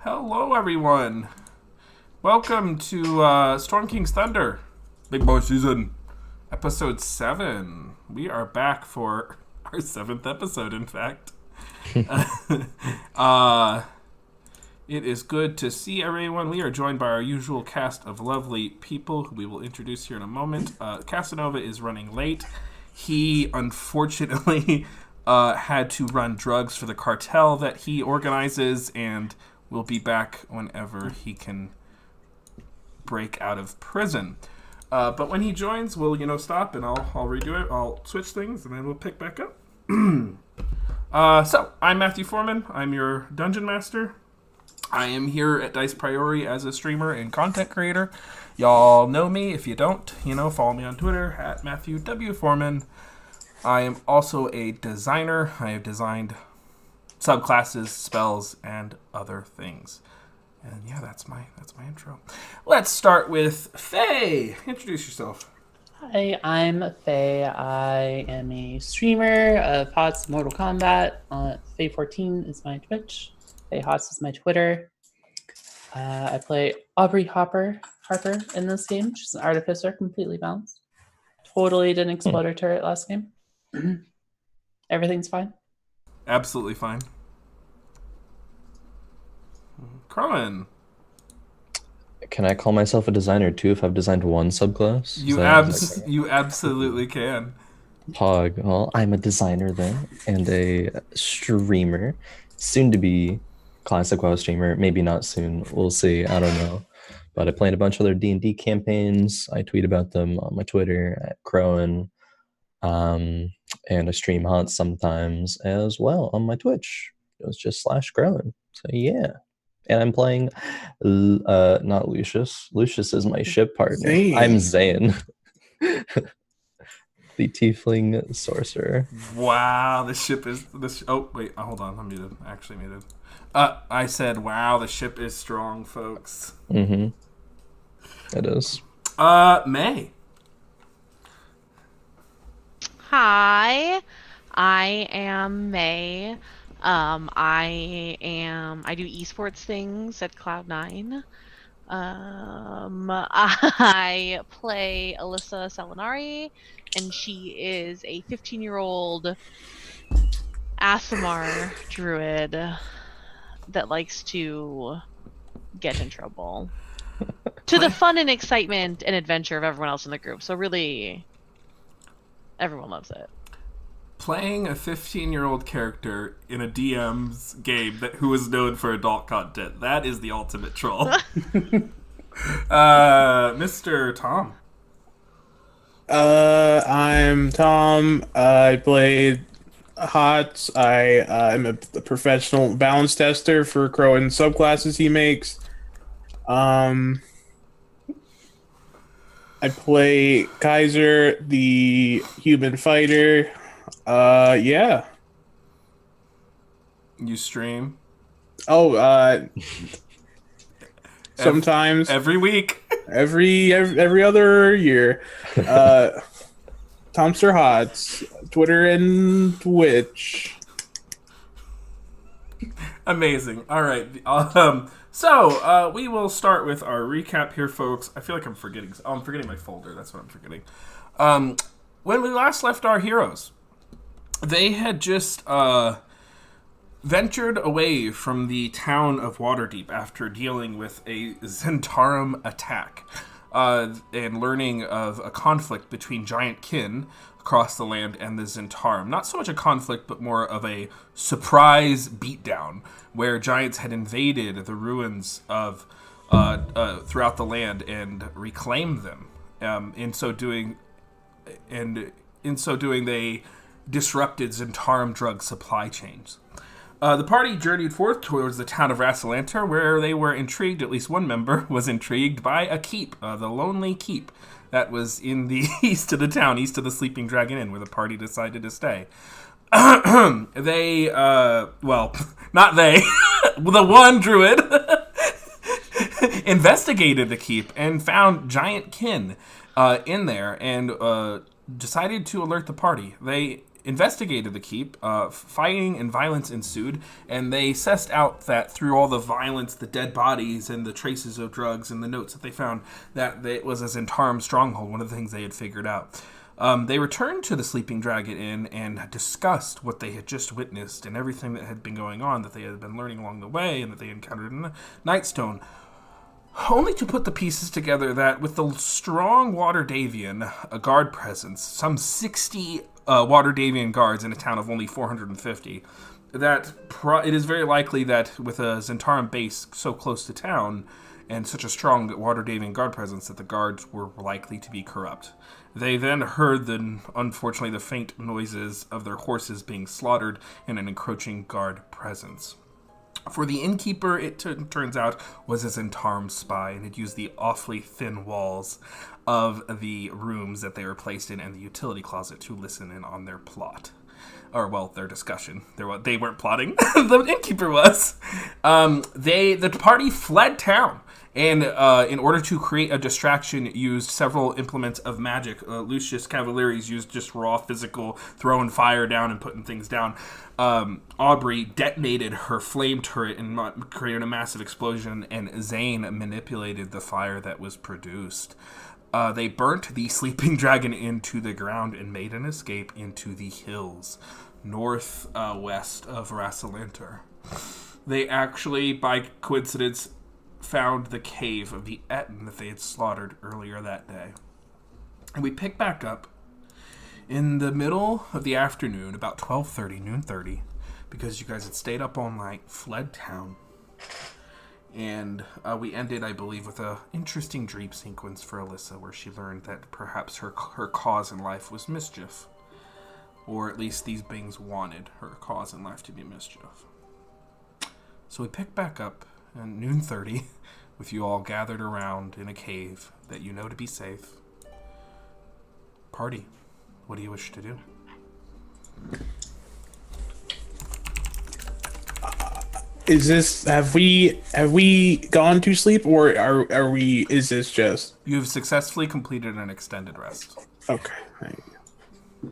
Hello, everyone. Welcome to Storm King's Thunder, Big Boy Season, Episode 7. We are back for our 7th episode, in fact. It is good to see everyone. We are joined by our usual cast of lovely people who we will introduce here in a moment. Casanova is running late. He, unfortunately, had to run drugs for the cartel that he organizes, and will be back whenever he can break out of prison. But when he joins, we'll, stop, and I'll redo it. I'll switch things, and then we'll pick back up. So, I'm Matthew Foreman. I'm your Dungeon Master. I am here at Dice Priori as a streamer and content creator. Y'all know me. If you don't, follow me on Twitter at Matthew W. Foreman. I am also a designer. I have designed subclasses, spells, and other things. And yeah, that's my intro. Let's start with Faye. Introduce yourself. Hi, I'm Faye. I am a streamer of HOTS Mortal Kombat. Faye14 is my Twitch. Faye HOTS is my Twitter. I play Aubrey Harper in this game. She's an artificer, completely balanced. Totally didn't explode her turret last game. Everything's fine. Absolutely fine. Crowan. Can I call myself a designer too if I've designed one subclass? You absolutely can. Pog. Well, I'm a designer then, and a streamer. Soon to be classic WoW streamer. Maybe not soon. We'll see. I don't know. But I played a bunch of other D&D campaigns. I tweet about them on my Twitter at Crowan. And I stream HOTS sometimes as well on my Twitch. It was just /Crowan. So yeah. And I'm playing not Lucius. Lucius is my ship partner. Zane. I'm Zane. The tiefling sorcerer. Wow, the ship is oh wait, hold on, I'm muted. Actually muted. I said wow, the ship is strong, folks. Mm-hmm. It is. May. Hi, I am May. I do esports things at Cloud9. I play Alyssa Salinari, and she is a 15-year-old Aasimar druid that likes to get in trouble. To the fun and excitement and adventure of everyone else in the group. So really, everyone loves it. Playing a 15-year-old character in a DM's game who is known for adult content. That is the ultimate troll. Mr. Tom. I'm Tom. I play HOTS. I am a professional balance tester for Crow and subclasses he makes. I play Kaiser, the human fighter. Yeah. You stream? Oh, sometimes every week. every other year. Tomster HOTS, Twitter and Twitch. Amazing. All right. So we will start with our recap here, folks. I feel like I'm forgetting. Oh, I'm forgetting my folder. That's what I'm forgetting. When we last left our heroes, they had just ventured away from the town of Waterdeep after dealing with a Zentarum attack and learning of a conflict between giant kin across the land and the Zentarum. Not so much a conflict, but more of a surprise beatdown where giants had invaded the ruins of throughout the land and reclaimed them. In so doing, they disrupted Zentarum drug supply chains. The party journeyed forth towards the town of Rassalanter, where they were intrigued, at least one member was intrigued, by a keep, the Lonely Keep, that was in the east of the town, east of the Sleeping Dragon Inn, where the party decided to stay. They, not they, the one druid investigated the keep and found giant kin in there and decided to alert the party. They investigated the keep. Fighting and violence ensued, and they sussed out that through all the violence, the dead bodies, and the traces of drugs, and the notes that they found, that it was a Zentarum stronghold, one of the things they had figured out. They returned to the Sleeping Dragon Inn and discussed what they had just witnessed and everything that had been going on, that they had been learning along the way, and that they encountered in the Nightstone. Only to put the pieces together that with the strong Waterdavian guard presence, some 60 Waterdavian guards in a town of only 450, that it is very likely that with a Zentarum base so close to town and such a strong Waterdavian guard presence, that the guards were likely to be corrupt. They then heard, unfortunately, the faint noises of their horses being slaughtered in an encroaching guard presence. For the innkeeper, it turns out, was a Zentarum spy and had used the awfully thin walls of the rooms that they were placed in and the utility closet to listen in on their plot. Or, well, their discussion. They weren't plotting. The innkeeper was. The party fled town. And in order to create a distraction, used several implements of magic. Lucius Cavalieri's used just raw physical, throwing fire down and putting things down. Aubrey detonated her flame turret and created a massive explosion, and Zane manipulated the fire that was produced. They burnt the Sleeping Dragon into the ground and made an escape into the hills northwest of Rassalanter. They actually, by coincidence, found the cave of the Etten that they had slaughtered earlier that day. And we pick back up in the middle of the afternoon, about 12:30, noon 30, because you guys had stayed up all night, fled town, and we ended, I believe, with a interesting dream sequence for Alyssa, where she learned that perhaps her cause in life was mischief, or at least these beings wanted her cause in life to be mischief. So we pick back up at noon 30, with you all gathered around in a cave that you know to be safe. Party, what do you wish to do? Is this have we gone to sleep, or are we? Is this just You have successfully completed an extended rest. okay? Thank you.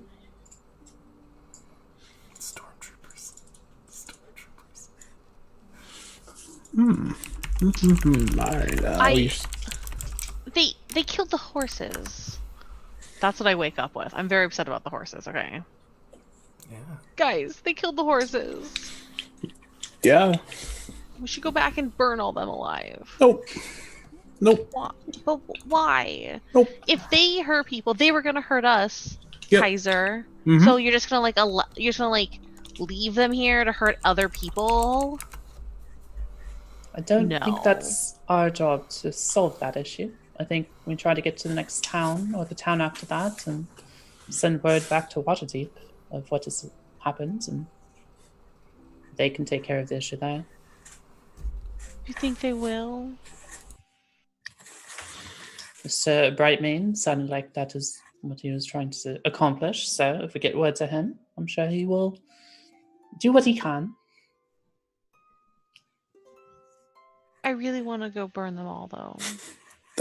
Stormtroopers. All right. They killed the horses. That's what I wake up with. I'm very upset about the horses. Okay, Yeah. guys, they killed the horses. Yeah. We should go back and burn all them alive. Nope. Why? But why? Nope. If they hurt people, they were gonna hurt us, Yep. Kaiser. Mhm. So you're just gonna leave them here to hurt other people? I don't No. think that's our job to solve that issue. I think we try to get to the next town or the town after that and send word back to Waterdeep of what has happened, and they can take care of the issue there. You think they will? Mr. Brightmane sounded like that is what he was trying to accomplish, so if we get word to him, I'm sure he will do what he can. I really want to go burn them all, though.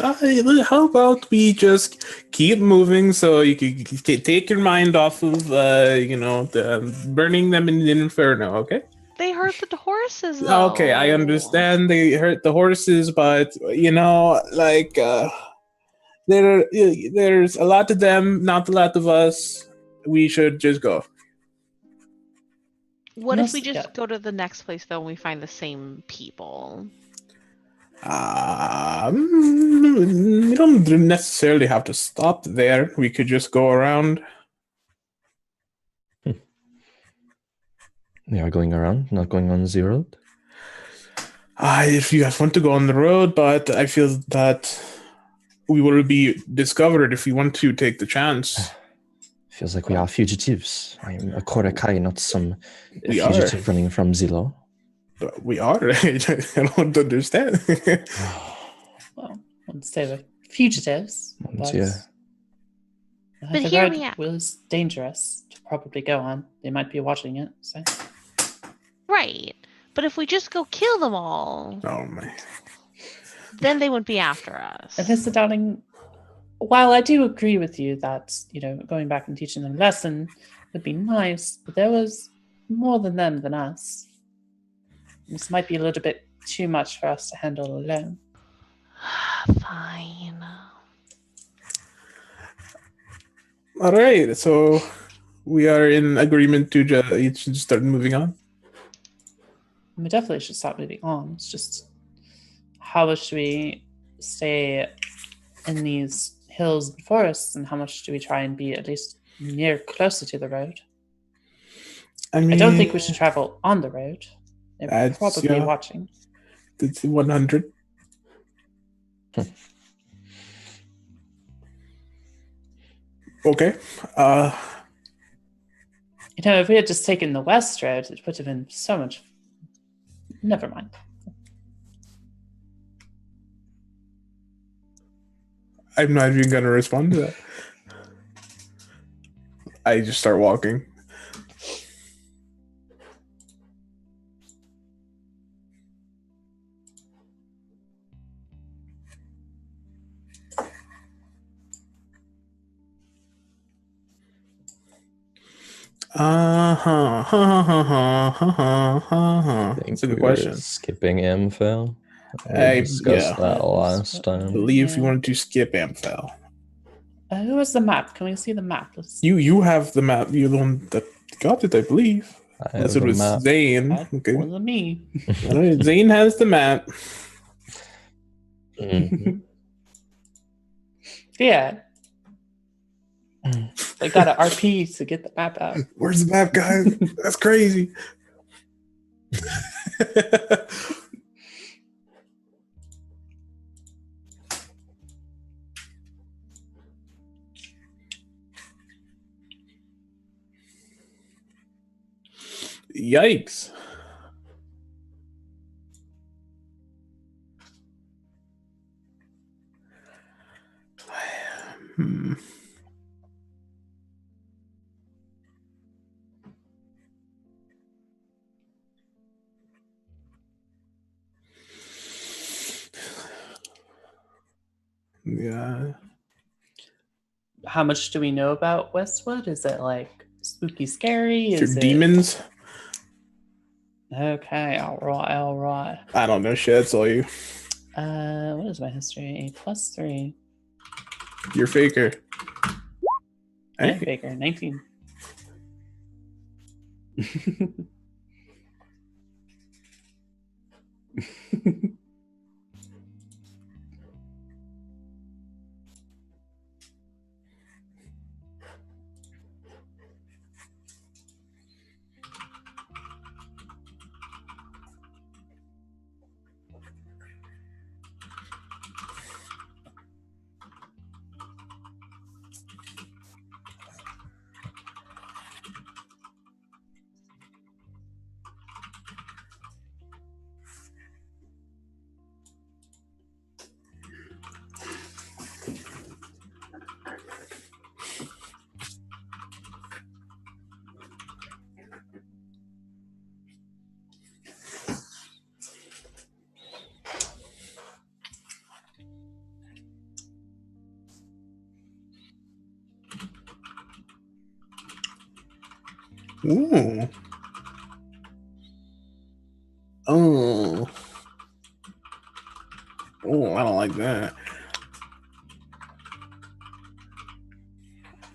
How about we just keep moving so you can take your mind off of burning them in the inferno? Okay. They hurt the horses, though. Okay, I understand they hurt the horses, but there's a lot of them, not a lot of us. We should just go. What if we Yeah. just go to the next place, though, and we find the same people? We don't necessarily have to stop there. We could just go around. They are going around, not going on the road. If you guys want to go on the road, but I feel that we will be discovered if we want to take the chance. Feels like we are fugitives. I am a Korakai, not some We are. fugitive running from Zillow. But we are. I don't understand. Well, let's say we're fugitives, but Yeah. But the hear road me out. was dangerous to probably go on. They might be watching it, so Right. But if we just go kill them all, Oh my. then they wouldn't be after us. And Mr. Downing, while I do agree with you that, going back and teaching them a lesson would be nice, but there was more than them than us. This might be a little bit too much for us to handle alone. Fine. All right, so we are in agreement to just start moving on. We definitely should start moving on. It's just how much do we stay in these hills and forests, and how much do we try and be at least near closer to the road? I mean, I don't think we should travel on the road. They're That's- probably yeah. watching. It's 100. Okay. You know, if we had just taken the west road, it would have been so much. Never mind. I'm not even gonna respond to that. I just start walking. I That's think a good we were question. skipping Ampho. We I- discussed yeah. that last I time. believe you Yeah. wanted to skip Amphel. Who has the map? Can we see the map? You have the map. You're the one that got it, I believe. I have Unless it the was map. Zane. That Okay. wasn't me. All right, Zane has the map. Mhm. Yeah. I got an RP to get the map out. Where's the map, guys? That's crazy. Yikes. Hmm. Yeah. How much do we know about Westwood? Is it like spooky scary? If Is you're it demons, Okay, all right. I don't know shit. That's all you. What is my history? A +3. You're faker. Yeah, Hey. Baker, 19. Ooh. Oh. Oh, I don't like that.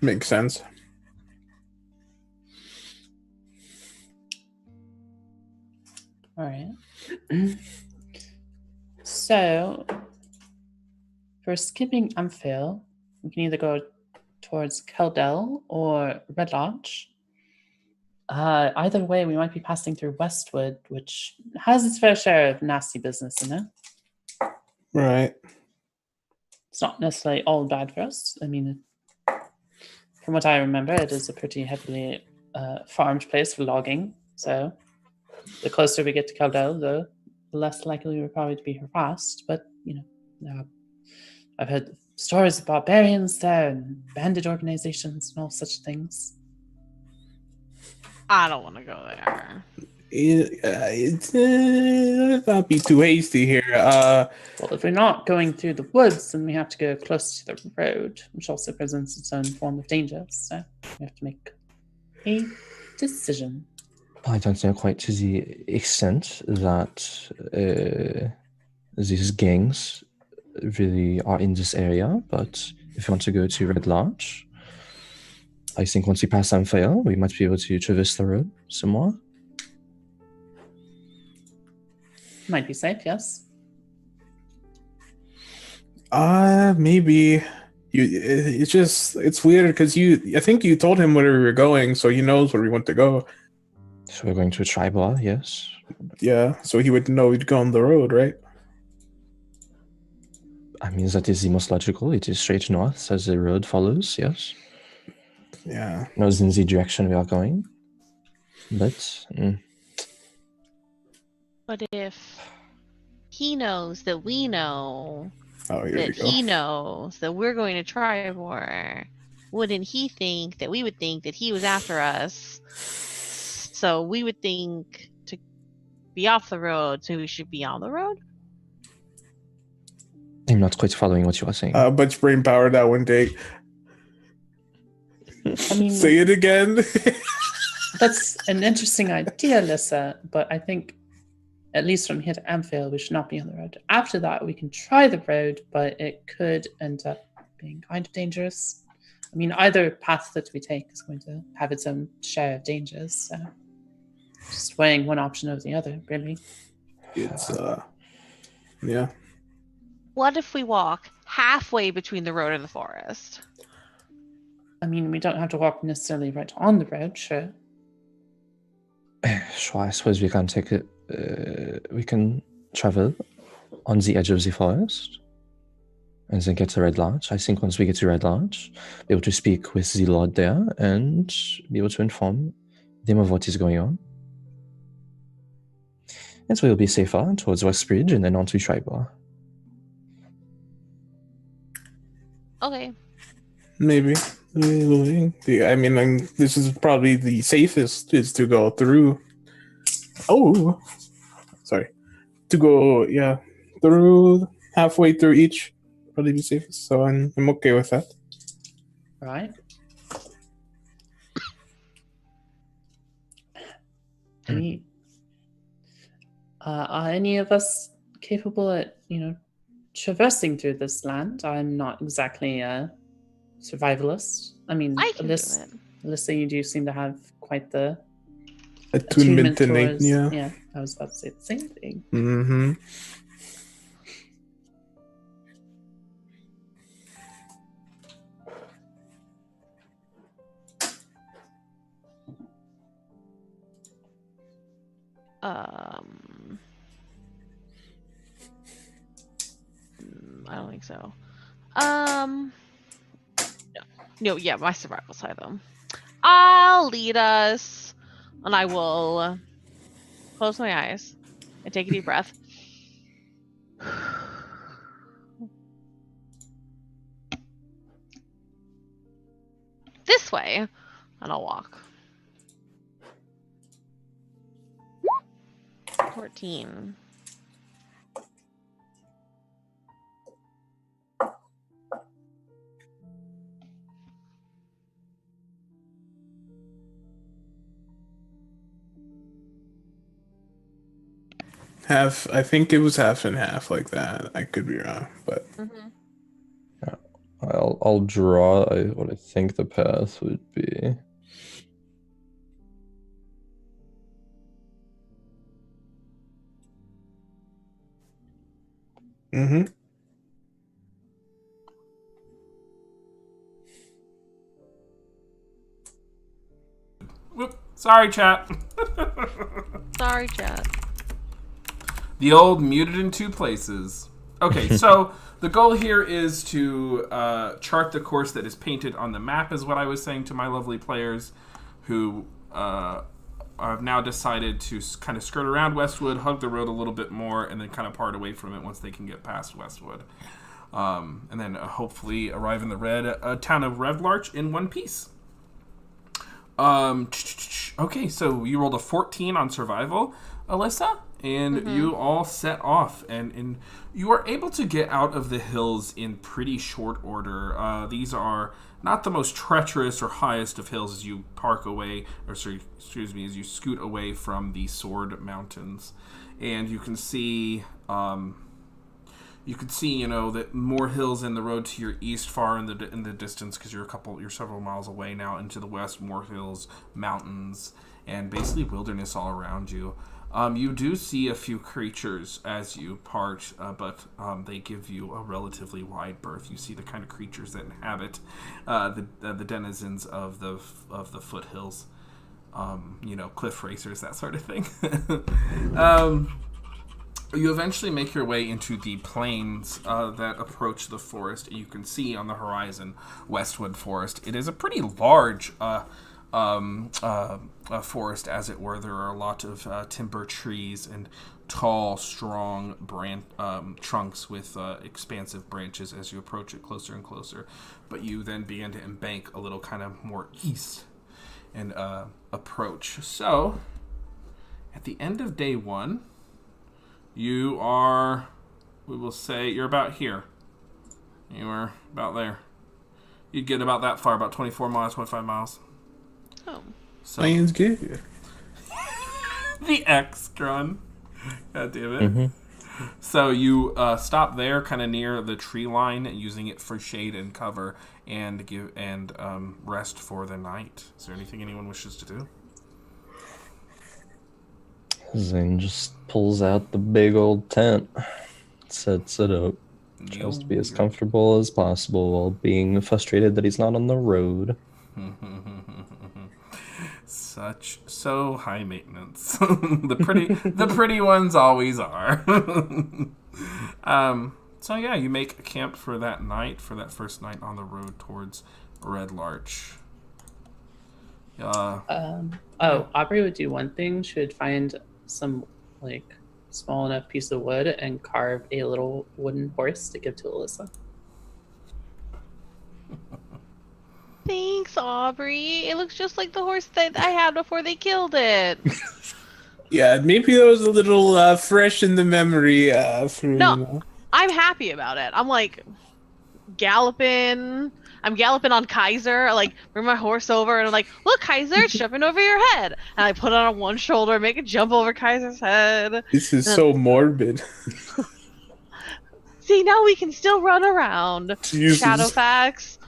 Makes sense. All right. So, for skipping Amphill, we can either go towards Keldell or Red Larch. Either way, we might be passing through Westwood, which has its fair share of nasty business in it. Right. It's not necessarily all bad for us. I mean, from what I remember, it is a pretty heavily farmed place for logging. So, the closer we get to Keldell, the less likely we're probably to be harassed. But, you know, I've heard stories of barbarians there and bandit organizations and all such things. I don't want to go there. Let's not be too hasty here. Well, if we're not going through the woods, then we have to go close to the road, which also presents its own form of danger. So we have to make a decision. I don't know quite to the extent that these gangs really are in this area, but if you want to go to Red Larch, I think once we pass Amphail, we might be able to traverse the road some more. Might be safe, yes. Maybe. It's weird because I think you told him where we were going, so he knows where we want to go. So we're going to a tribe, yes. Yeah, so he would know we'd go on the road, right? I mean, that is the most logical. It is straight north as the road follows, yes. Yeah. Knows in the direction we are going. But But if he knows that we know Oh, here we that go. he knows that we're going to try more, wouldn't he think that we would think that he was after us? So we would think to be off the road, so we should be on the road? I'm not quite following what you are saying. Much brain power that one day. I mean, Say it again. that's an interesting idea, Lissa, but I think at least from here to Amphail, we should not be on the road. After that, we can try the road, but it could end up being kind of dangerous. I mean, either path that we take is going to have its own share of dangers, so just weighing one option over the other, really. It's yeah. What if we walk halfway between the road and the forest? I mean, we don't have to walk necessarily right on the road, sure. Sure, I suppose we can take it. We can travel on the edge of the forest and then get to Red Larch. I think once we get to Red Larch, be able to speak with the Lord there and be able to inform them of what is going on. And so we'll be safer towards Westbridge and then on to Tribor. Okay. Maybe. I mean, this is probably the safest is to go through. Oh, sorry. To go, yeah, through halfway through each, probably be safest. So I'm okay with that. Right. Are any of us capable at, traversing through this land? I'm not exactly a survivalist. I mean, I can do it. Alyssa, you do seem to have quite the Attunement to towards, yeah. Yeah, I was about to say the same thing. Mm-hmm. I don't think so. No, yeah, my survival side though. I'll lead us, and I will close my eyes and take a deep breath. This way, and I'll walk. 14. Half. I think it was half and half like that. I could be wrong, but I'll draw what I think the path would be. mm-hmm. Whoop. Sorry, chat. Sorry, chat. The old muted in two places. Okay, so the goal here is to chart the course that is painted on the map, is what I was saying to my lovely players, who have now decided to kind of skirt around Westwood, hug the road a little bit more, and then kind of part away from it once they can get past Westwood. And then hopefully arrive in the town of Red Larch in one piece. Okay, so you rolled a 14 on survival, Alyssa, And you all set off, and you are able to get out of the hills in pretty short order. These are not the most treacherous or highest of hills as you as you scoot away from the Sword Mountains, and you can see, that more hills in the road to your east, far in the distance, because you're several miles away now. Into the west, more hills, mountains, and basically wilderness all around you. You do see a few creatures as you part, but they give you a relatively wide berth. You see the kind of creatures that inhabit the denizens of the foothills. Cliff racers, that sort of thing. You eventually make your way into the plains that approach the forest. You can see on the horizon Westwood Forest. It is a pretty large a forest, as it were. There are a lot of timber trees and tall, strong trunks with expansive branches as you approach it closer and closer. But you then begin to embank a little kind of more east and approach. So, at the end of day 1, you're about here. You are about there. You'd get about that far, about 24 miles, 25 miles. Oh. So. Sounds good. The X-Tron. God damn it. Mm-hmm. So you stop there, kind of near the tree line, using it for shade and cover, and rest for the night. Is there anything anyone wishes to do? Zane just pulls out the big old tent, sets it up, tries to be as comfortable as possible while being frustrated that he's not on the road. So high maintenance. the pretty ones always are. So yeah, you make a camp for that night, for that first night on the road towards Red Larch. Aubrey would do one thing. She would find some small enough piece of wood and carve a little wooden horse to give to Alyssa. Thanks, Aubrey. It looks just like the horse that I had before they killed it. Yeah, maybe that was a little fresh in the memory. I'm happy about it. I'm galloping. I'm galloping on Kaiser. I bring my horse over and I'm like, look, Kaiser, it's jumping over your head. And I put it on one shoulder, make it jump over Kaiser's head. This is so morbid. See, now we can still run around. Jesus. Shadowfax.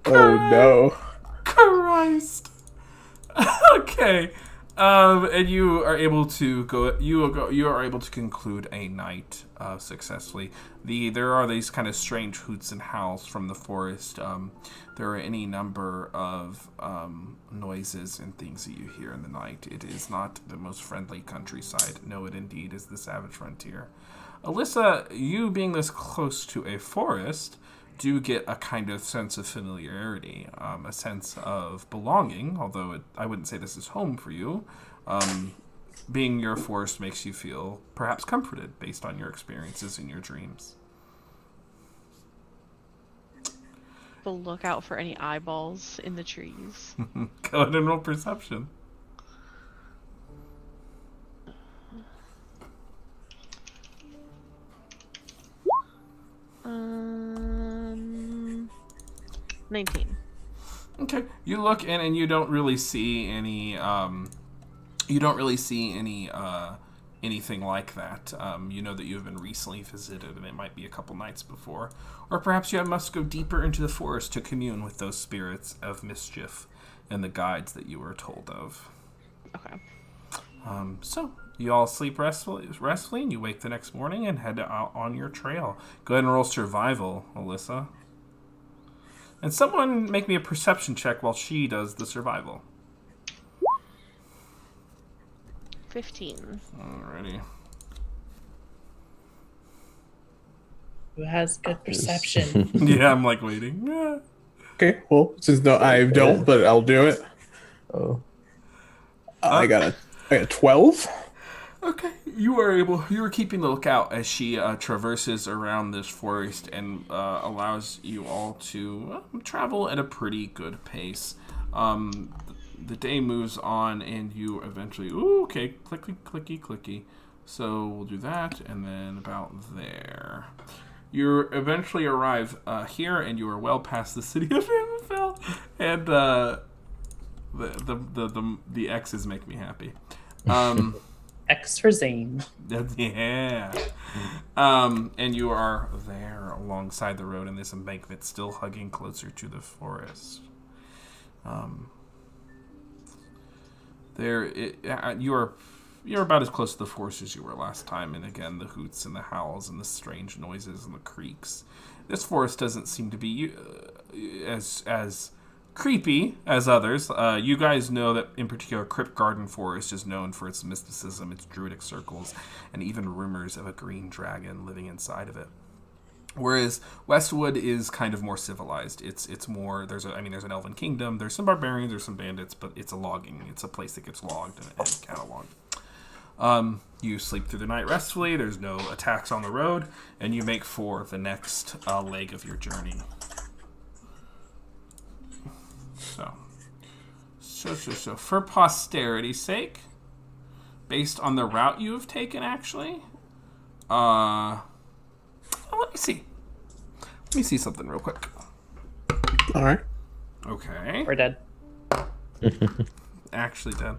Oh no. Christ. Okay. And you are able to you are able to conclude a night successfully. There are these kind of strange hoots and howls from the forest. There are any number of noises and things that you hear in the night. It is not the most friendly countryside. No, it indeed is the savage frontier. Alyssa, you being this close to a forest, do get a kind of sense of familiarity, a sense of belonging, although I wouldn't say this is home for you. Being your forest makes you feel perhaps comforted based on your experiences and your dreams. We'll look out for any eyeballs in the trees. Go ahead and roll perception. Um, 19. Okay, you look in and you don't really see any. Anything like that. You know that you have been recently visited, and it might be a couple nights before, or perhaps you must go deeper into the forest to commune with those spirits of mischief and the guides that you were told of. Okay. So you all sleep restfully, and you wake the next morning and head out on your trail. Go ahead and roll survival, Alyssa. And someone make me a perception check while she does the survival. 15. Alrighty. Who has good perception? Yeah, I'm waiting. Yeah. Okay, well, since I don't, but I'll do it. Oh. I got a 12. Okay, you are keeping the lookout as she traverses around this forest and allows you all to travel at a pretty good pace. the day moves on, and you eventually... Ooh, okay, clicky, clicky, clicky. So we'll do that, and then about there. You eventually arrive here, and you are well past the city of Amafel, and the X's make me happy. X for Zane. Yeah. And you are there alongside the road in this embankment, still hugging closer to the forest. You're about as close to the forest as you were last time, and again, the hoots and the howls and the strange noises and the creaks. This forest doesn't seem to be as creepy as others. You guys know that, in particular, Crypt Garden Forest is known for its mysticism, its druidic circles, and even rumors of a green dragon living inside of it. Whereas Westwood is kind of more civilized. It's more there's an elven kingdom, there's some barbarians, there's some bandits, but it's a place that gets logged and cataloged. You sleep through the night restfully. There's no attacks on the road, and you make for the next leg of your journey. So for posterity's sake, based on the route you have taken, actually, let me see something real quick. All right. Okay. We're dead. Actually dead.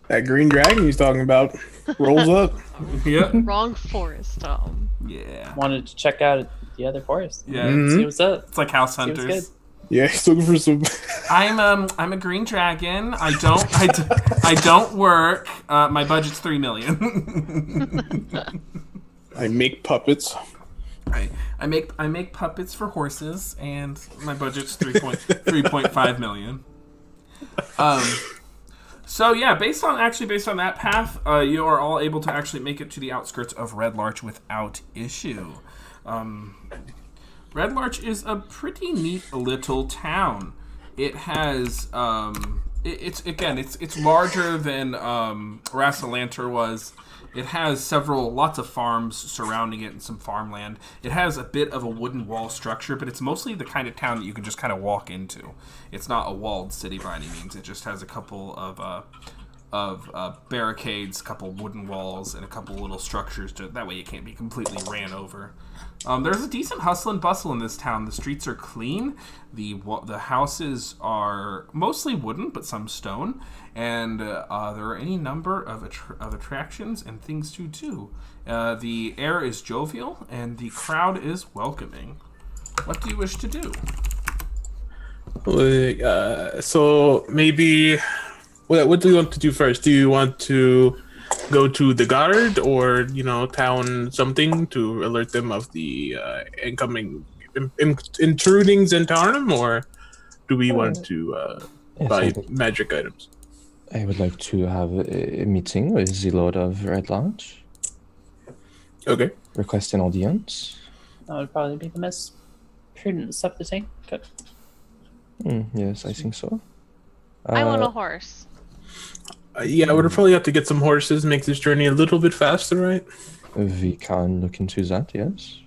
That green dragon he's talking about rolls up. Yeah. Wrong forest, Tom. Yeah. Wanted to check out the other forest. Yeah. Mhm. See what's up. It's like house See what's hunters. good. Yeah, he's looking for some. I'm a green dragon. I don't work. My budget's $3 million. I make puppets. I make puppets for horses, and my budget's 3.5 million. So yeah, based on that path, you are all able to actually make it to the outskirts of Red Larch without issue. Red Larch is a pretty neat little town. It has it's larger than Rassalanter was. It has lots of farms surrounding it and some farmland. It has a bit of a wooden wall structure, but it's mostly the kind of town that you can just kind of walk into. It's not a walled city by any means. It just has a couple of barricades, a couple wooden walls, and a couple little structures. That way you can't be completely ran over. There's a decent hustle and bustle in this town. The streets are clean. The houses are mostly wooden, but some stone. And there are any number of attractions and things to do. The air is jovial, and the crowd is welcoming. What do you wish to do? So maybe, what do you want to do first? Do you want to go to the guard or town something to alert them of the incoming intrudings in Tarnum, or do we want to buy magic items? I would like to have a meeting with the Lord of Red Larch. Okay. Request an audience. That would probably be the most prudent step to take. Good. Yes, I think so. I want a horse. Yeah, I would probably have to get some horses, make this journey a little bit faster, right? We can look into that, yes.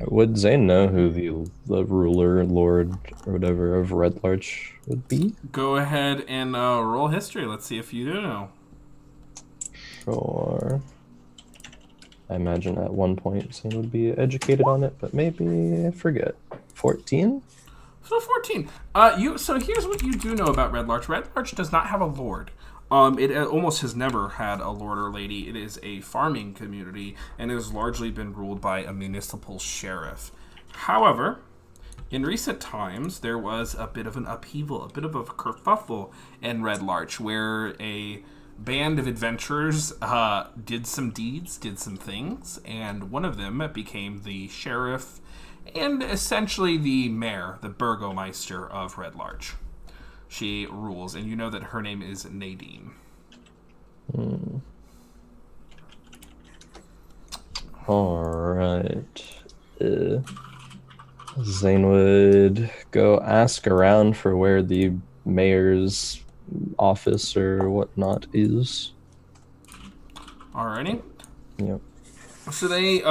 Would Zane know who the ruler, lord, or whatever of Red Larch would be? Go ahead and roll history. Let's see if you do know. Sure. I imagine at one point Zane would be educated on it, but maybe I forget. 14? So 14. So here's what you do know about Red Larch. Red Larch does not have a lord. It almost has never had a lord or lady. It is a farming community, and it has largely been ruled by a municipal sheriff. However, in recent times, there was a bit of an upheaval, a bit of a kerfuffle in Red Larch, where a band of adventurers did some deeds, did some things, and one of them became the sheriff and essentially the mayor, the burgomeister of Red Larch. She rules, and you know that her name is Nadine. Alright. Zane would go ask around for where the mayor's office or whatnot is. Alrighty. Yep. So they're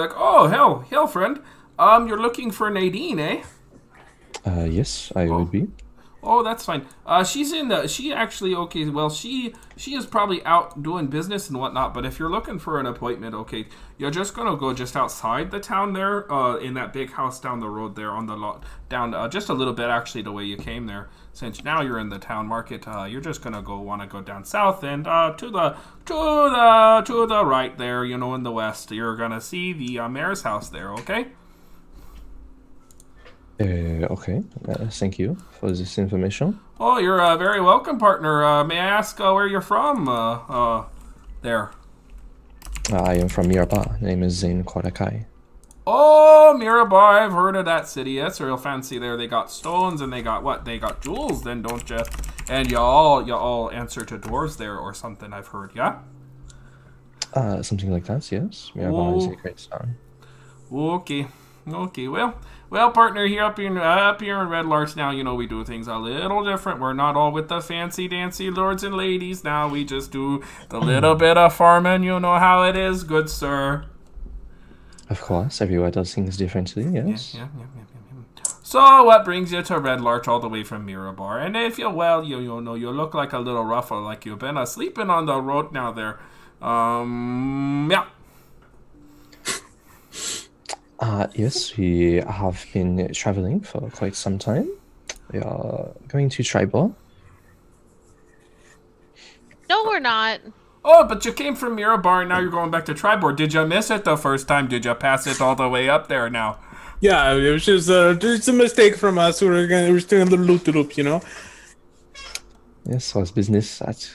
like, oh, hell, friend. You're looking for Nadine, eh? Yes, I would be. Oh, that's fine. She's in the. She actually okay. Well, she is probably out doing business and whatnot. But if you're looking for an appointment, okay, you're just gonna go just outside the town there, in that big house down the road there on the lot, down just a little bit actually the way you came there. Since now you're in the town market, you're just gonna want to go down south and to the right there, you know, in the west, you're gonna see the mayor's house there. Okay. Okay. Thank you for this information. Oh, you're very welcome, partner. May I ask where you're from? There. I am from Miraba. Name is Zain Korakai. Oh, Mirabar, I've heard of that city. That's real fancy there. They got stones and they got what? They got jewels then, don't you? And y'all answer to dwarves there or something, I've heard, yeah? Something like that, yes. Miraba is a great town. Okay. Well, partner, here up here in Red Larch now, you know, we do things a little different. We're not all with the fancy dancy lords and ladies now. We just do the little bit of farming. You know how it is, good sir. Of course, everywhere does things differently, yes. Yeah. So, what brings you to Red Larch all the way from Mirabar? And if you look like a little rough, or like you've been sleeping on the road now there. Yeah. Yes, we have been traveling for quite some time. We are going to Tribor. No, we're not. Oh, but you came from Mirabar and now you're going back to Tribor. Did you miss it the first time? Did you pass it all the way up there now? Yeah, it was just a mistake from us. We're doing a little loop, you know. Yes, so it's business that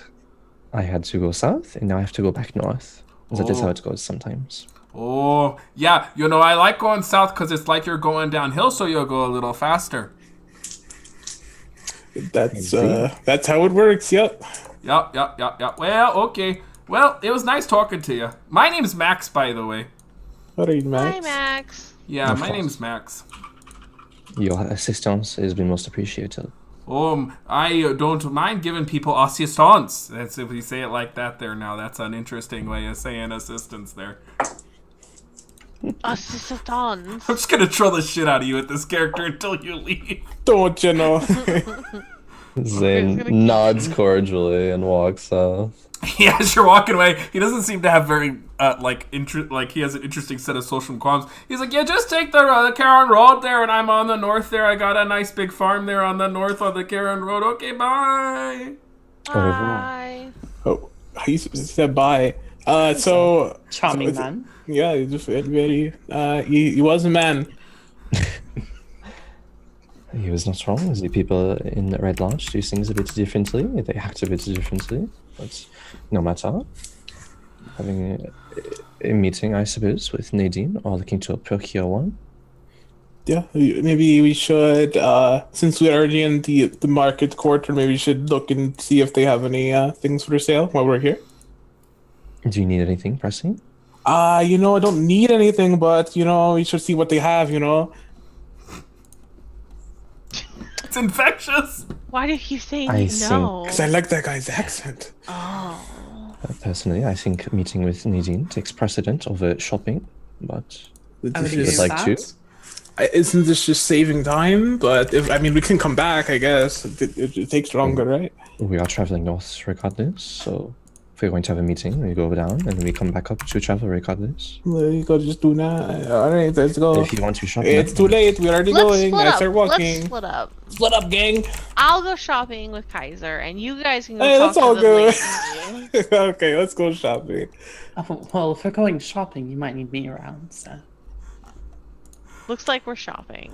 I had to go south, and now I have to go back north. That is how it goes sometimes. Oh, yeah. You know, I like going south because it's like you're going downhill, so you'll go a little faster. That's how it works. Yep. Yep. Well, okay. Well, it was nice talking to you. My name's Max, by the way. What are you, Max? Hi, Max. Yeah, Of my course. name's Max. Your assistance has been most appreciated. I don't mind giving people assistance. That's if we say it like that there now. That's an interesting way of saying assistance there. Assistance. I'm just gonna troll the shit out of you with this character until you leave. Don't you know? Zayn nods cordially and walks off. Yeah, as you're walking away, he doesn't seem to have very he has an interesting set of social qualms. He's like, yeah, just take the Karen Road there, and I'm on the north there. I got a nice big farm there on the north of the Karen Road. Okay, bye. Bye. Oh, he said bye. Charming man. Yeah, he just very. He was a man. He was not wrong. The people in Red Larch do things a bit differently. They act a bit differently. But no matter. Having a meeting, I suppose, with Nadine, or looking to procure one. Yeah, maybe we should, since we're already in the market quarter, maybe we should look and see if they have any things for sale while we're here. Do you need anything pressing? I don't need anything, but, we should see what they have, It's infectious. Why do you say I no? Because I like that guy's accent. Oh. Personally, I think meeting with Nadine takes precedent over shopping, but I would you would use like to. that. Isn't this just saving time? But we can come back, I guess. It takes longer, right? We are traveling north regardless, so if we're going to have a meeting, we go down and then we come back up to travel regardless. There you go, just do that. All right, let's go. If you want to shop, It's too late. We're already Let's going. split I up. start walking. Let's split up. Split up, gang. I'll go shopping with Kaiser, and you guys can go Hey, talk that's to all the good. lady. Okay, let's go shopping. Oh, well, if we're going shopping, you might need me around, so Looks like we're shopping.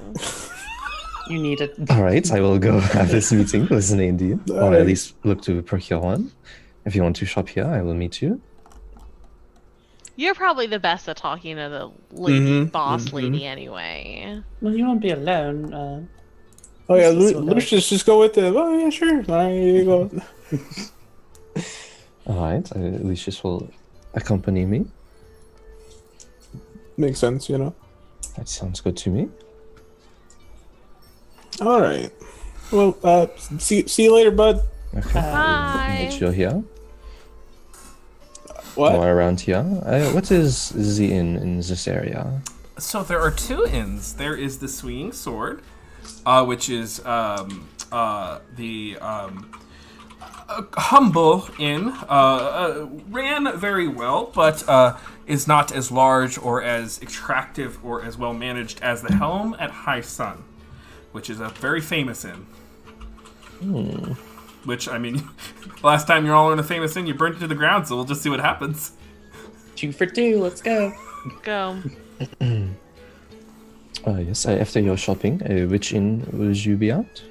you need it. All right, I will go have this meeting with Nadine, or Alright. at least look to procure one. If you want to shop here, I will meet you. You're probably the best at talking to the lady, Mhm, boss mhm. lady anyway. Well, you won't be alone. Oh yeah, Let's go. Lucius, just go with it. Oh yeah, sure. All right, here you go. All right, Lucius will accompany me. Makes sense, That sounds good to me. All right. Well, see you later, bud. Okay. Bye. Meet you here. What? More around here. What is the inn in this area? So there are two inns. There is the Swinging Sword, which is the humble inn. Ran very well, but is not as large or as attractive or as well managed as the Helm at High Sun, which is a very famous inn. Which, I mean, last time you're all in a famous inn, you burnt it to the ground, so we'll just see what happens. 2 for 2. Let's go. Go. Yes, after your shopping, which inn will you be at?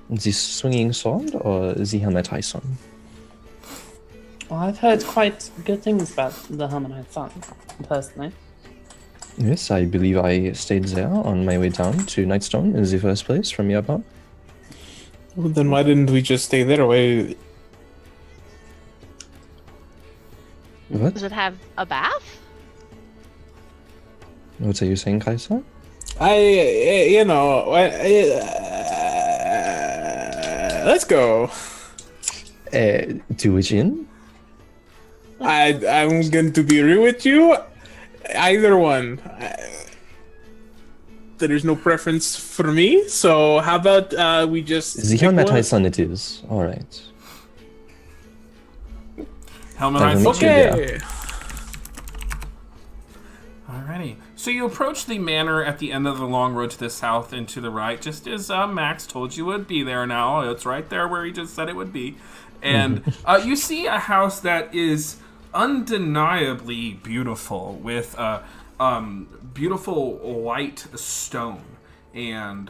The Swinging Sword or the Helm at High Sun? Well, I've heard quite good things about the Harmonized Sun, personally. Yes, I believe I stayed there on my way down to Nightstone in the first place from your bar. Well, then why didn't we just stay there? Why? What? Does it have a bath? What are you saying, Kaiser? Let's go. To which inn? I'm going to be real with you. Either one. There's no preference for me. So how about we just... The Helm at High Sun it is. Alright. Helm at I High will Sun. meet you Okay. there. Alrighty. So you approach the manor at the end of the long road to the south and to the right, just as Max told you would be there now. It's right there where he just said it would be. And you see a house that is undeniably beautiful with beautiful white stone. And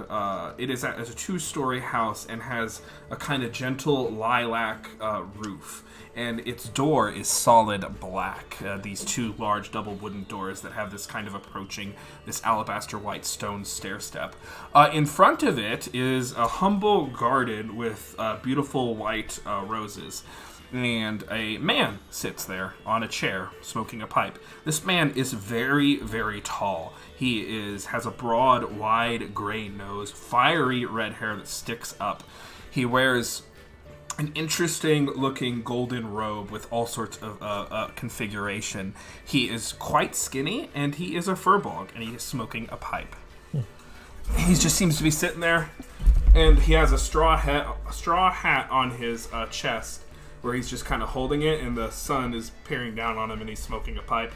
it is a 2-story house and has a kind of gentle lilac roof. And its door is solid black. These 2 large double wooden doors that have this kind of approaching, this alabaster white stone stair step. In front of it is a humble garden with beautiful white roses. And a man sits there on a chair, smoking a pipe. This man is very, very tall. He has a broad, wide gray nose, fiery red hair that sticks up. He wears an interesting-looking golden robe with all sorts of configuration. He is quite skinny, and he is a furbog, and he is smoking a pipe. He just seems to be sitting there, and he has a straw hat on his chest, where he's just kind of holding it, and the sun is peering down on him, and he's smoking a pipe.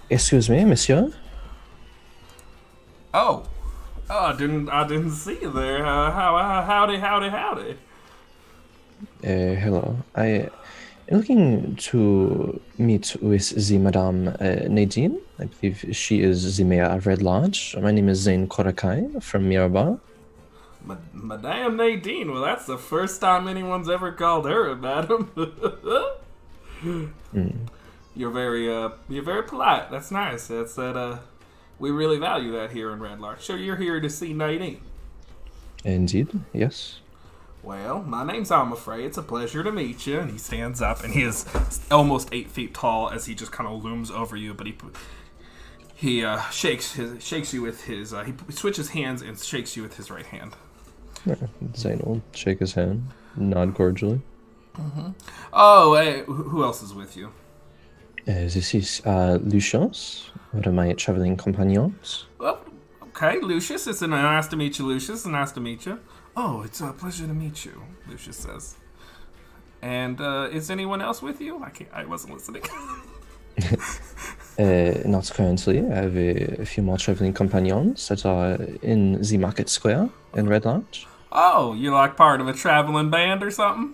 Excuse me, monsieur? Oh, I didn't see you there. Howdy. Hello. I am looking to meet with the Madame Nadine. I believe she is the mayor of Red Larch. My name is Zane Korakai from Mirabar. Madame Nadine. Well, that's the first time anyone's ever called her a madam. You're very polite. That's nice. We really value that here in Red Larch. So you're here to see Nadine. Indeed, yes. Well, my name's Amafrey. It's a pleasure to meet you. And he stands up, and he is almost 8 feet tall as he just kind of looms over you. But he shakes you with his. He switches hands and shakes you with his right hand. Zane will shake his hand, nod cordially. Oh, hey, who else is with you? This is Lucius, one of my traveling companions. Well, okay, Lucius. It's nice to meet you, Lucius. Nice to meet you. Oh, it's a pleasure to meet you, Lucius says. And is anyone else with you? I wasn't listening. Not currently. I have a few more traveling companions that are in the market square in Red Larch. Oh, you're like part of a traveling band or something?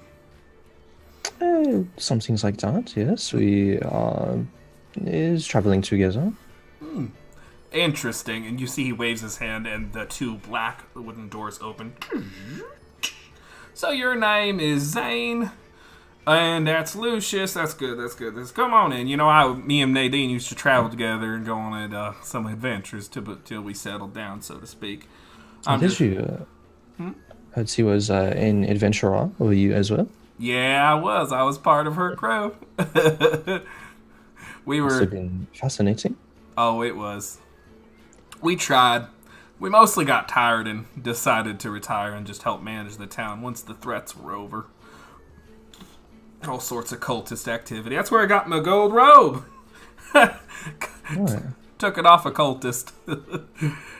Some things like that, yes. We are traveling together. Interesting. And you see he waves his hand and the 2 black wooden doors open. So your name is Zane, and that's Lucius. That's good. Come on in. You know, me and Nadine used to travel together and go on some adventures till we settled down, so to speak. Did you? Heard she was an adventurer. Were you as well? Yeah, I was. I was part of her crew. We Must were. have been fascinating. Oh, it was. We tried. We mostly got tired and decided to retire and just help manage the town once the threats were over. All sorts of cultist activity. That's where I got my gold robe. Alright. Took it off a cultist.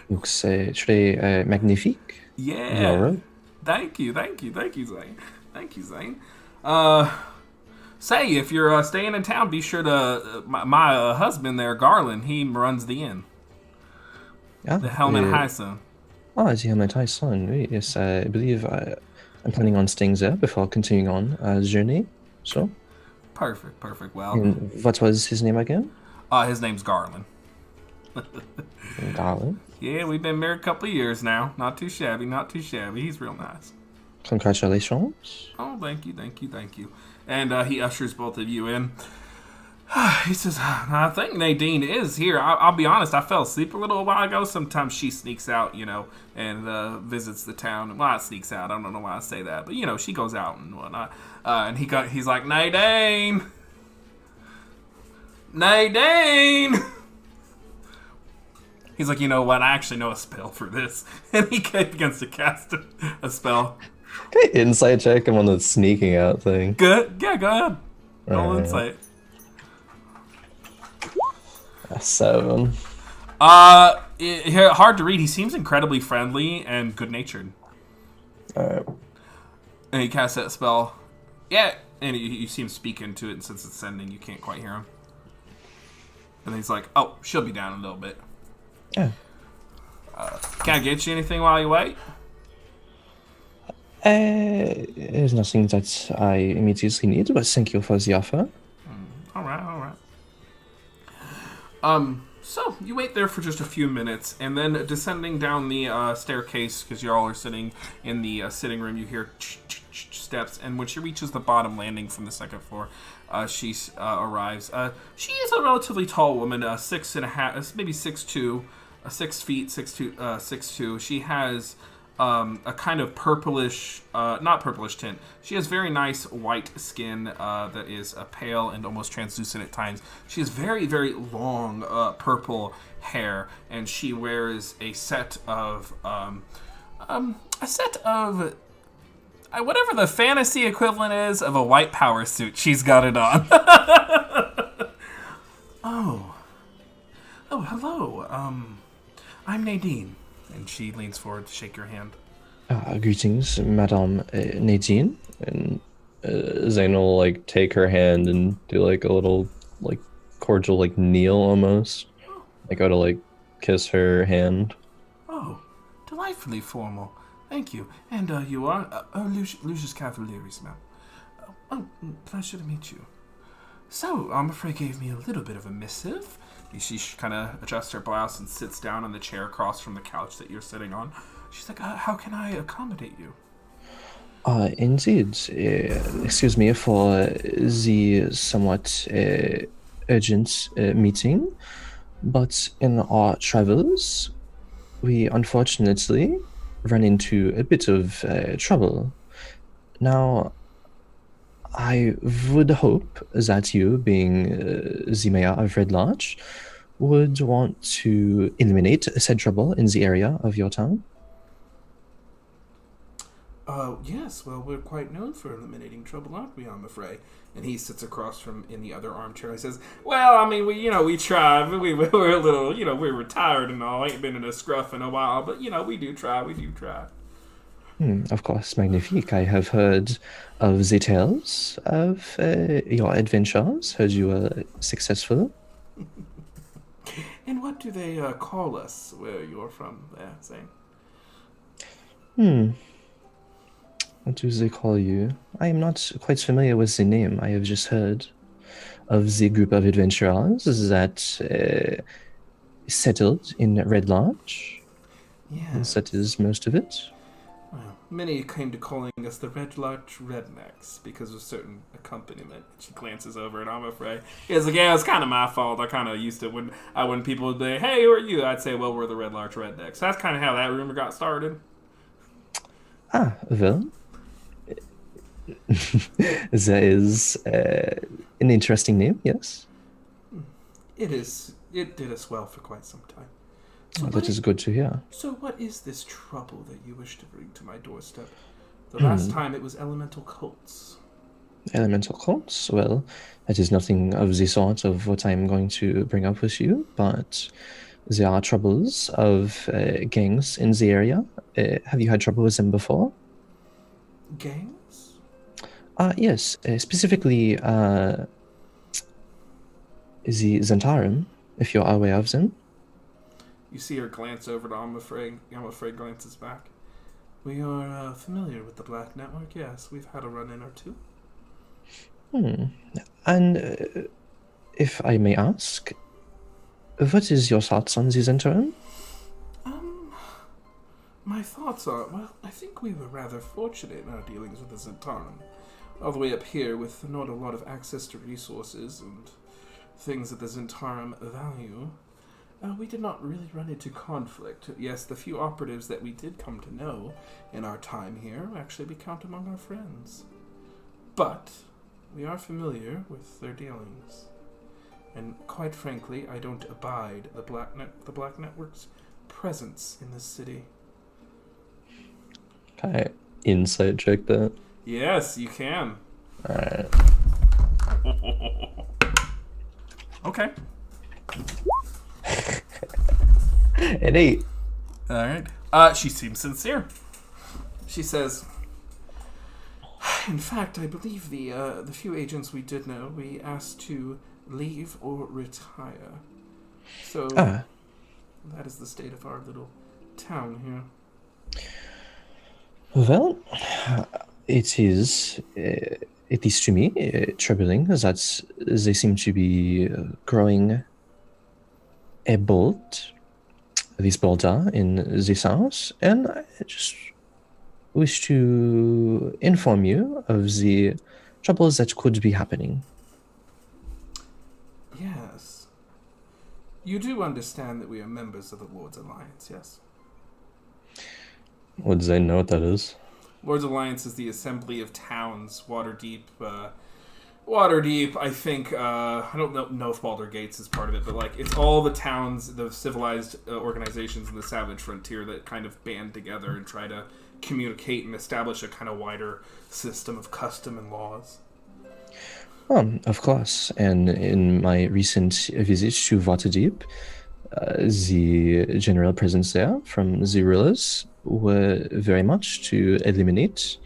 Looks très magnifique. Yeah. Laura. Thank you, Zane. Thank you, Zane. Say, if you're staying in town, be sure to my husband there, Garland. He runs the inn, Ah, the Helmet Hyson. the Helmet Hyson. Oui, yes, I believe I'm planning on staying there before continuing on our journey. So, Perfect. Well, and what was his name again? his name's Garland. Garland. Yeah, we've been married a couple of years now. Not too shabby. He's real nice. Congratulations. Oh, thank you. And he ushers both of you in. He says, I think Nadine is here. I'll be honest, I fell asleep a little while ago. Sometimes she sneaks out, and visits the town. Well, not sneaks out. I don't know why I say that. But, she goes out and whatnot. And he's like, Nadine! He's like, you know what? I actually know a spell for this. And he begins to cast a spell. Okay, insight check. I'm on the sneaking out thing. Good? Yeah, go ahead. Roll Alright. insight. 7. Hard to read. He seems incredibly friendly and good-natured. Alright. And he casts that spell. Yeah, and you see him speak into it, and since it's sending, you can't quite hear him. And he's like, oh, she'll be down in a little bit. Yeah. Can I get you anything while you wait? There's nothing that I immediately need, but thank you for the offer. All right. So you wait there for just a few minutes, and then descending down the staircase, because you all are sitting in the sitting room, you hear steps, and when she reaches the bottom landing from the second floor, she arrives. She is a relatively tall woman, 6.5, maybe 6'2", 6 feet, 6'2". She has a kind of purplish, not purplish tint. She has very nice white skin that is pale and almost translucent at times. She has very, very long purple hair, and she wears a set of whatever the fantasy equivalent is of a white power suit. She's got it on. Oh, hello. I'm Nadine. And she leans forward to shake your hand. Greetings, Madame Nadine. And Zane will take her hand and do a little cordial kneel almost. Go to kiss her hand. Oh, delightfully formal. Thank you. And you are Lucius Cavalieri, ma'am. Oh, pleasure to meet you. So, Frey gave me a little bit of a missive. She kind of adjusts her blouse and sits down on the chair across from the couch that you're sitting on. She's like, how can I accommodate you? Indeed. Excuse me for the somewhat urgent meeting, but in our travels, we unfortunately run into a bit of trouble. Now, I would hope that you, being the mayor of Red Larch, would want to eliminate said trouble in the area of your town. Yes, well, we're quite known for eliminating trouble, aren't we, I'm afraid? And he sits across from in the other armchair and says, well, I mean, we try. We're a little, we're retired and all. Ain't been in a scruff in a while, but, we do try. Of course, magnifique. I have heard of the tales of your adventures. Heard you were successful. And what do they call us where you're from there, Zane? What do they call you? I am not quite familiar with the name. I have just heard of the group of adventurers that settled in Red Larch. Yeah. That is most of it. Well, many came to calling us the Red Larch Rednecks because of certain accompaniment. She glances over and I'm afraid. It's like, yeah, it's kind of my fault. I kind of used to, when people would say, hey, who are you? I'd say, well, we're the Red Larch Rednecks. That's kind of how that rumor got started. Ah, well. That is an interesting name, yes. It is. It did us well for quite some time. So that is good to hear. So what is this trouble that you wish to bring to my doorstep? The last time it was elemental cults. Elemental cults? Well, that is nothing of the sort of what I'm going to bring up with you, but there are troubles of gangs in the area. Have you had trouble with them before? Gangs? Yes, specifically the Zentarum, if you're aware of them. You see her glance over to Amafrey. Amafrey glances back. We are familiar with the Black Network, yes. We've had a run-in or two. And if I may ask, what is your thoughts on the Zentarum? My thoughts are, well, I think we were rather fortunate in our dealings with the Zentarum. All the way up here with not a lot of access to resources and things that the Zentarum value. We did not really run into conflict. Yes, the few operatives that we did come to know in our time here actually we count among our friends. But we are familiar with their dealings. And quite frankly, I don't abide the Black Network's presence in this city. Can I insight check that? Yes, you can. Alright. Okay. An 8. Alright. She seems sincere. She says, in fact, I believe the few agents we did know, we asked to leave or retire. So, that is the state of our little town here. Well, it is, at least to me, troubling that they seem to be growing a bolt, this bolter in this house, and I just wish to inform you of the troubles that could be happening. Yes. You do understand that we are members of the Lord's Alliance, yes? Would they know what that is? Lord's Alliance is the assembly of towns, Waterdeep. Waterdeep, I think, I don't know if Baldur's Gates is part of it, but like it's all the towns, the civilized organizations in the Savage Frontier that kind of band together and try to communicate and establish a kind of wider system of custom and laws. Of course. And in my recent visit to Waterdeep, the general presence there from the rulers were very much to eliminate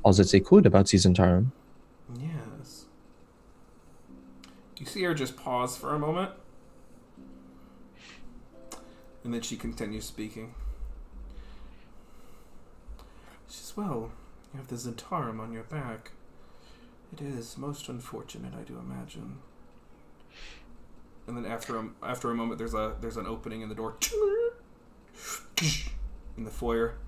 all that they could about the Zentarum. Yes. You see her just pause for a moment, and then she continues speaking. She says, well, you have the Zentarum on your back. It is most unfortunate, I do imagine. And then after a moment, there's an opening in the door in the foyer.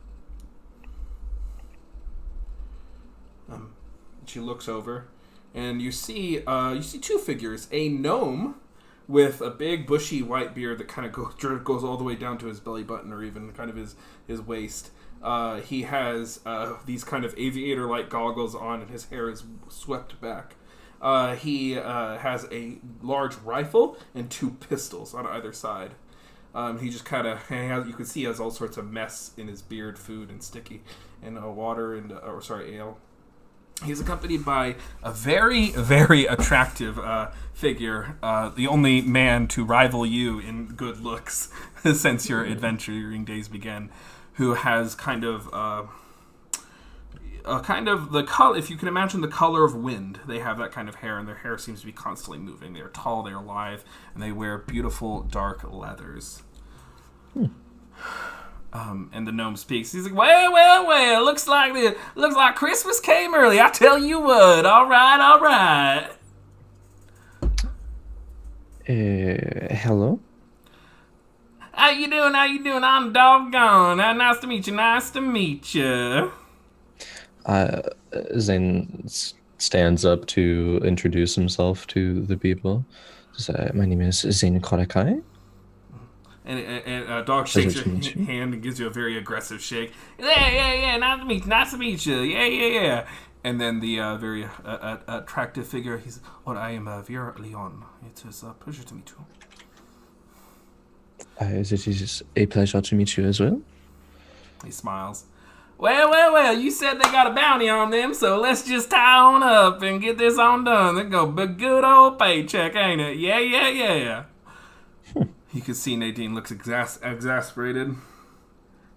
She looks over, and you see two figures: a gnome with a big bushy white beard that kind of goes all the way down to his belly button, or even kind of his waist. He has these kind of aviator-like goggles on, and his hair is swept back. He has a large rifle and 2 pistols on either side. He just kind of, you can see he has all sorts of mess in his beard, food and sticky, and water and, ale. He's accompanied by a very, very attractive figure, the only man to rival you in good looks since your adventuring days began, who has kind of the color, if you can imagine the color of wind. They have that kind of hair, and their hair seems to be constantly moving. They are tall, they are lithe, and they wear beautiful dark leathers. And the gnome speaks. He's like, well, looks like Christmas came early. I tell you what. All right. Hello? How you doing? I'm doggone. Nice to meet you. Zane stands up to introduce himself to the people. My name is Zane Korakai. And Dog shakes your hand and gives you a very aggressive shake. Yeah. Nice to meet you. Yeah. And then the very attractive figure, I am Vera Leon. It is a pleasure to meet you. It is a pleasure to meet you as well. He smiles. Well, you said they got a bounty on them, so let's just tie on up and get this on done. They're gonna be a good old paycheck, ain't it? Yeah. You can see Nadine looks exasperated.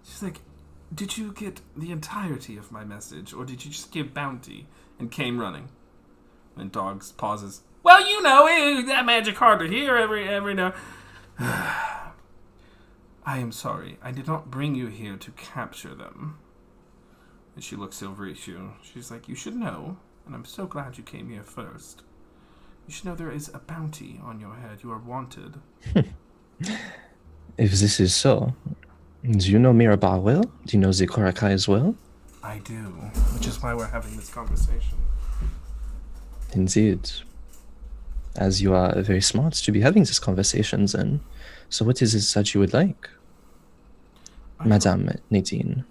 She's like, did you get the entirety of my message, or did you just give bounty and came running? And Dogs pauses. Well, you know, that magic hard to hear every now. I am sorry. I did not bring you here to capture them. And she looks over at you. She's like, you should know, and I'm so glad you came here first. You should know there is a bounty on your head. You are wanted. If this is so, do you know Mirabar well? Do you know the Korakai as well? I do, which is why we're having this conversation. Indeed. As you are very smart to be having this conversation, then. So what is it that you would like? Madame Nadine.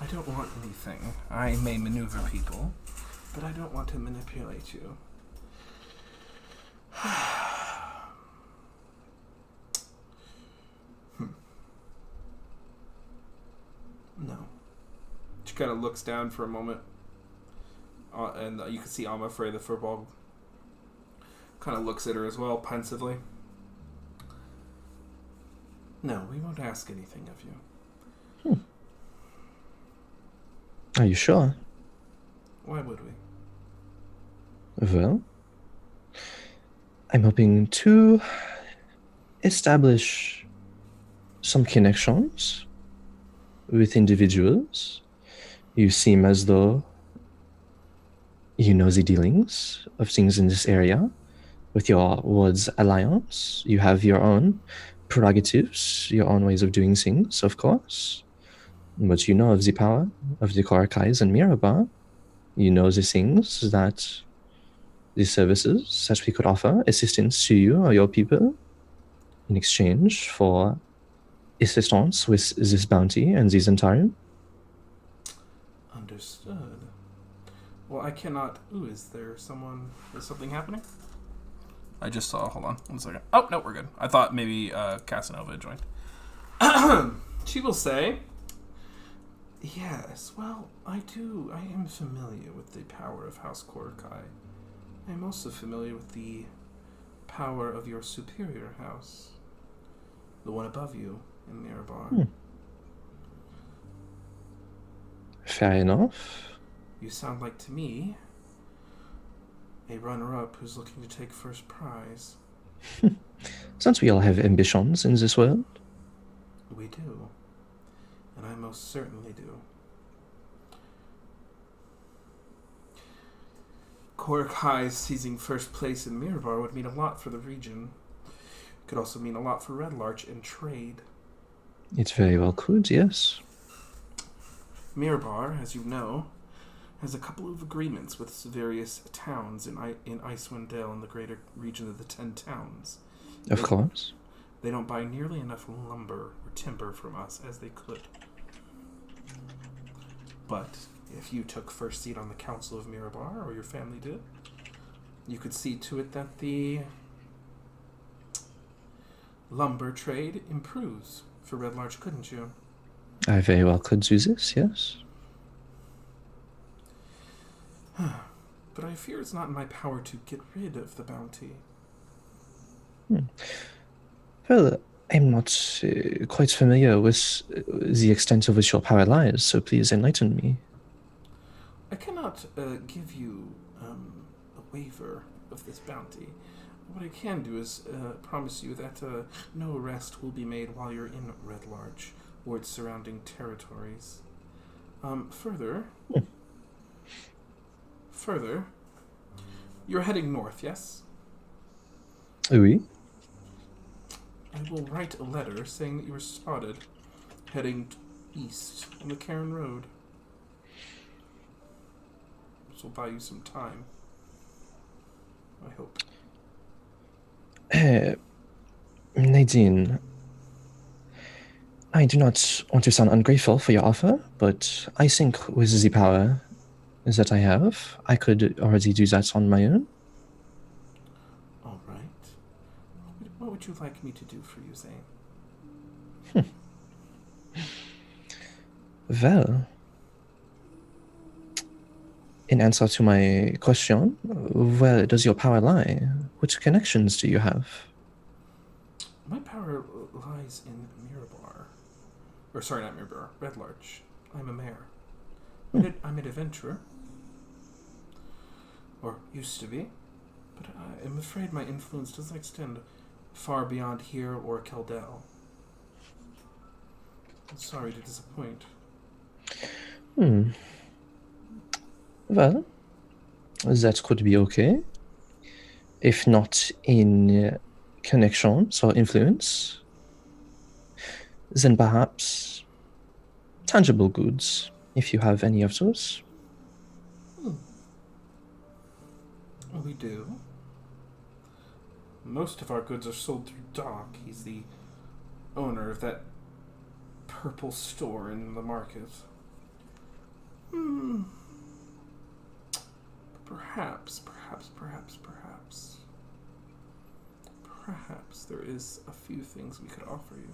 I don't want anything. I may maneuver people, but I don't want to manipulate you. No. She kind of looks down for a moment, and you can see Alma Frey, the furball, kind of looks at her as well, pensively. No, we won't ask anything of you. Are you sure? Why would we? Well, I'm hoping to establish some connections with individuals. You seem as though you know the dealings of things in this area with your Ward's alliance. You have your own prerogatives, your own ways of doing things, of course. But you know of the power of the Korakais and Mirabar. You know the things that the services that we could offer assistance to you or your people in exchange for assistance with this bounty and this entire. Understood. Well, I cannot. Ooh, is something happening? I just saw. Hold on 1 second. Oh, no, we're good. I thought maybe Casanova joined. She will say, yes, well, I am familiar with the power of House Korakai. I am also familiar with the power of your superior house. The one above you in Mirabar. Fair enough. You sound like, to me, a runner-up who's looking to take first prize. Since we all have ambitions in this world. We do. And I most certainly do. Korakai seizing first place in Mirabar would mean a lot for the region. It could also mean a lot for Red Larch and trade. It very well could, yes. Mirabar, as you know, has a couple of agreements with various towns in Icewind Dale and the greater region of the 10 towns. Of course. They don't buy nearly enough lumber or timber from us as they could. But if you took first seat on the Council of Mirabar, or your family did, you could see to it that the lumber trade improves for Red Larch, couldn't you? I very well could do this, yes. But I fear it's not in my power to get rid of the bounty. Well, I'm not quite familiar with the extent of which your power lies, so please enlighten me. I cannot give you a waiver of this bounty. What I can do is promise you that no arrest will be made while you're in Red Larch or its surrounding territories. Further, you're heading north, yes? Oui. I will write a letter saying that you were spotted heading east on the Cairn Road. This will buy you some time. I hope. Nadine, I do not want to sound ungrateful for your offer, but I think with the power that I have, I could already do that on my own. All right. What would you like me to do for you, Zane? Well, In answer to my question, where does your power lie? Which connections do you have? My power lies in Mirabar. Or sorry, not Mirabar, Red Larch. I'm a mayor. I'm an adventurer. Or used to be. But I am afraid my influence doesn't extend far beyond here or Keldell. I'm sorry to disappoint. Well, that could be okay. If not in connections or influence, then perhaps tangible goods, if you have any of those. We do. Most of our goods are sold through Doc. He's the owner of that purple store in the market. Perhaps there is a few things we could offer you.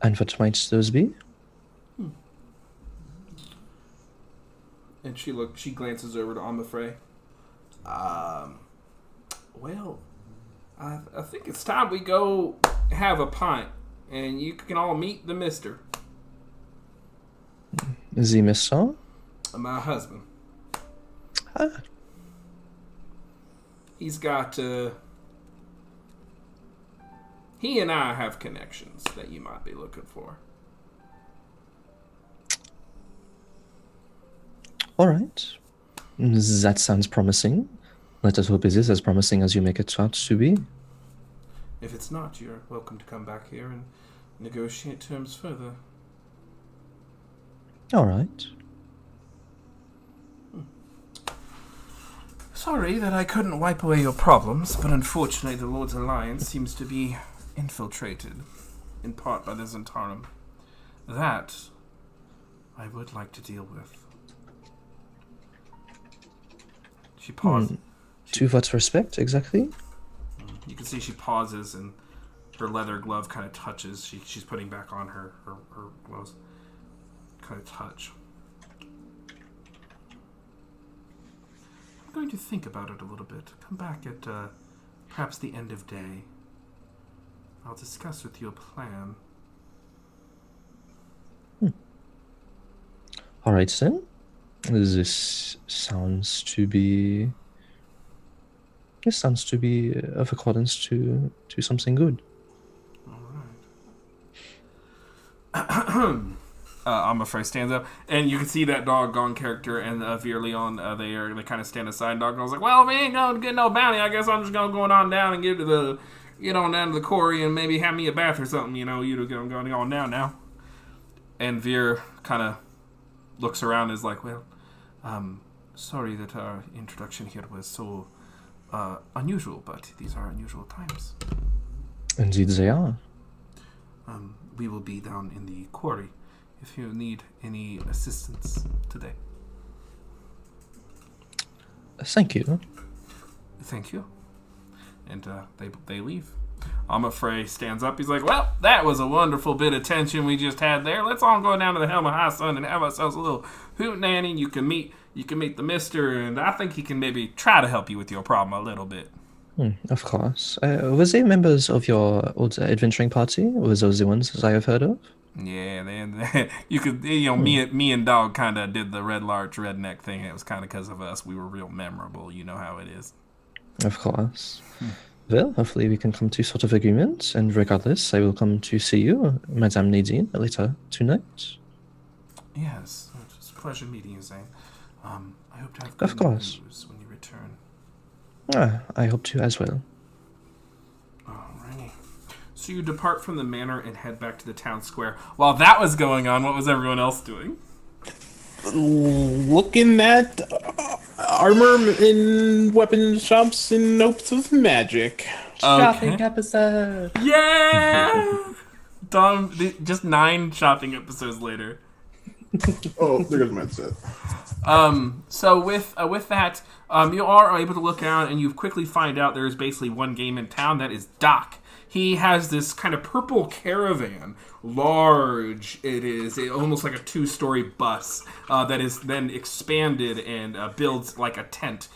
And what might those be? And she glances over to Amafrey. Well, I think it's time we go have a pint, and you can all meet the mister. The Mister? My husband. Ah, He's got, he and I have connections that you might be looking for. all right. That sounds promising. Let us hope it is as promising as you make it out to be. If it's not, you're welcome to come back here and negotiate terms further. All right. Sorry that I couldn't wipe away your problems, but unfortunately the Lord's Alliance seems to be infiltrated, in part by the Zentarum. That I would like to deal with. She paused. To what respect, exactly? You can see she pauses and her leather glove kind of touches. She's putting back on her gloves. Kind of touch. I'm going to think about it a little bit. Come back at perhaps the end of day. I'll discuss with you a plan. All right, then. This sounds to be of accordance to something good. I'm afraid stands up, and you can see that doggone character and Veer Leon. They kind of stand aside. Doggone like, well, if we ain't gonna get no bounty, I guess I'm just gonna go on down and get on down to the quarry and maybe have me a bath or something. You going on down now. And Veer kind of looks around and is like, well, sorry that our introduction here was so unusual, but these are unusual times. Indeed, they are. We will be down in the quarry if you need any assistance today. Thank you. Thank you. And they leave. Amafrey stands up. He's like, well, that was a wonderful bit of tension we just had there. Let's all go down to the Helm of High Sun and have ourselves a little hootenanny. You can meet the mister, and I think he can maybe try to help you with your problem a little bit. Of course. Was they members of your old adventuring party? Or was those the ones that I have heard of? Yeah, you could, me and Dog kind of did the Red Larch redneck thing. It was kind of because of us. We were real memorable. You know how it is. Of course. Well, hopefully we can come to sort of agreement, and regardless, I will come to see you, Madame Nadine, later tonight. Yes, it was a pleasure meeting you, Zane. I hope to have good news when you return. I hope to as well. Alrighty. So you depart from the manor and head back to the town square. While that was going on, what was everyone else doing? Looking at armor and weapon shops in hopes of magic. Shopping episode. Yeah! Just 9 shopping episodes later. Oh, there goes my set. So with that, you are able to look out and you quickly find out there is basically one game in town. That is Doc. He has this kind of purple caravan, large. It is almost like a 2-story bus that is then expanded and builds like a tent.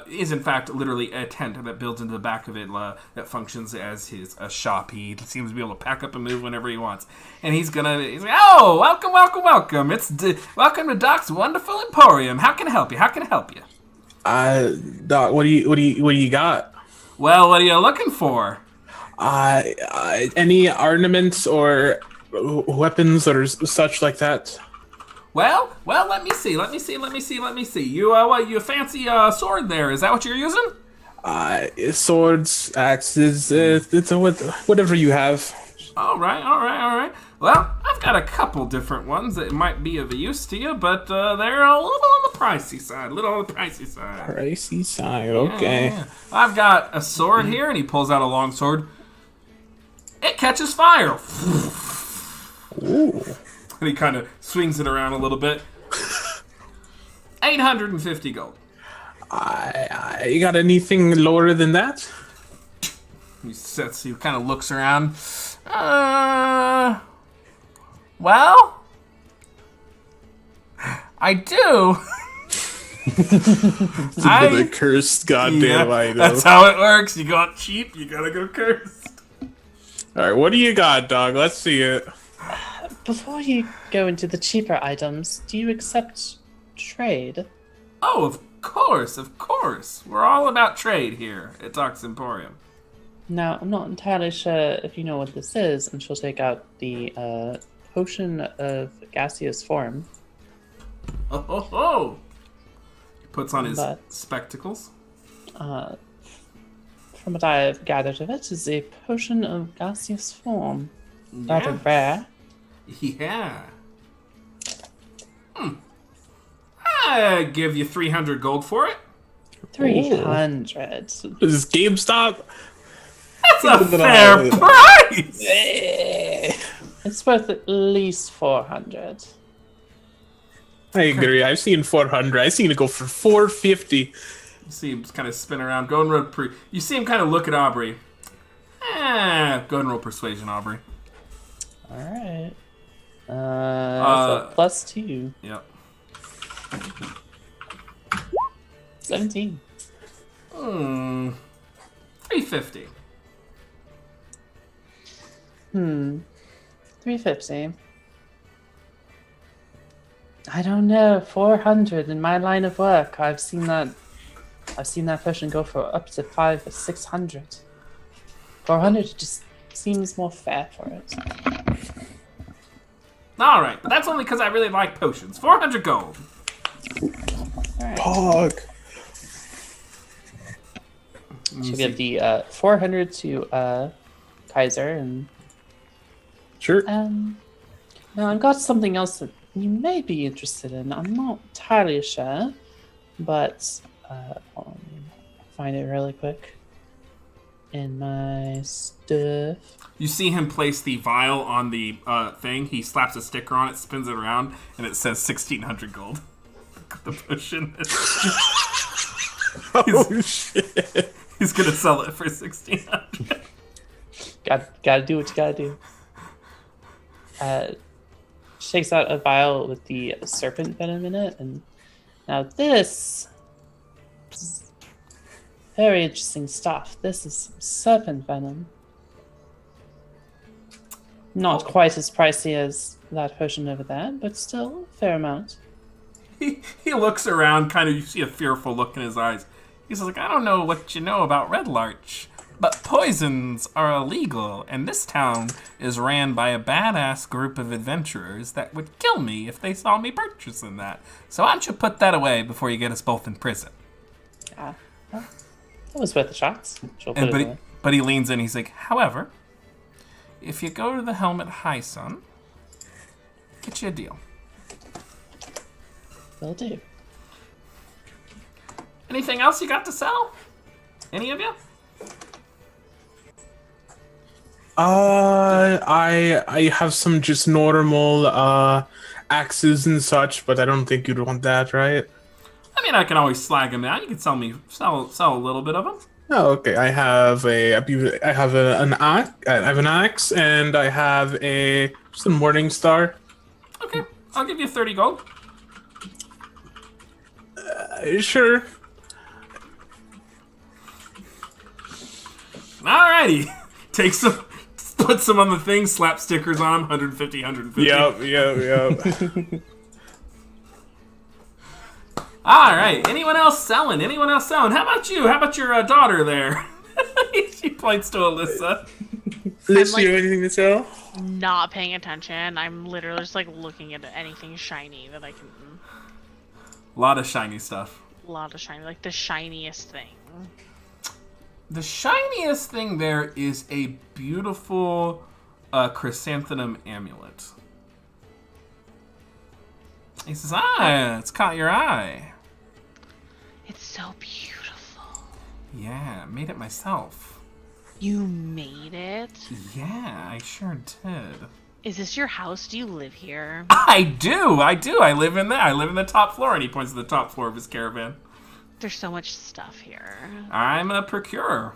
Is in fact literally a tent that builds into the back of it that functions as his shop. He seems to be able to pack up and move whenever he wants. And he's like, oh, welcome. Welcome to Doc's Wonderful Emporium. How can I help you? Doc, what do you got? Well, what are you looking for? Any ornaments or weapons or such like that? Well, let me see. You a fancy sword there? Is that what you're using? Swords, axes, it's whatever you have. All right. Well, I've got a couple different ones that might be of use to you, but they're a little on the pricey side. Pricey side, okay. Yeah. I've got a sword here, and he pulls out a long sword. It catches fire. Ooh. And he kind of swings it around a little bit. 850 gold. You got anything lower than that? He kind of looks around. Well, I do. The cursed goddamn item. That's how it works. You got cheap, you gotta go cursed. Alright, what do you got, dog? Let's see it. Before you go into the cheaper items, do you accept trade? Oh, of course. We're all about trade here at Doc's Emporium. Now, I'm not entirely sure if you know what this is, and she'll take out the potion of gaseous form. Oh. He puts on his spectacles. From what I've gathered of it, is a potion of gaseous form. Rather rare. Yeah. I give you 300 gold for it. 300. Is this GameStop? That's a fair price! It's worth at least 400. I agree. I've seen 400. I've seen it go for 450. You see him kind of spin around. Go and roll you see him kind of look at Aubrey. Go ahead and roll persuasion, Aubrey. Alright. That's a +2. Yep. 17. 350. 350. I don't know. 400 in my line of work. I've seen that potion go for up to 500 or 600. 400 just seems more fair for it. All right, but that's only because I really like potions. 400 gold. Alright. Dog. She'll give the 400 to Kaiser, and Sure. now I've got something else that you may be interested in. I'm not entirely sure, but I'll find it really quick in my stuff. You see him place the vial on the thing. He slaps a sticker on it, spins it around, and it says 1,600 gold. The potion. Oh, shit. He's gonna sell it for 1,600. Gotta do what you gotta do. Shakes out a vial with the serpent venom in it, and now this is very interesting stuff. This is some serpent venom. Not quite as pricey as that potion over there, but still a fair amount. He looks around, kind of, you see a fearful look in his eyes. He's like, I don't know what you know about Red Larch, but poisons are illegal, and this town is ran by a badass group of adventurers that would kill me if they saw me purchasing that. So why don't you put that away before you get us both in prison? Well, that was worth the shots. She'll put it away. But he leans in, he's like, however, if you go to the Helmet High Sun, get you a deal. Will do. Anything else you got to sell? Any of you? I have some just normal axes and such, but I don't think you'd want that, right? I mean, I can always slag them down. You can sell a little bit of them. Oh, okay. I have an axe. I have an axe, and I have just a morning star. Okay, I'll give you 30 gold. Sure. Alrighty. Takes some, puts them on the thing, slap stickers on them, 150, 150. Yep. Alright, anyone else selling? How about you? How about your daughter there? She points to Alyssa. Liz, like- you have anything to sell? Not paying attention. I'm literally just like looking at anything shiny that I can. A lot of shiny stuff. A lot of shiny, like the shiniest thing. The shiniest thing there is a beautiful chrysanthemum amulet. He says, it's caught your eye. It's so beautiful. Yeah, made it myself. You made it? Yeah, I sure did. Is this your house? Do you live here? I do. I live in there. I live in the top floor, and he points to the top floor of his caravan. There's so much stuff here. I'm a procurer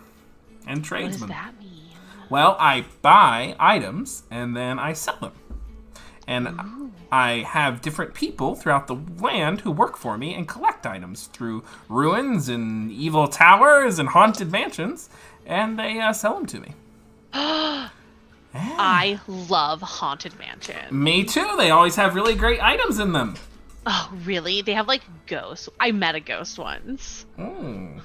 and What does tradesman. that mean? Well, I buy items and then I sell them. And I have different people throughout the land who work for me and collect items through ruins and evil towers and haunted mansions, and they sell them to me. Yeah. I love Haunted Mansion. Me too. They always have really great items in them. Oh, really? They have like ghosts. I met a ghost once. Mm.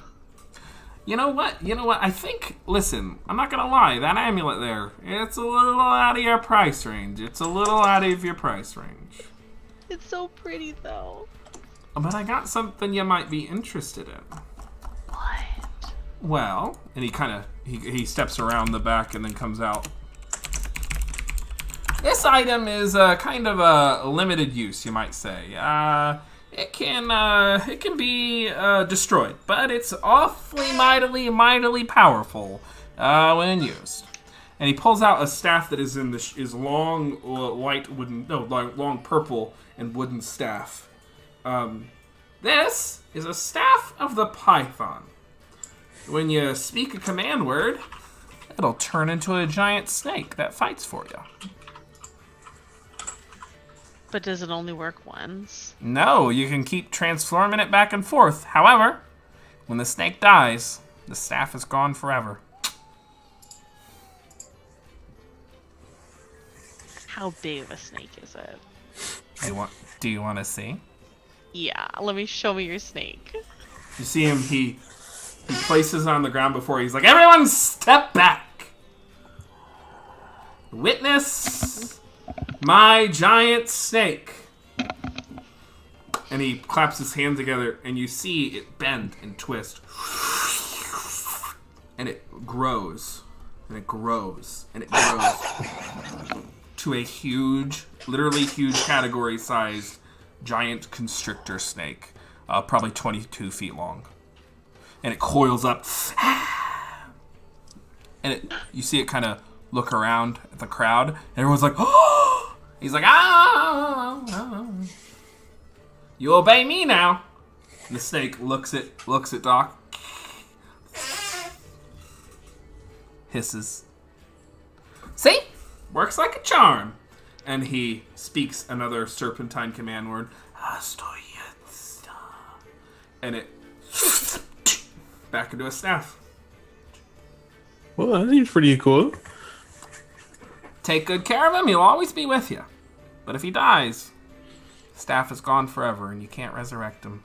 You know what? I think, listen, I'm not going to lie. That amulet there, it's a little out of your price range. It's a little out of your price range. It's so pretty though. But I got something you might be interested in. What? Well, and he kind of, he steps around the back and then comes out. This item is kind of a limited use, you might say. It can be destroyed, but it's awfully mightily powerful when used. And he pulls out a staff that is long long purple and wooden staff. This is a staff of the Python. When you speak a command word, it'll turn into a giant snake that fights for you. But does it only work once? No, you can keep transforming it back and forth. However, when the snake dies, the staff is gone forever. How big of a snake is it? Do you want to see? Yeah, show me your snake. You see him, he places it on the ground before he's like, everyone step back! Witness my giant snake. And he claps his hands together, and you see it bend and twist. And it grows. And it grows. And it grows. To a huge, literally huge category-sized giant constrictor snake. Probably 22 feet long. And it coils up. And you see it kind of look around at the crowd. And everyone's like, oh! He's like, ah! You obey me now. And the snake looks at Doc. Hisses. See? Works like a charm. And he speaks another serpentine command word. And it back into a staff. Well, that seems pretty cool. Take good care of him, he'll always be with you. But if he dies, the staff is gone forever and you can't resurrect him.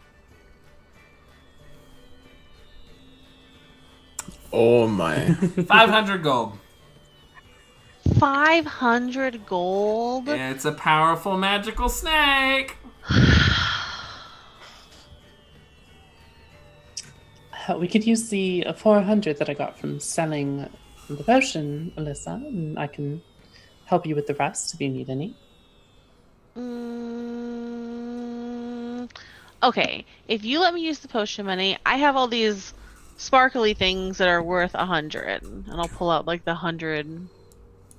Oh my. 500 gold. 500 gold? It's a powerful magical snake. We could use the 400 that I got from selling the potion, Alyssa, and I can help you with the rest if you need any. Okay, if you let me use the potion money, I have all these sparkly things that are worth 100, and I'll pull out like the 100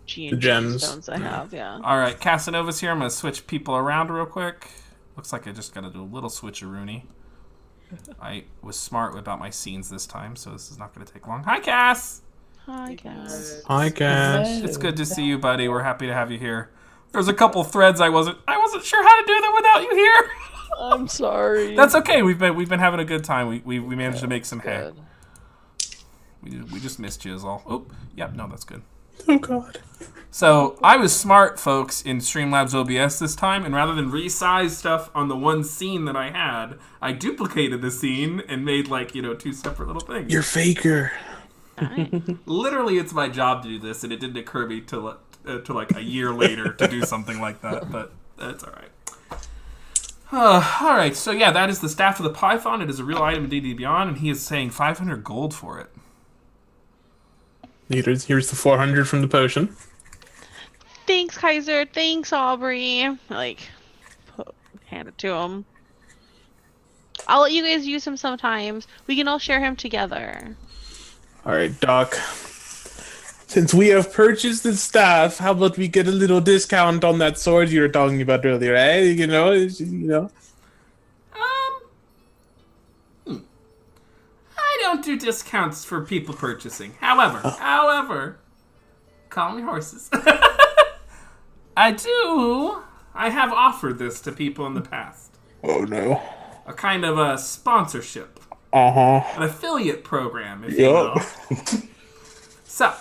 The gems. stones I have. Yeah. All right, Casanova's here. I'm going to switch people around real quick. Looks like I just got to do a little switcheroony. I was smart about my scenes this time, so this is not going to take long. Hi, Cass! Hi, guys. Hi, Cass. It's good to see you, buddy. We're happy to have you here. There's a couple threads I wasn't sure how to do them without you here. I'm sorry. That's okay. We've been having a good time. We managed to make some hay. Good. We just missed you is all. Oh, yep. No, that's good. Oh, God. So I was smart, folks, in Streamlabs OBS this time, and rather than resize stuff on the one scene that I had, I duplicated the scene and made two separate little things. You're faker. Literally, it's my job to do this, and it didn't occur me till a year later to do something like that. But that's all right. All right. So yeah, that is the Staff of the Python. It is a real item in D&D Beyond, and he is saying 500 gold for it. Here's the 400 from the potion. Thanks, Kaiser. Thanks, Aubrey. Hand it to him. I'll let you guys use him sometimes. We can all share him together. All right, Doc. Since we have purchased the staff, how about we get a little discount on that sword you were talking about earlier, eh? You know. I don't do discounts for people purchasing. However, call me horses. I have offered this to people in the past. Oh, no. A kind of a sponsorship. Uh-huh. An affiliate program, if you will. So,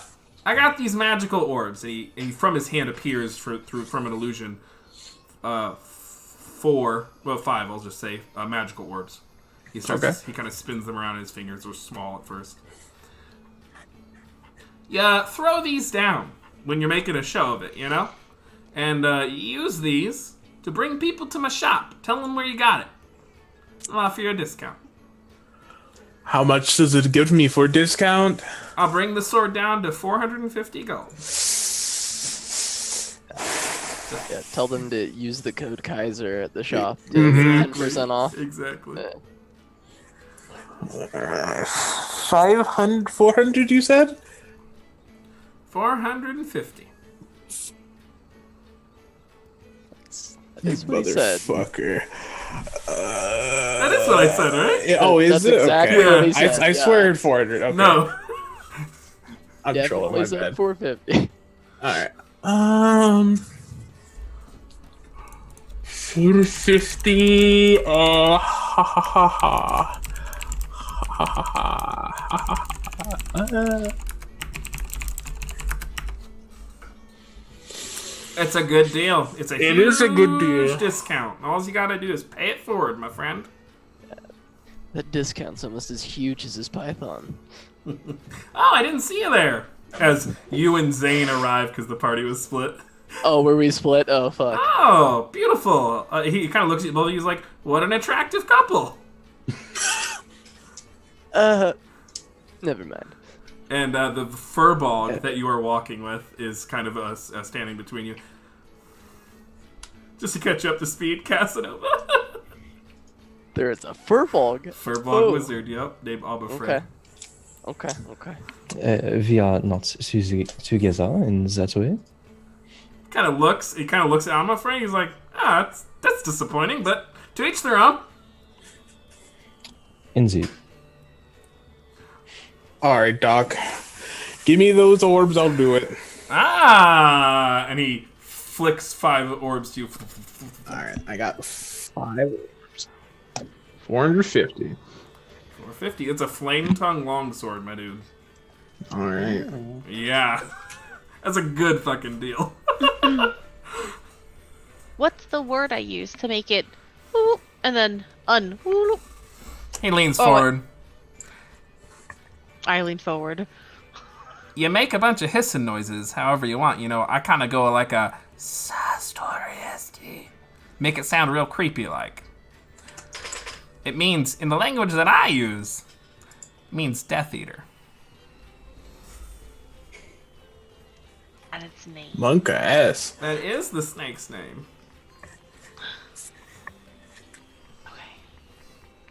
I got these magical orbs, and he from his hand appears from an illusion, 5, I'll just say, magical orbs. He kind of spins them around in his fingers. They're small at first. Yeah, throw these down when you're making a show of it, and use these to bring people to my shop. Tell them where you got it. I'll offer you a discount. How much does it give me for a discount? I'll bring the sword down to 450 gold. Yeah, tell them to use the code Kaiser at the shop to 10% off. Exactly. 500, 400, you said? 450. That's what he said. Motherfucker. That is what I said, right? Oh, is That's it? exactly Okay. what he said. I swear at 400. Okay. No. I'm trolling, my Definitely said bad. 450. Alright. 450. Ha ha ha ha. Ha ha ha. It's a good deal. It is a good deal. Discount. All you gotta do is pay it forward, my friend. That discount's almost as huge as his Python. Oh, I didn't see you there. As you and Zane arrived because the party was split. Oh, were we split? Oh, fuck. Oh, beautiful. He kind of looks at both of you. He's like, what an attractive couple. Never mind. And the furball that you are walking with is kind of standing between you. Just to catch you up to speed, Casanova. There is a furball. Furball wizard, yep, named Albafred. Okay. We are not together in that way. He kind of looks at Albafred. He's like, that's disappointing, but to each their own. Indeed. Alright, Doc. Give me those orbs, I'll do it. And he flicks 5 orbs to you. Alright, I got 5 orbs. 450. 450. It's a flame tongue longsword, my dude. Alright. Yeah. That's a good fucking deal. What's the word I use to make it whoop, and then whoop? He leans forward. I lean forward. You make a bunch of hissing noises however you want. I kind of go like a story. Make it sound real creepy like. It means, in the language that I use, it means Death Eater. And its name. Monka S. That is the snake's name. Okay.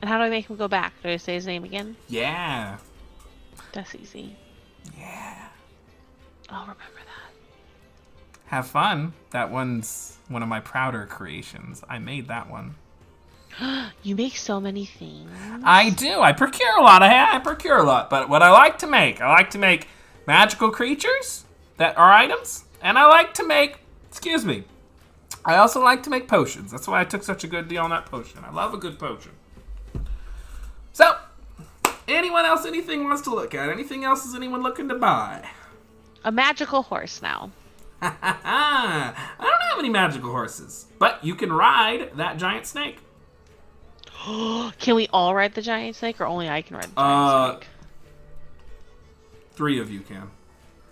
And how do I make him go back? Do I say his name again? Yeah. That's easy. Yeah. I'll remember that. Have fun. That one's one of my prouder creations. I made that one. You make so many things. I do. I procure a lot. I procure a lot. But what I like to make magical creatures that are items, and I like to make, I also like to make potions. That's why I took such a good deal on that potion. I love a good potion. So, anyone else, anything wants to look at? Anything else is anyone looking to buy? A magical horse now. I don't have any magical horses, but you can ride that giant snake. Can we all ride the giant snake, or only I can ride the giant snake? 3 of you can.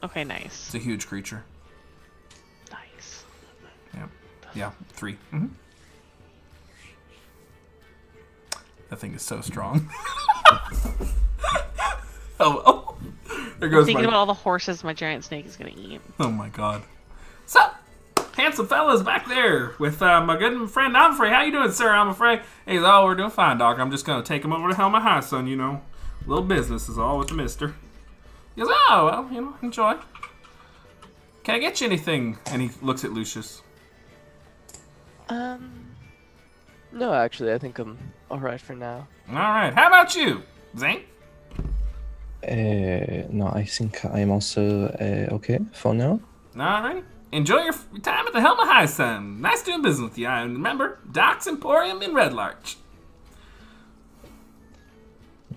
Okay, nice. It's a huge creature. Nice. Yeah, 3. Mm-hmm. That thing is so strong. Oh, there goes Thinking about all the horses my giant snake is gonna eat. Oh my god. So, handsome fella's back there with my good friend Humphrey. How you doing, sir? I'm afraid. He's all, we're doing fine, Doc. I'm just gonna take him over to Helmet High, son. You know, little business is all with the mister. He goes, oh well, you know, enjoy. Can I get you anything? And he looks at Lucius. No, actually, I think I'm all right for now. All right. How about you, Zane? No, I think I am also okay for now. All right. Enjoy your time at the Helmet High, son. Nice doing business with you. And remember, Doc's Emporium in Red Larch.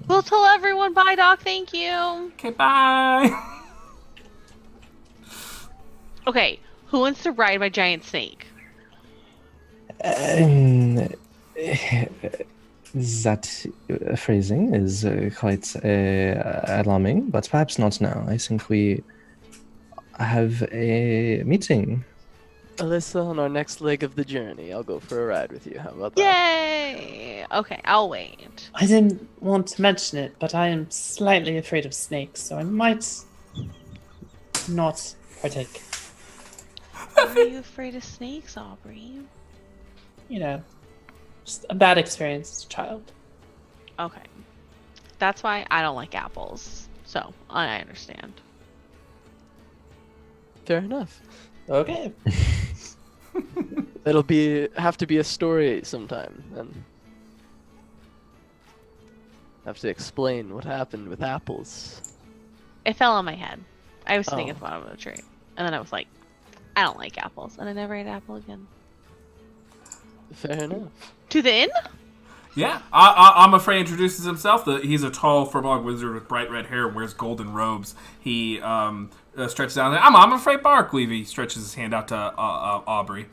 We'll tell everyone bye, Doc. Thank you. Okay, bye. Okay, who wants to ride my giant snake? That phrasing is quite alarming, but perhaps not now. I think we have a meeting. Alyssa, on our next leg of the journey, I'll go for a ride with you. How about that? Yay! Okay, I'll wait. I didn't want to mention it, but I am slightly afraid of snakes, so I might not partake. Why are you afraid of snakes, Aubrey? You know, just a bad experience as a child. Okay. That's why I don't like apples. So, I understand. Fair enough. Okay. It'll have to be a story sometime, and have to explain what happened with apples. It fell on my head. I was sitting Oh. at the bottom of the tree. And then I was like, I don't like apples. And I never ate an apple again. Fair enough. To the inn? Yeah, I'm afraid introduces himself. He's a tall, fur-bog wizard with bright red hair, wears golden robes. He stretches out. I'm afraid Barkweave. He stretches his hand out to Aubrey.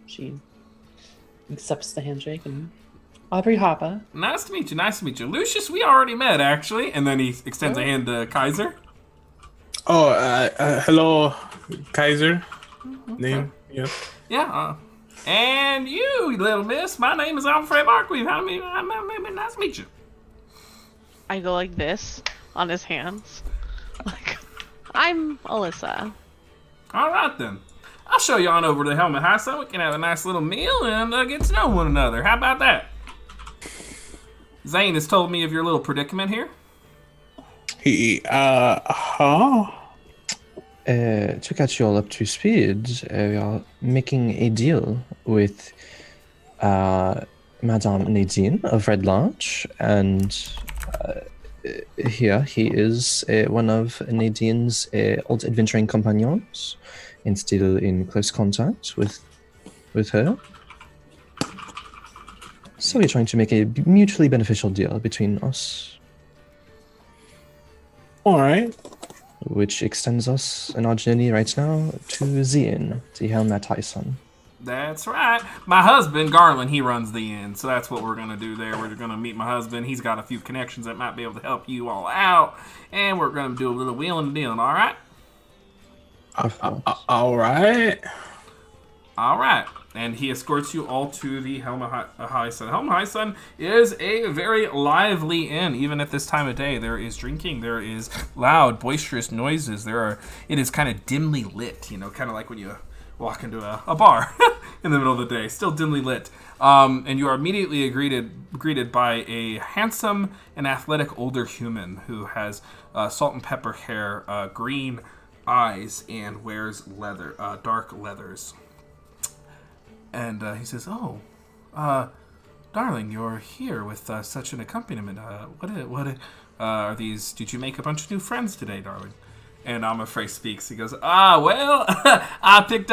She accepts the handshake and Aubrey Hoppa. Nice to meet you. Nice to meet you, Lucius. We already met, actually. And then he extends a hand to Kaiser. Oh, hello, Kaiser. Name, yeah. Yeah. And you, little miss. My name is Alfred Barkweave. Nice to meet you. I go like this on his hands. Like, I'm Alyssa. All right, then. I'll show you on over to Helmet High so we can have a nice little meal and get to know one another. How about that? Zane has told me of your little predicament here. To catch you all up to speed, we are making a deal with Madame Nadine of Red Larch, and here he is one of Nadine's old adventuring companions, and still in close contact with her. So we're trying to make a mutually beneficial deal between us. All right. Which extends us in our journey right now to the inn, the Helmet High Sun. That's right. My husband, Garland, he runs the inn, so that's what we're going to do there. We're going to meet my husband. He's got a few connections that might be able to help you all out, and we're going to do a little wheeling and dealing, all right? All right. All right. And he escorts you all to the Helmet High Sun. Helmet High Sun is a very lively inn. Even at this time of day, there is drinking. There is loud, boisterous noises. It is kind of dimly lit, kind of like when you walk into a bar in the middle of the day. Still dimly lit. And you are immediately greeted by a handsome and athletic older human who has salt and pepper hair, green eyes, and wears dark leathers. And he says, "Oh, darling, you're here with such an accompaniment. What are these? Did you make a bunch of new friends today, darling?" And I'm afraid speaks. He goes, well, I think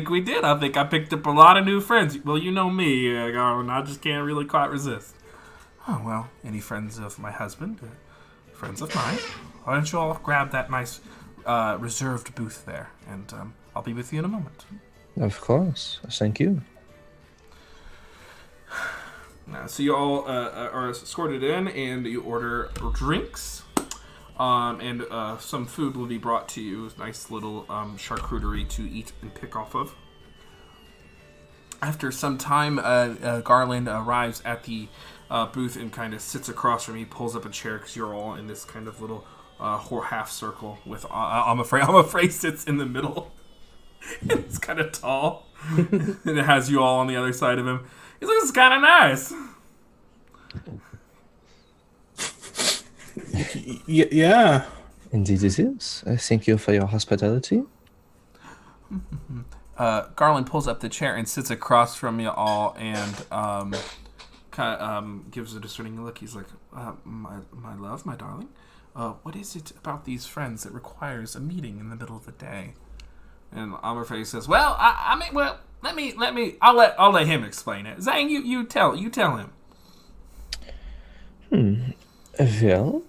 we did. I think I picked up a lot of new friends. Well, you know me, Garland. I just can't really quite resist. Oh, well, any friends of my husband? Friends of mine? Why don't you all grab that nice reserved booth there, and I'll be with you in a moment. Of course. Thank you. So you all are escorted in, and you order drinks. And some food will be brought to you. Nice little charcuterie to eat and pick off of. After some time, Garland arrives at the booth and kind of sits across from me, pulls up a chair because you're all in this kind of little half circle with I'm afraid sits in the middle. And it's kind of tall. And it has you all on the other side of him. He's like, "This is kind of nice." Yeah. Indeed it is. Thank you for your hospitality. Garland pulls up the chair and sits across from you all and kind of gives a discerning look. He's like, my love, my darling, what is it about these friends that requires a meeting in the middle of the day? And Amorfe says, "Well, let me. I'll let him explain it. Zhang, you tell him." Well,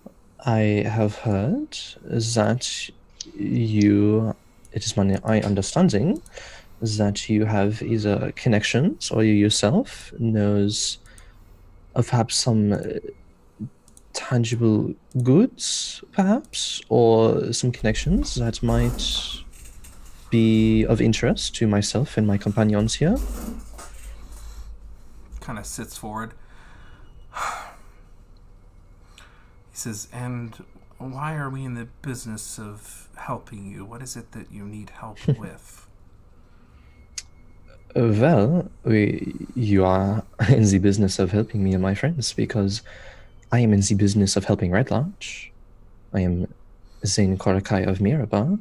I have heard that it is my understanding that you have either connections or you yourself knows of perhaps some tangible goods, perhaps, or some connections that might be of interest to myself and my companions here. Kind of sits forward. He says, "And why are we in the business of helping you? What is it that you need help with?" Well, you are in the business of helping me and my friends because I am in the business of helping Red Larch. I am Zane Korakai of Mirabar.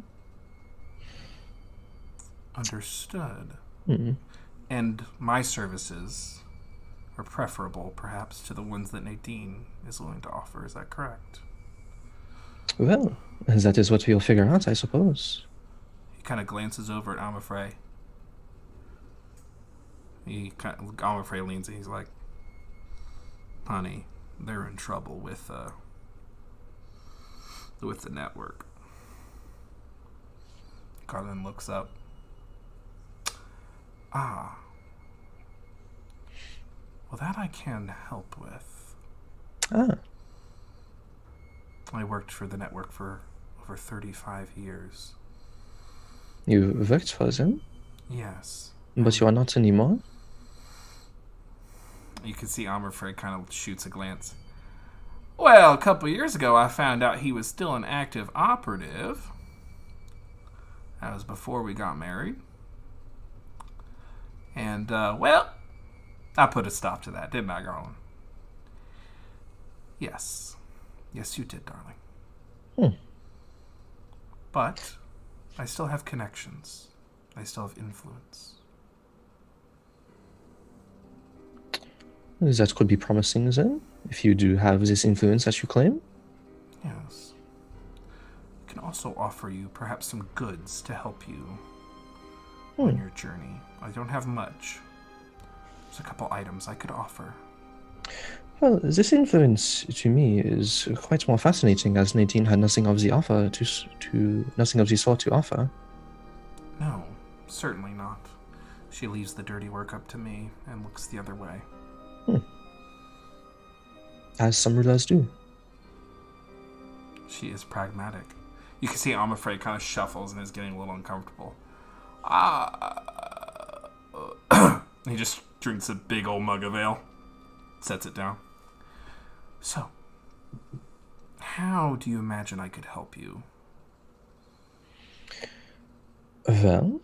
Understood. Mm. And my services are preferable, perhaps, to the ones that Nadine is willing to offer. Is that correct? Well, that is what we'll figure out, I suppose. He kind of glances over at Amafrey. Amafrey leans in. He's like, "Honey, they're in trouble with the network." Garland looks up. Well, that I can help with. I worked for the network for over 35 years. You worked for them, Yes. but you are not anymore? You can see Amorfrey kind of shoots a glance. Well, a couple years ago, I found out he was still an active operative. That was before we got married. And, I put a stop to that, didn't I, Garland? Yes. Yes, you did, darling. But I still have connections. I still have influence. That could be promising then, if you do have this influence that you claim. Yes. I can also offer you perhaps some goods to help you on your journey. I don't have much. There's a couple items I could offer. Well, this influence to me is quite more fascinating, as Nadine had nothing of the offer nothing of the sort to offer. No, certainly not. She leaves the dirty work up to me and looks the other way. As some rulers do. She is pragmatic. You can see Amafrey kind of shuffles and is getting a little uncomfortable. He just drinks a big old mug of ale, sets it down. So, how do you imagine I could help you? Well,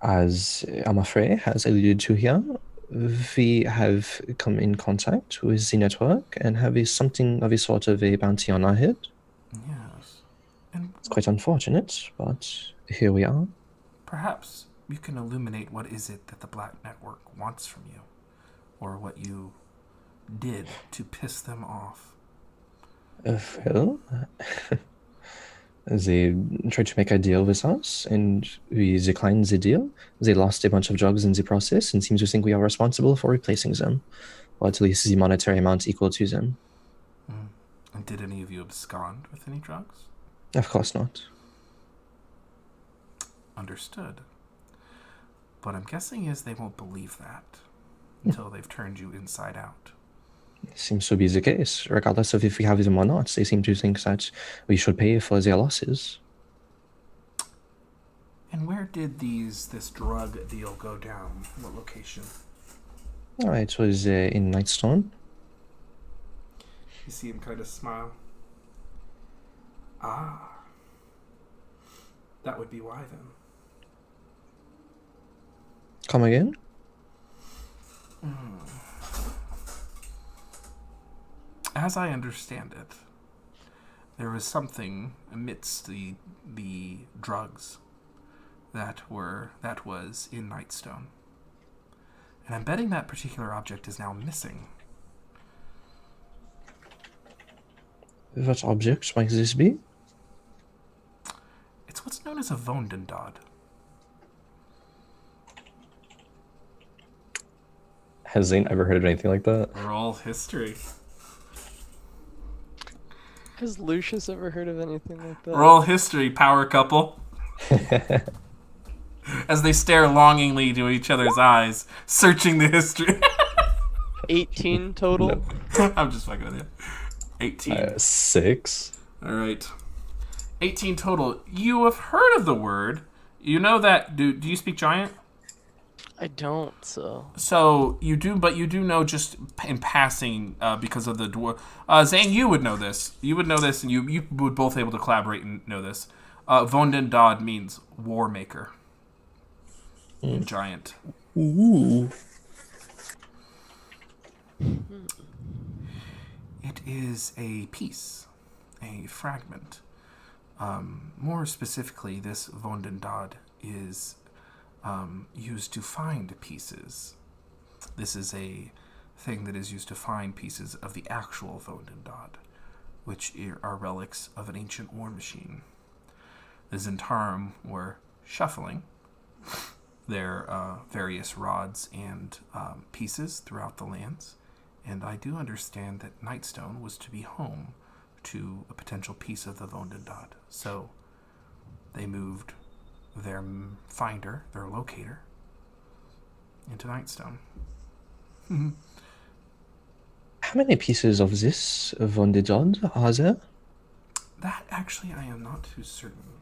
as Amafrey has alluded to here, we have come in contact with the network and have something of a sort of a bounty on our head. Yes. And It's quite unfortunate, but here we are. perhaps you can illuminate what is it that the Black Network wants from you, or what you did to piss them off. Well, they tried to make a deal with us, and we declined the deal. They lost a bunch of drugs in the process and seem to think we are responsible for replacing them, or at least the monetary amount equal to them. And did any of you abscond with any drugs? Of course not. Understood. What I'm guessing is they won't believe that until they've turned you inside out. Seems to be the case. Regardless of if we have them or not, they seem to think that we should pay for their losses. And where did this drug deal go down? What location? It was in Nightstone. You see him kind of smile. Ah. That would be why then. Come again? As I understand it, there was something amidst the drugs that was in Nightstone. And I'm betting that particular object is now missing. What object might this be? It's what's known as a Vondendod. Has Zane ever heard of anything like that? Roll history. Has Lucius ever heard of anything like that? Roll history, power couple. As they stare longingly to each other's eyes, searching the history. 18 total. I'm just fucking with you. 18. 6. All right. 18 total. You have heard of the word. You know that. Do you speak Giant? I don't, so. So you do, but you do know just in passing because of the dwarf. Zane, you would know this. You would know this, and you would both able to collaborate and know this. Vonden Dodd means war maker in Giant. Ooh. It is a piece, a fragment. More specifically, this Vonden Dodd is used to find pieces. This is a thing that is used to find pieces of the actual Vondendod, which are relics of an ancient war machine. The Zentarum were shuffling their various rods and pieces throughout the lands, and I do understand that Nightstone was to be home to a potential piece of the Vondendod. So they moved their finder, their locator, into Nightstone. How many pieces of this Vondedod are there? That actually I am not too certain.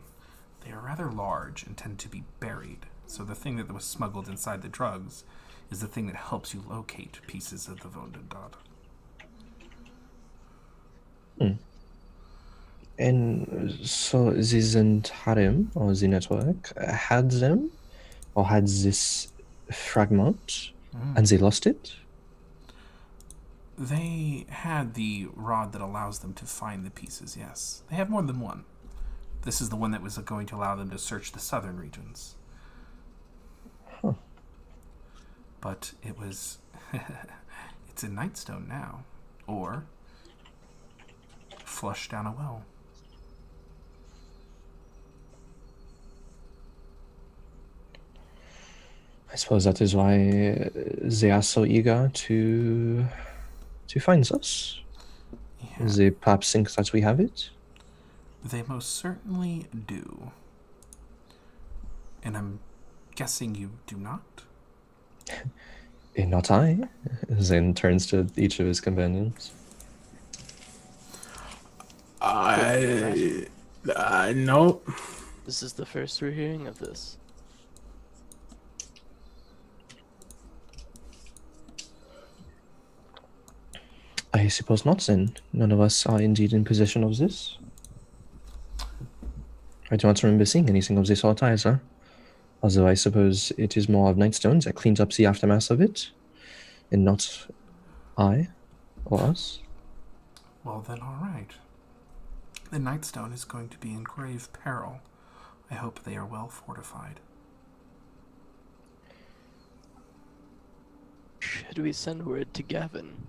They are rather large and tend to be buried. So the thing that was smuggled inside the drugs is the thing that helps you locate pieces of the Vondendod. And so the Zentarum, or the network, had them, or had this fragment, and they lost it? They had the rod that allows them to find the pieces, yes. They have more than one. This is the one that was going to allow them to search the southern regions. Huh. But it was... it's in Nightstone now. Or flushed down a well. I suppose that is why they are so eager to find us. Yeah, They perhaps think that we have it. they most certainly do. And I'm guessing you do not? Not I. Zen turns to each of his companions. No. This is the first we're hearing of this. I suppose not, then. None of us are indeed in possession of this. I do not remember seeing anything of this sort either. Although I suppose it is more of Nightstone that cleans up the aftermath of it, and not I or us. Well, then, all right. The Nightstone is going to be in grave peril. I hope they are well fortified. could we send word to Gavin?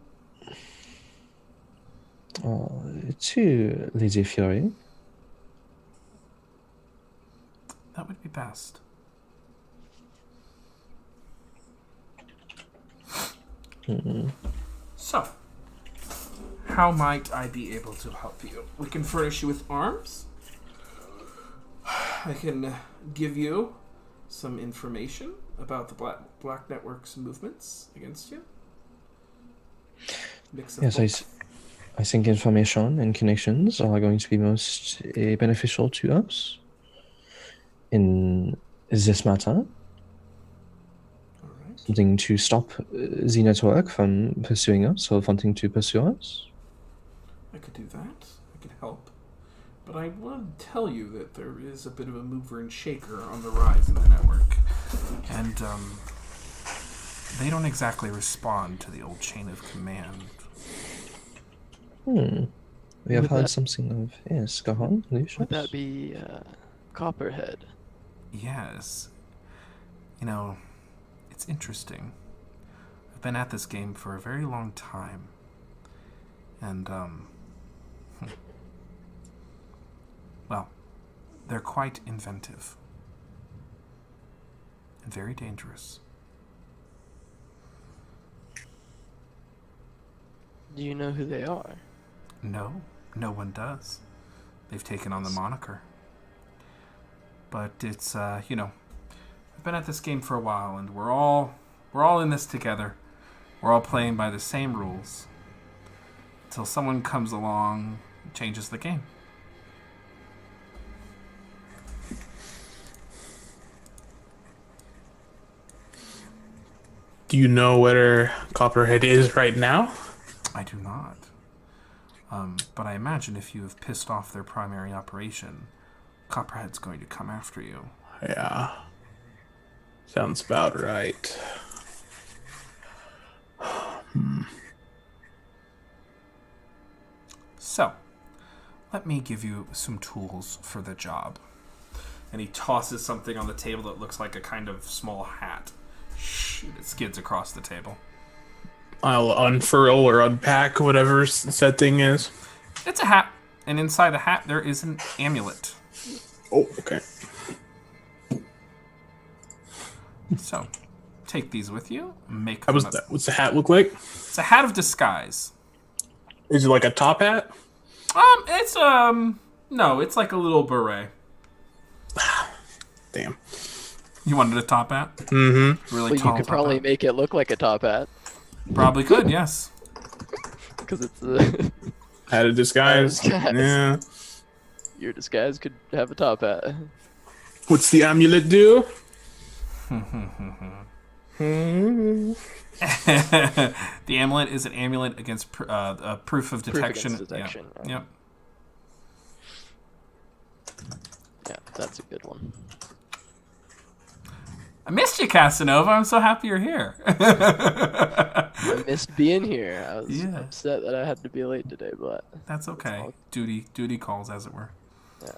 To Lady Fury. That would be best. So, how might I be able to help you? We can furnish you with arms. I can give you some information about the Black Network's movements against you. Mix of Yes, both. I think information and connections are going to be most beneficial to us in this matter. All right. Something to stop the network from pursuing us or wanting to pursue us. I could do that. I could help. But I would tell you that there is a bit of a mover and shaker on the rise in the network. And, they don't exactly respond to the old chain of command. We have Would heard that- something of... Yes, go on, Lucius. Would that be Copperhead? Yes. You know, it's interesting. I've been at this game for a very long time. And, well, they're quite inventive. And very dangerous. Do you know who they are? No, no one does. They've taken on the moniker. But it's, you know, I've been at this game for a while, and we're all in this together. We're all playing by the same rules. Until someone comes along and changes the game. Do you know where Copperhead is right now? I do not. But I imagine if you have pissed off their primary operation, Copperhead's going to come after you. Yeah. Sounds about right. So, let me give you some tools for the job. And he tosses something on the table that looks like a kind of small hat. Shoot, it skids across the table. I'll unfurl or unpack whatever said thing is. It's a hat, and inside the hat there is an amulet. Oh, okay. So, take these with you. Make How them was a- that? What's the hat look like? It's a hat of disguise. Is it like a top hat? It's no, it's like a little beret. Damn. You wanted a top hat? Mm-hmm. Really Well, you tall could top probably hat? make it look like a top hat Probably could, yes. because it's Hat of disguise. Disguise. Yeah. your disguise could have a top hat. What's the amulet do? The amulet is an amulet against proof of detection. against detection, Yeah. right. Yep. Yeah, that's a good one. I missed you, Casanova. I'm so happy you're here. I missed being here. I was Yeah. upset that I had to be late today, but That's okay. all. Duty calls, as it were. yeah.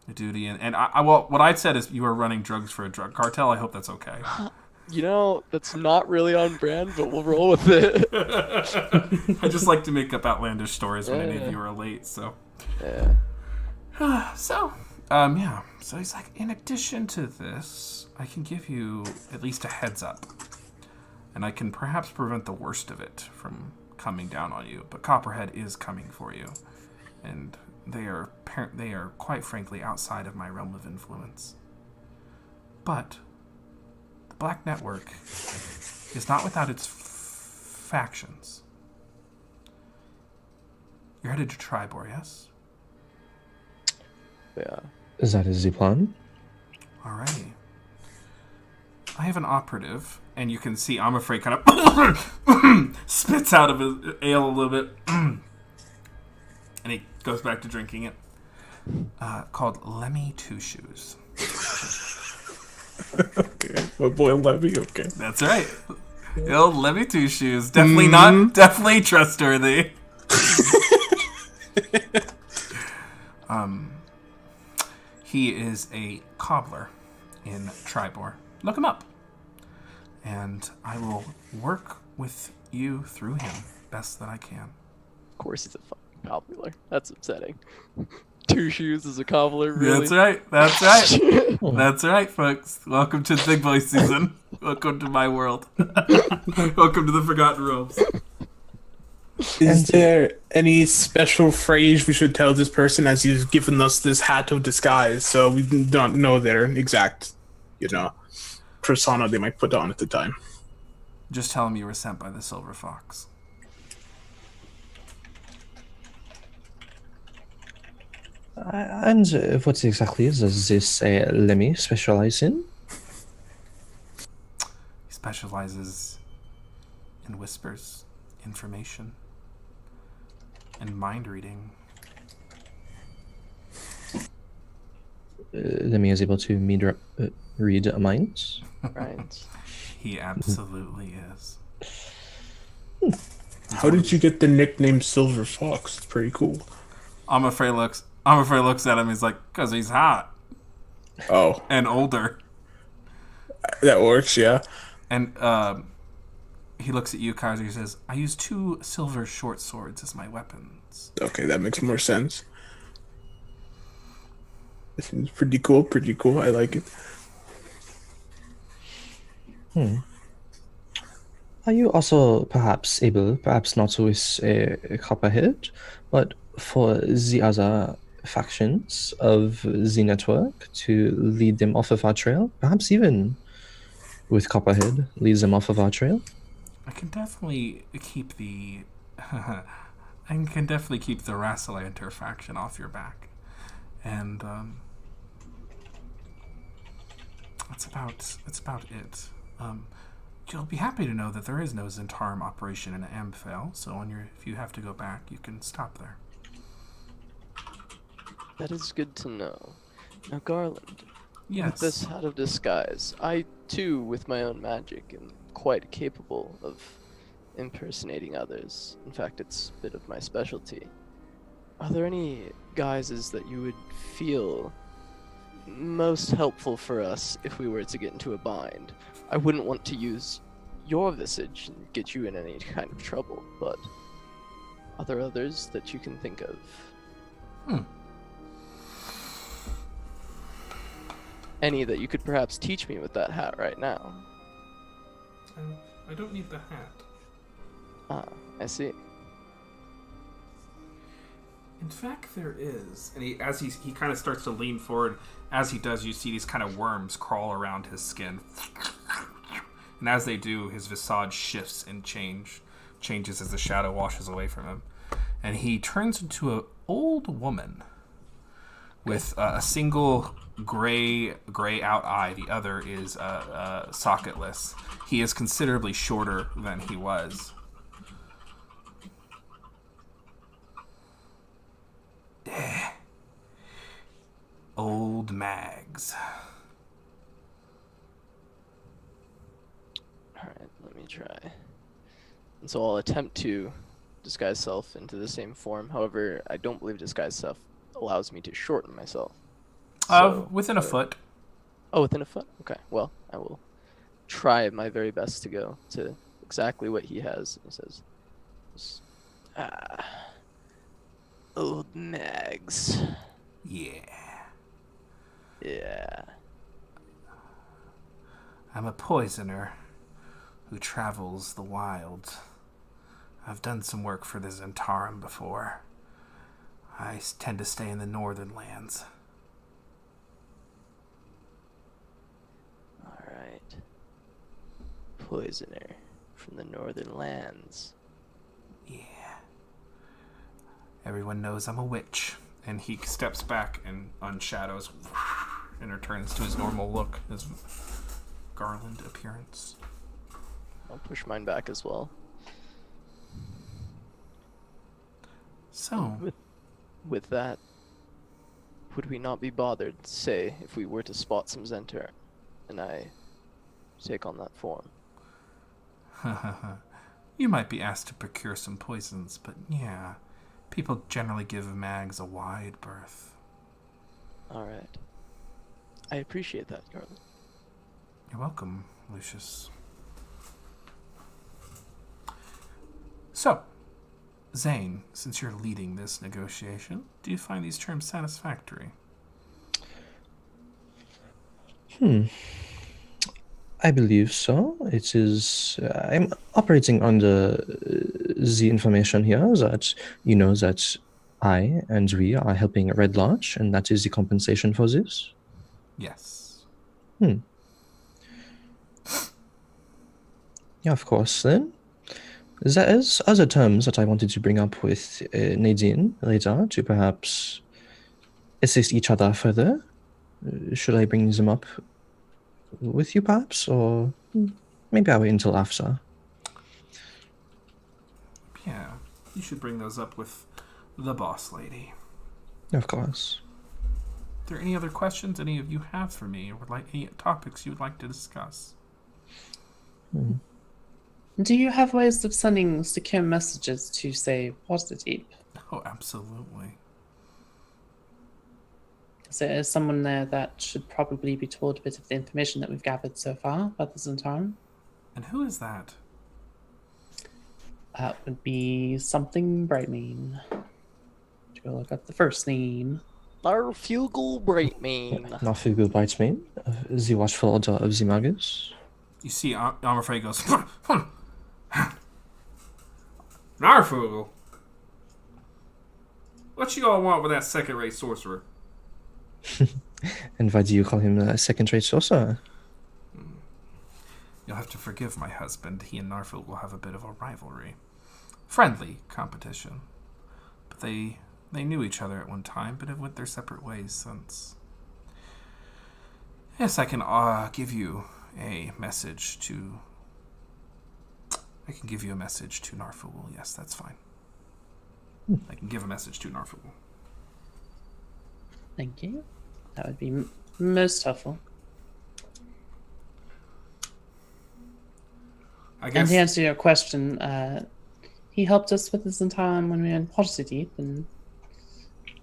The duty, and I well, what I'd said is you were running drugs for a drug cartel. I hope that's okay. You know, that's not really on brand, but we'll roll with it. I just like to make up outlandish stories when any of Yeah. you are late. So, Yeah. so yeah. So he's like, in addition to this, I can give you at least a heads up, and I can perhaps prevent the worst of it from coming down on you. But Copperhead is coming for you, and they are quite frankly outside of my realm of influence. But the Black Network is not without its factions. You're headed to Tribor, yes? Yeah. That is the plan. Alrighty. I have an operative, and you can see I'm afraid kind of spits out of his ale a little bit, and he goes back to drinking it. Called Lemmy Two Shoes. Okay. My boy Levy. Okay. That's right. The old Lemmy Two Shoes. Definitely trustworthy. He is a cobbler in Tribor. Look him up. And I will work with you through him best that I can. Of course he's a fucking cobbler. That's upsetting. 2 shoes as a cobbler, really? That's right. That's right. That's right, folks. Welcome to Big Boy season. Welcome to my world. Welcome to the Forgotten Realms. Is there any special phrase we should tell this person as he's given us this hat of disguise so we don't know their exact, persona they might put on at the time? Just tell him you were sent by the Silver Fox. And what exactly does this Lemmy specialize in? He specializes in whispers, information, and mind reading. Lemmy is able to read minds? Right. He absolutely is. How did you get the nickname Silver Fox? It's pretty cool. I'm afraid looks at him. He's like, because he's hot Oh, and older. that works, yeah. And he looks at you, Kaiser. He says, I use 2 silver short swords as my weapons. Okay, that makes more sense. This is pretty cool, I like it. Are you also perhaps able, perhaps not with a Copperhead, but for the other factions of the network to lead them off of our trail? Perhaps even with Copperhead, leads them off of our trail? I can definitely keep the Rassalanter faction off your back. And that's about it. You'll be happy to know that there is no Zentarum operation in Amphale, so if you have to go back, you can stop there. That is good to know. Now, Garland, Yes. with this hat of disguise, I too, with my own magic, am quite capable of impersonating others. In fact, it's a bit of my specialty. Are there any guises that you would feel most helpful for us if we were to get into a bind? I wouldn't want to use your visage and get you in any kind of trouble, but are there others that you can think of? Any that you could perhaps teach me with that hat right now? I don't need the hat. Ah, I see. In fact, there is. And he kind of starts to lean forward. As he does, you see these kind of worms crawl around his skin. And as they do, his visage shifts and changes as the shadow washes away from him. And he turns into an old woman with a single gray out eye. The other is socketless. He is considerably shorter than he was. Old Mags. Alright, let me try. And so I'll attempt to disguise self into the same form. However, I don't believe disguise self allows me to shorten myself. Within a foot. Oh, within a foot? Okay, well, I will try my very best to go to exactly what he has. He says, Old Mags. Yeah. Yeah. I'm a poisoner who travels the wild. I've done some work for the Zentarum before. I tend to stay in the northern lands. Alright. Poisoner from the northern lands. Yeah. Everyone knows I'm a witch. And he steps back and unshadows and returns to his normal look, his garland appearance. I'll push mine back as well. So, With that, would we not be bothered, say, if we were to spot some Zenter and I take on that form? you might be asked to procure some poisons, but yeah, people generally give mags a wide berth. Alright. I appreciate that, Garland. You're welcome, Lucius. So, Zane, since you're leading this negotiation, do you find these terms satisfactory? I believe so. It is. I'm operating under the information here that you know that I and we are helping Red Larch, and that is the compensation for this. Yes. Yeah, of course. Then there's other terms that I wanted to bring up with Nadine later to perhaps assist each other further. Should I bring them up with you, perhaps, or maybe I'll wait until after? Yeah, you should bring those up with the boss lady. Of course. Are there any other questions any of you have for me, or would like any topics you would like to discuss? Do you have ways of sending secure messages to, say, Positive? Oh, absolutely. There is someone there that should probably be told a bit of the information that we've gathered so far about this time. And who is that? That would be something Brightmean. Go look up the first name. Larfugal Brightmane. Narfugal Brightmane, the watchful order of the Magus. You see, I'm afraid goes. Narfugel. What you all want with that second-rate sorcerer? And why do you call him a second-rate sorcerer? You'll have to forgive my husband. He and Narfugel will have a bit of a rivalry. Friendly competition. But they knew each other at one time, but have went their separate ways since. Yes, I can give you a message to... I can give you a message to Narfugel. Yes, that's fine. I can give a message to Narfugel. Thank you. That would be most helpful. I And guess... to answer your question, he helped us with this in time when we were in Positive, and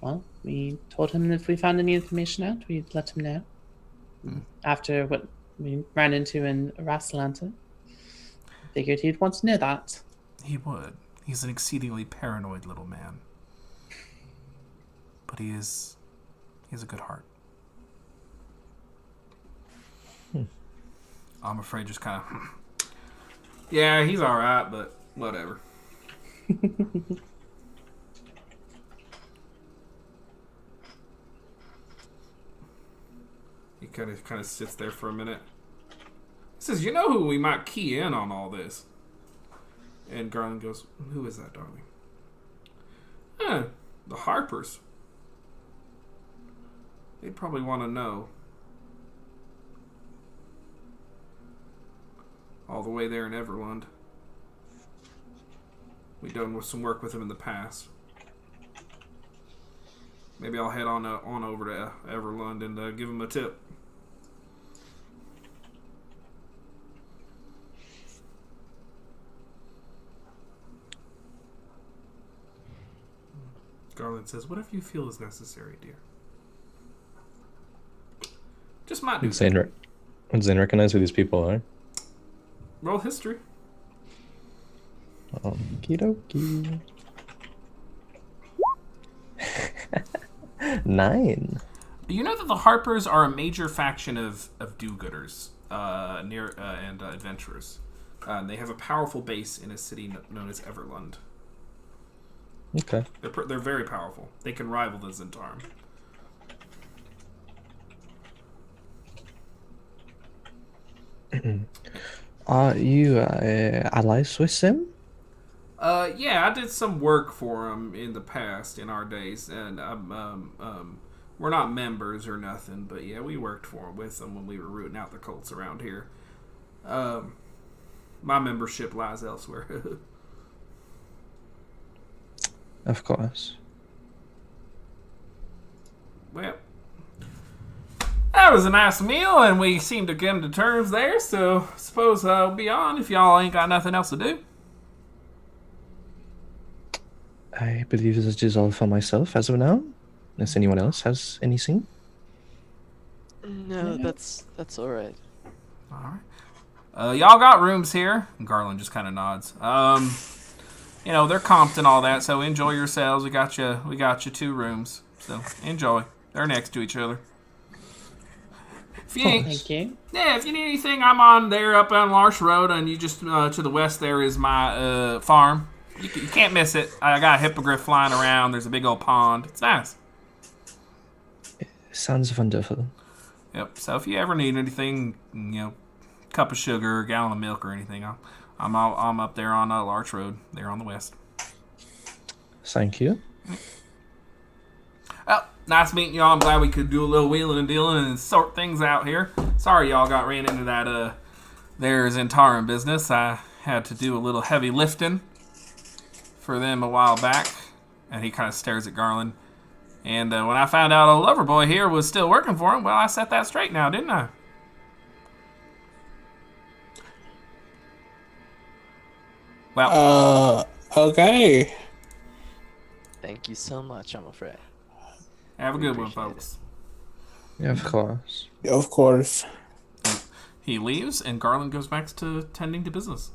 well, we told him if we found any information out, we'd let him know. After what we ran into in Rastalanta, figured he'd want to know that. He would. He's an exceedingly paranoid little man. But he has a good heart. I'm afraid just kind of... Yeah, he's alright, but whatever. He kind of sits there for a minute. He says, "You know who we might key in on all this?" And Garland goes, "Who is that, darling?" The Harpers. They'd probably want to know. All the way there in Everlund. We've done some work with him in the past. Maybe I'll head on over to Everlund and give him a tip. Garland says, "Whatever you feel is necessary, dear." Just might do. Would Zane recognize who these people are? Roll history. Okie dokie. 9. You know that the Harpers are a major faction of do-gooders and adventurers. They have a powerful base in a city known as Everlund. Okay. They're very powerful. They can rival the Zentarum. Are you allies with them? Yeah, I did some work for them in the past, in our days, and we're not members or nothing, but yeah, we worked with them when we were rooting out the cults around here. My membership lies elsewhere. Of course. Well, that was a nice meal, and we seemed to come to terms there, so I suppose I'll be on if y'all ain't got nothing else to do. I believe this is all for myself as of now. Unless anyone else has anything. No, that's all right. All right. Y'all got rooms here. Garland just kind of nods. they're comped and all that. So enjoy yourselves. We got you 2 rooms. So enjoy. They're next to each other. If you ain't, Thank you. yeah, if you need anything, I'm on there up on Larch Road, and you just to the west there is my farm. You can't miss it. I got a hippogriff flying around. There's a big old pond. It's nice. Sounds wonderful. Yep. So if you ever need anything, cup of sugar, gallon of milk, or anything, I'm up there on Larch Road. There on the west. Thank you. Well, nice meeting y'all. I'm glad we could do a little wheeling and dealing and sort things out here. Sorry y'all ran into that their Zentaran business. I had to do a little heavy lifting for them a while back. And he kind of stares at Garland. And when I found out old Loverboy here was still working for him, well, I set that straight now, didn't I? Well, Okay. Thank you so much, I'm afraid. have a good one, appreciate folks. Yeah, of course. Of course. He leaves, and Garland goes back to tending to business.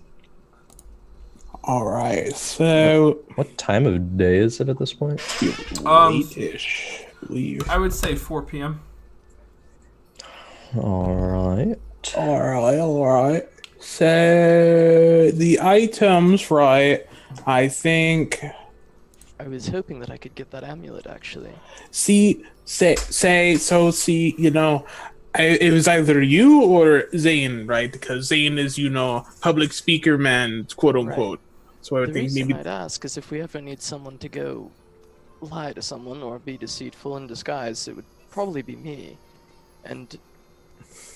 All right. So What time of day is it at this point? late-ish, I believe. I would say 4 p.m. All right. All right. So the items, right? I think. I was hoping that I could get that amulet, actually. See, it was either you or Zane, right? Because Zane is, public speaker man, quote unquote. So I would The think reason maybe. I'd ask is if we ever need someone to go lie to someone or be deceitful in disguise, it would probably be me. And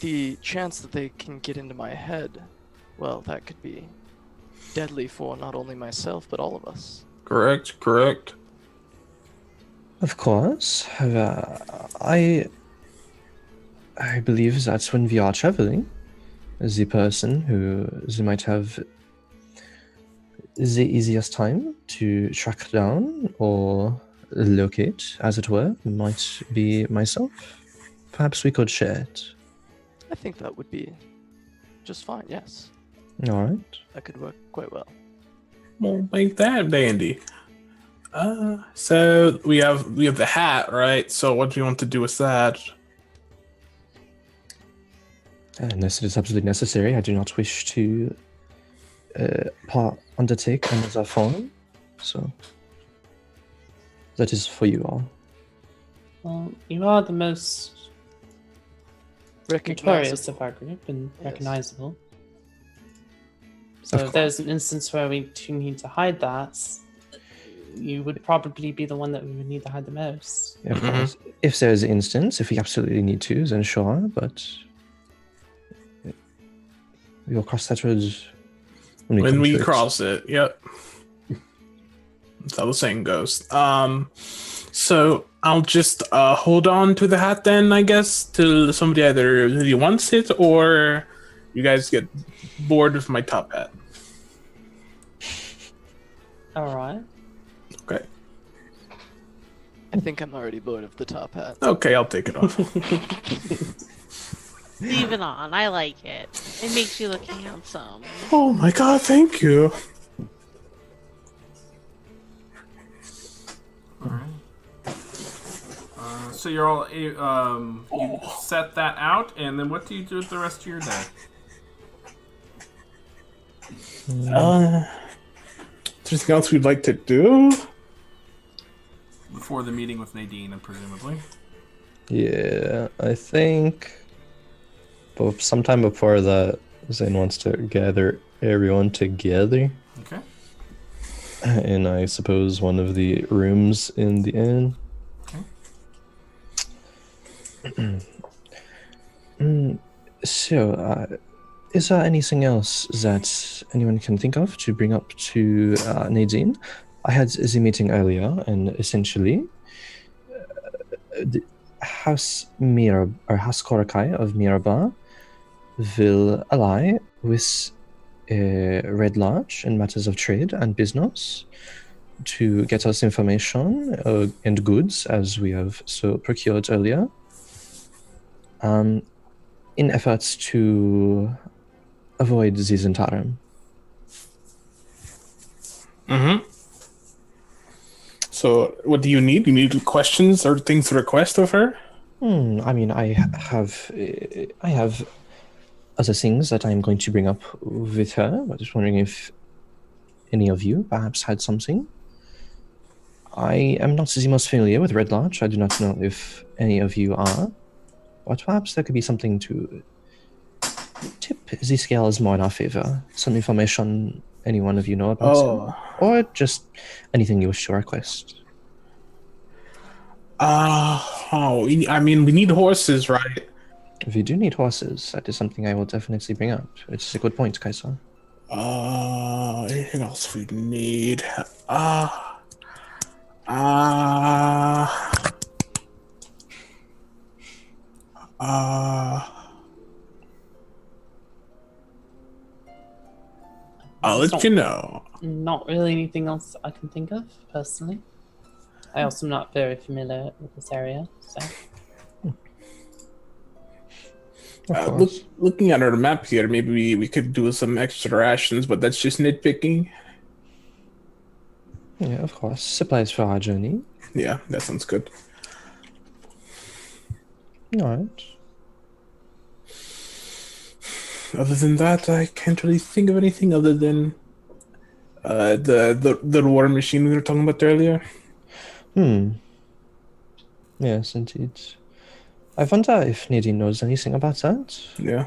the chance that they can get into my head, well, that could be deadly for not only myself, but all of us. Correct. Of course. I believe that when we are traveling, the person who might have the easiest time to track down or locate, as it were, might be myself. Perhaps we could share it. I think that would be just fine, yes. All right. That could work quite well. We'll make that dandy. So we have the hat, right? So what do you want to do with that? Unless it is absolutely necessary, I do not wish to undertake another form. So that is for you all. Well, you are the most notorious Recognizable. of our group and Yes. recognizable. So if there's an instance where we do need to hide that, you would probably be the one that we would need to hide the most. Of course. If there's an instance, if we absolutely need to, then sure, but we'll cross that road when When come we to it. cross it, yep. That's how the saying goes. So I'll just hold on to the hat then, I guess, till somebody either really wants it or you guys get bored with my top hat. All right. Okay. I think I'm already bored of the top hat. Okay, I'll take it off. Leave it on. I like it. It makes you look handsome. Oh my god, thank you. So you're all you set that out, and then what do you do with the rest of your day? Anything else we'd like to do? Before the meeting with Nadine, presumably. Yeah, I think but sometime before that, Zane wants to gather everyone together. Okay. In, I suppose, one of the rooms in the inn. So, is there anything else that anyone can think of to bring up to Nadine? I had the meeting earlier, and essentially, the House Mira or House Korakai of Mirabar will ally with Red Larch in matters of trade and business to get us information and goods, as we have so procured earlier. In efforts to avoid the Zentarum. Mm-hmm. So, what do you need? You need questions or things to request of her? I mean, I have other things that I'm going to bring up with her. I was just wondering if any of you perhaps had something. I am not the most familiar with Red Larch. I do not know if any of you are, but perhaps there could be something to tip the scales more in our favor. Some information any one of you know about them, Oh. or just anything you wish to request. I mean, we need horses, right? If you do need horses, that is something I will definitely bring up. It's a good point, Kaiser. Anything else we need? Uh, uh, uh, I'll There's let you know. not really anything else I can think of personally. I also am not very familiar with this area, so Of course. Looking at our map here, maybe we could do some extra rations, but that's just nitpicking. Yeah, of course. Supplies for our journey. Yeah, that sounds good. All right. Other than that, I can't really think of anything other than the war machine we were talking about earlier. Yes, indeed. I wonder if Nadine knows anything about that. Yeah.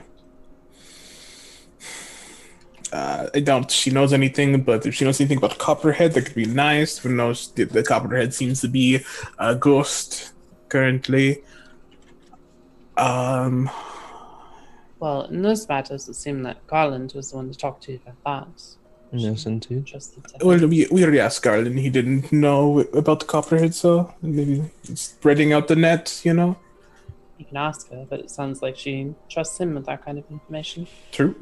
I doubt she knows anything, but if she knows anything about Copperhead, that could be nice. Who knows? The Copperhead seems to be a ghost currently. well, in those matters, it seemed that Garland was the one to talk to about that. Yes, indeed. Trusted to Well, him. we already asked Garland. He didn't know about the Copperhead, so maybe spreading out the net, you know? You can ask her, but it sounds like she trusts him with that kind of information. True.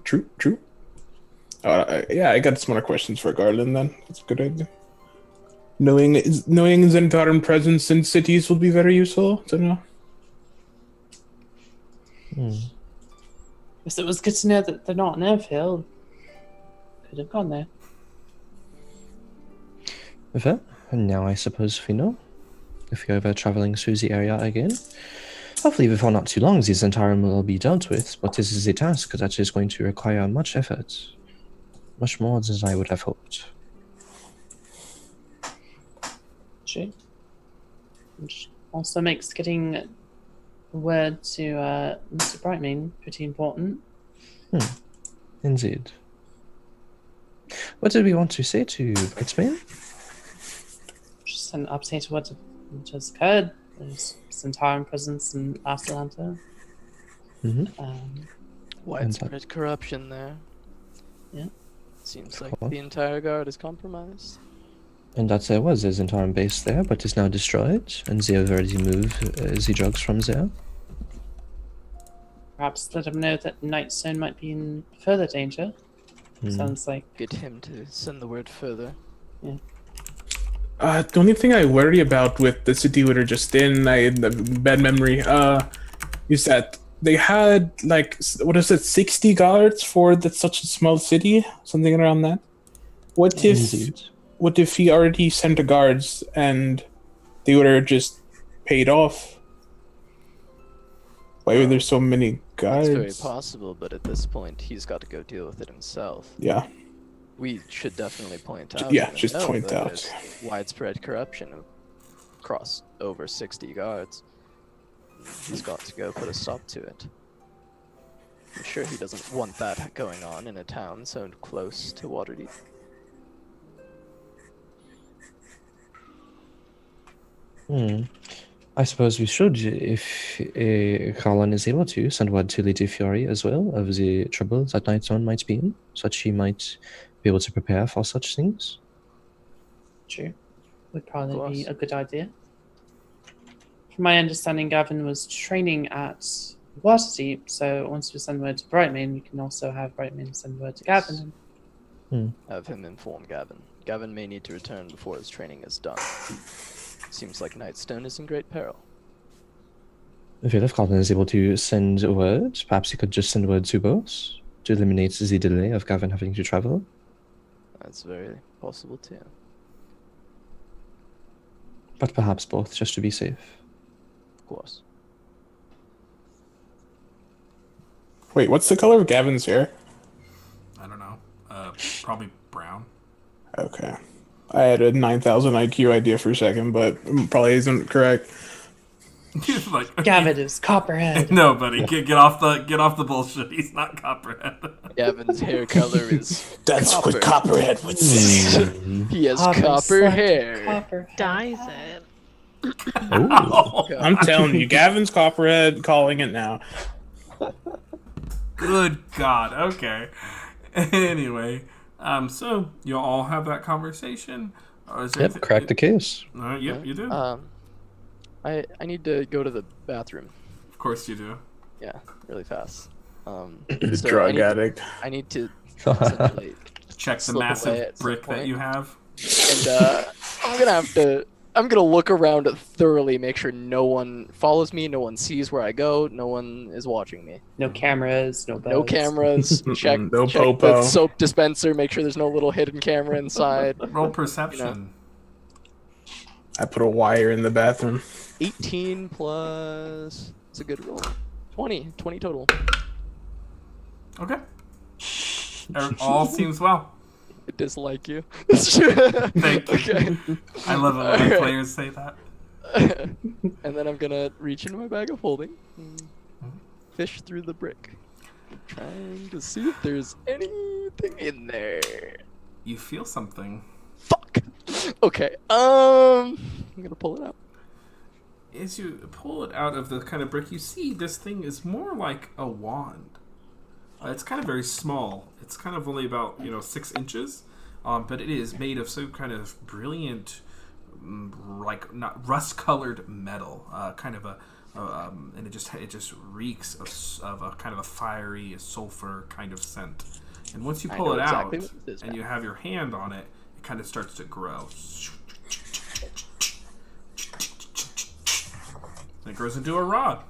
Yeah, I got some more questions for Garland then. That's a good idea. Knowing Zentaran presence in cities will be very useful to know. Yes, it was good to know that they're not in airfield. Could have gone there. Well, and now I suppose we know. If you're ever traveling through the area again, hopefully before not too long, this entire will be dealt with, but this is a task that is going to require much effort. Much more than I would have hoped. True. Which also makes getting word to Mr. Brightmane pretty important. Indeed. What did we want to say to Brightmane? Just an update of what has occurred. There's Centauran presence in Atalanta. Widespread corruption there. Yeah. Seems like the entire guard is compromised. And that there was a Zentaran base there, but is now destroyed, and they have already moved the drugs from there. Perhaps let him know that Nightstone might be in further danger. Sounds like Get him to send the word further. The only thing I worry about with the city we were just in, I had a bad memory, is that they had, like, 60 guards for such a small city? Something around that? What if he already sent the guards and they were just paid off? Why were there so many guards? It's very possible, but at this point, he's got to go deal with it himself. Yeah. We should definitely point out. Yeah, that just no, point that out. there's widespread corruption across over 60 guards. He's got to go put a stop to it. I'm sure he doesn't want that going on in a town so close to Waterdeep. I suppose we should, if Carlin is able to, send word to Lady Fury as well of the trouble that Nightstone might be in, so that she might be able to prepare for such things. true. Would probably be course. a good idea. From my understanding, Gavin was training at Waterdeep, so once we send word to Brightmane, we can also have Brightmane send word to Gavin. Have him inform Gavin. Gavin may need to return before his training is done. Seems like Nightstone is in great peril. If Carlin is able to send word, perhaps he could just send word to both to eliminate the delay of Gavin having to travel. That's very possible too. But perhaps both, just to be safe. Of course. Wait, what's the color of Gavin's hair? I don't know. Probably brown. Okay. I had a 9,000 IQ idea for a second, but probably isn't correct. He's like, Gavin is Copperhead. no, buddy, get off the bullshit. He's not Copperhead. Gavin's hair color is That's copper. what Copperhead would say. He has Copper copper select hair. Copperhead. Dyes it. Oh, I'm telling you, Gavin's Copperhead, calling it now. good God. Okay. Anyway, so you all have that conversation. Or is there Yep, crack the case. Yep, you do. I need to go to the bathroom. Of course you do. Yeah, really fast. The So drug addict. I need to essentially, Check the slip away massive at some brick that point. you have. and I'm gonna look around thoroughly, make sure no one follows me, no one sees where I go, no one is watching me. No cameras, no beds. No cameras. check No check popo. the soap dispenser, make sure there's no little hidden camera inside. Roll perception. I put a wire in the bathroom. 18 plus. It's a good roll. 20 total. Okay. All seems well. I dislike you. Thank you. Okay. I love it when Alright. players say that. And then I'm gonna reach into my bag of holding, and fish through the brick, trying to see if there's anything in there. You feel something. Fuck. Okay. I'm gonna pull it out. As you pull it out of the kind of brick, you see this thing is more like a wand. It's kind of very small. It's kind of only about 6 inches, but it is made of some kind of brilliant, like not rust-colored metal. Kind of and it just reeks of a kind of a fiery sulfur kind of scent. And once you I pull know it exactly out what it is and now. you have your hand on it, it kind of starts to grow. And it grows into a rod.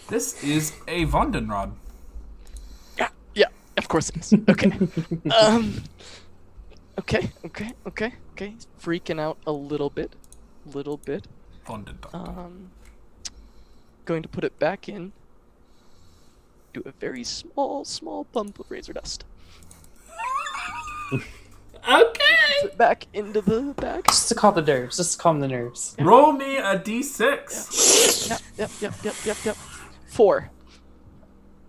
This is a Vonden rod. Yeah, of course it is. Okay. Okay. Freaking out a little bit. Vonden. Going to put it back in. Do a very small pump of razor dust. Okay. Put it back into the bag. Just to calm the nerves. Just to calm the nerves. Roll me a d6. Yep. 4.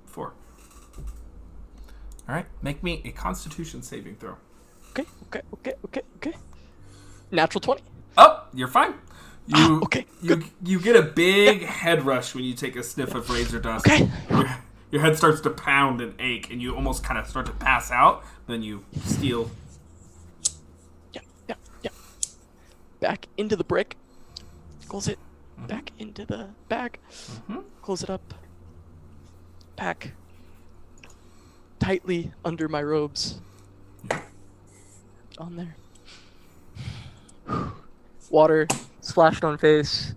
4. All right. Make me a Constitution saving throw. Okay. Natural 20. Oh, you're fine. You okay, you get a big head rush when you take a sniff of razor dust. Okay. Your head starts to pound and ache, and you almost kind of start to pass out. Then you steal. Yeah. Back into the brick. Close it. Back into the bag. Close it up. Pack tightly under my robes. On there. Water splashed on face.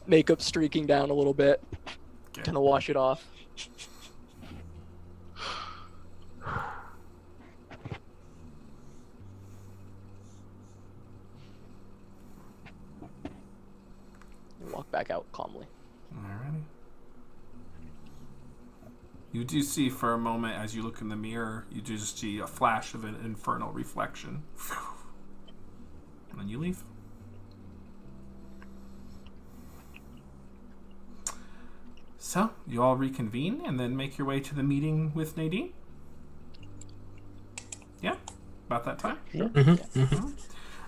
Makeup streaking down a little bit. Okay. Gonna wash it off. And walk back out calmly. Alrighty. You do see for a moment as you look in the mirror, you do just see a flash of an infernal reflection. And then you leave. So, you all reconvene and then make your way to the meeting with Nadine? Yeah? About that time?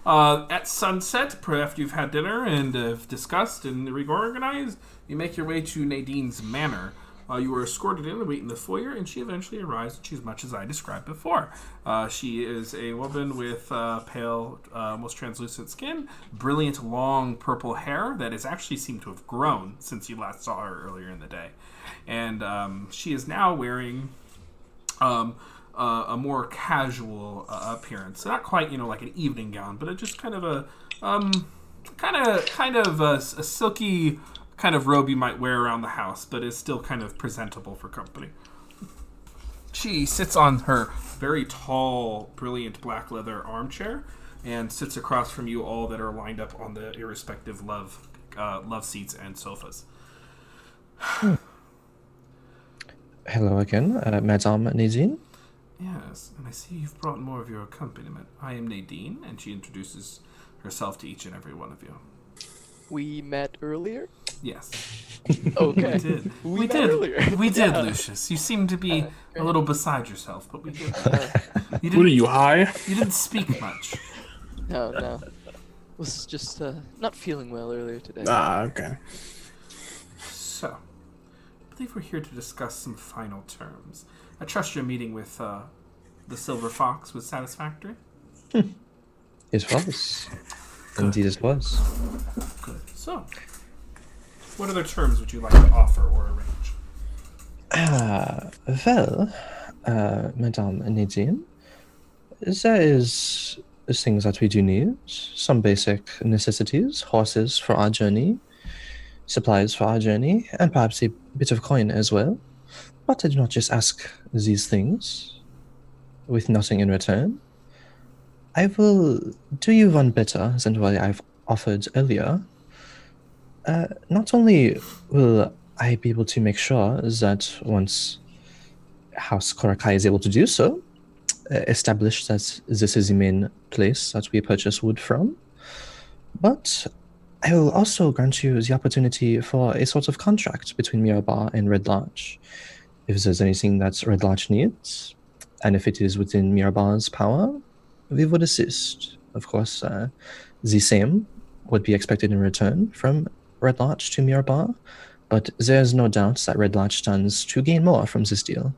At sunset, after you've had dinner and have discussed and reorganized, you make your way to Nadine's manor. You are escorted in and wait in the foyer, and she eventually arrives, and she's much as I described before. She is a woman with pale, almost translucent skin, brilliant, long purple hair that has actually seemed to have grown since you last saw her earlier in the day. And she is now wearing a more casual appearance. Not quite, like an evening gown, but just kind of a a silky kind of robe you might wear around the house, but is still kind of presentable for company. She sits on her very tall, brilliant black leather armchair and sits across from you all that are lined up on the irrespective love seats and sofas. Hello again, Madame Nadine. Yes, and I see you've brought more of your accompaniment. I am Nadine, and she introduces herself to each and every one of you. We met earlier? Yes. Okay. We did. We met earlier. We did, Yeah. Lucius. You seem to be a Great. little beside yourself, but we did. You What are you, high? You didn't speak much. No. Was just not feeling well earlier today. Ah, okay. So, I believe we're here to discuss some final terms. I trust your meeting with the Silver Fox was satisfactory. It was. Indeed, it was. Good. So, what other terms would you like to offer or arrange? Well, Madame Nadine, there is things that we do need. Some basic necessities, horses for our journey, supplies for our journey, and perhaps a bit of coin as well. But I do not just ask these things with nothing in return. I will do you one better than what I've offered earlier. Not only will I be able to make sure that once House Korakai is able to do so, establish that this is the main place that we purchase wood from, but I will also grant you the opportunity for a sort of contract between Mirabar and Red Larch. If there's anything that Red Larch needs, and if it is within Mirabar's power, we would assist. Of course, the same would be expected in return from Red Larch to Mirabar, but there's no doubt that Red Larch stands to gain more from this deal.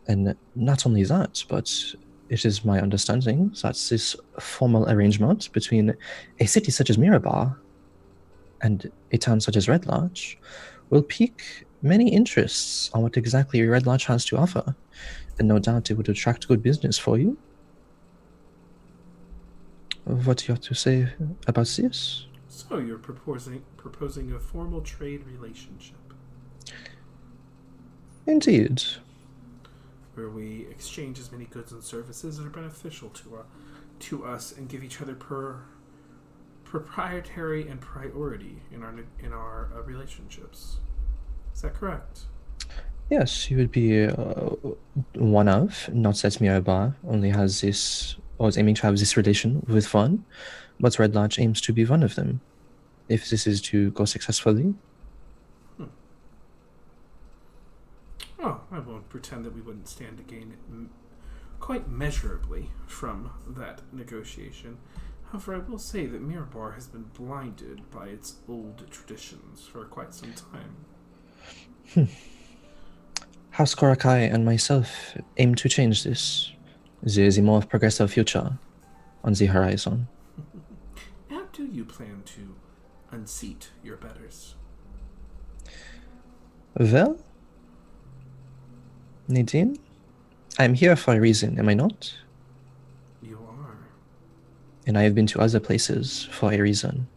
And not only that, but it is my understanding that this formal arrangement between a city such as Mirabar and a town such as Red Larch will pique many interests on what exactly Red Larch has to offer, and no doubt it would attract good business for you. What do you have to say about this? So you're proposing a formal trade relationship Indeed. where we exchange as many goods and services that are beneficial to us and give each other proprietary and priority in our relationships. Is that correct? Yes, you would be one of, not that Mirabar only has this, or is aiming to have this relation with one, but Red Larch aims to be one of them, if this is to go successfully. Oh, I won't pretend that we wouldn't stand to gain quite measurably from that negotiation. However, I will say that Mirabar has been blinded by its old traditions for quite some time. House Korakai and myself aim to change this. There is a more progressive future on the horizon. How do you plan to unseat your betters? Well, Nadine, I'm here for a reason, am I not? You are. And I have been to other places for a reason.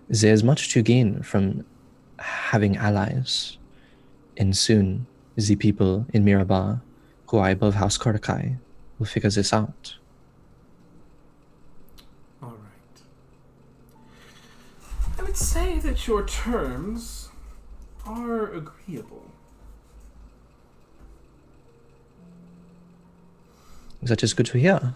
There's much to gain from having allies, and soon the people in Mirabar who are above House Korakai will figure this out. All right. I would say that your terms are agreeable. That is good to hear.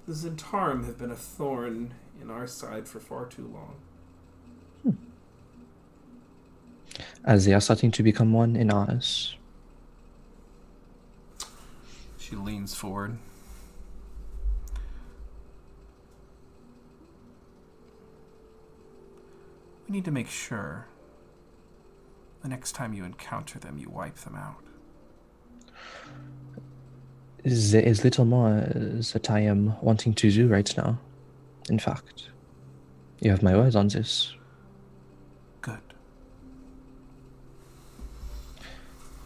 The Zentarum have been a thorn in our side for far too long. As they are starting to become one in ours. She leans forward. We need to make sure the next time you encounter them, you wipe them out. There is little more that I am wanting to do right now. In fact, you have my word on this. Good.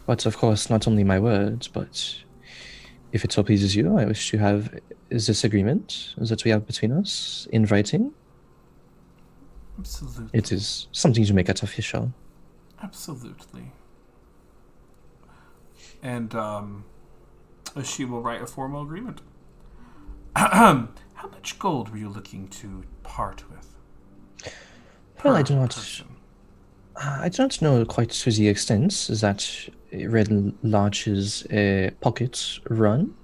But of course, not only my words, but if it so pleases you, I wish to have this agreement that we have between us in writing. Absolutely. It is something to make it official. Absolutely. And she will write a formal agreement. How much gold were you looking to part with? Well, I per do not. person? I don't know quite to the extent that Red Larch's pockets run,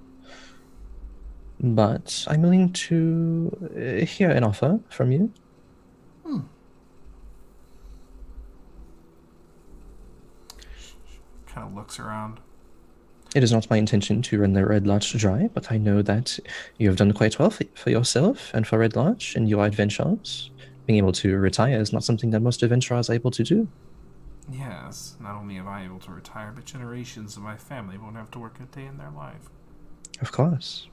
but I'm willing to hear an offer from you. Kind of looks around. It is not my intention to run the Red Larch dry, but I know that you have done quite well for yourself and for Red Larch and your adventures. Being able to retire is not something that most adventurers are able to do. Yes, not only am I able to retire, but generations of my family won't have to work a day in their life. Of course.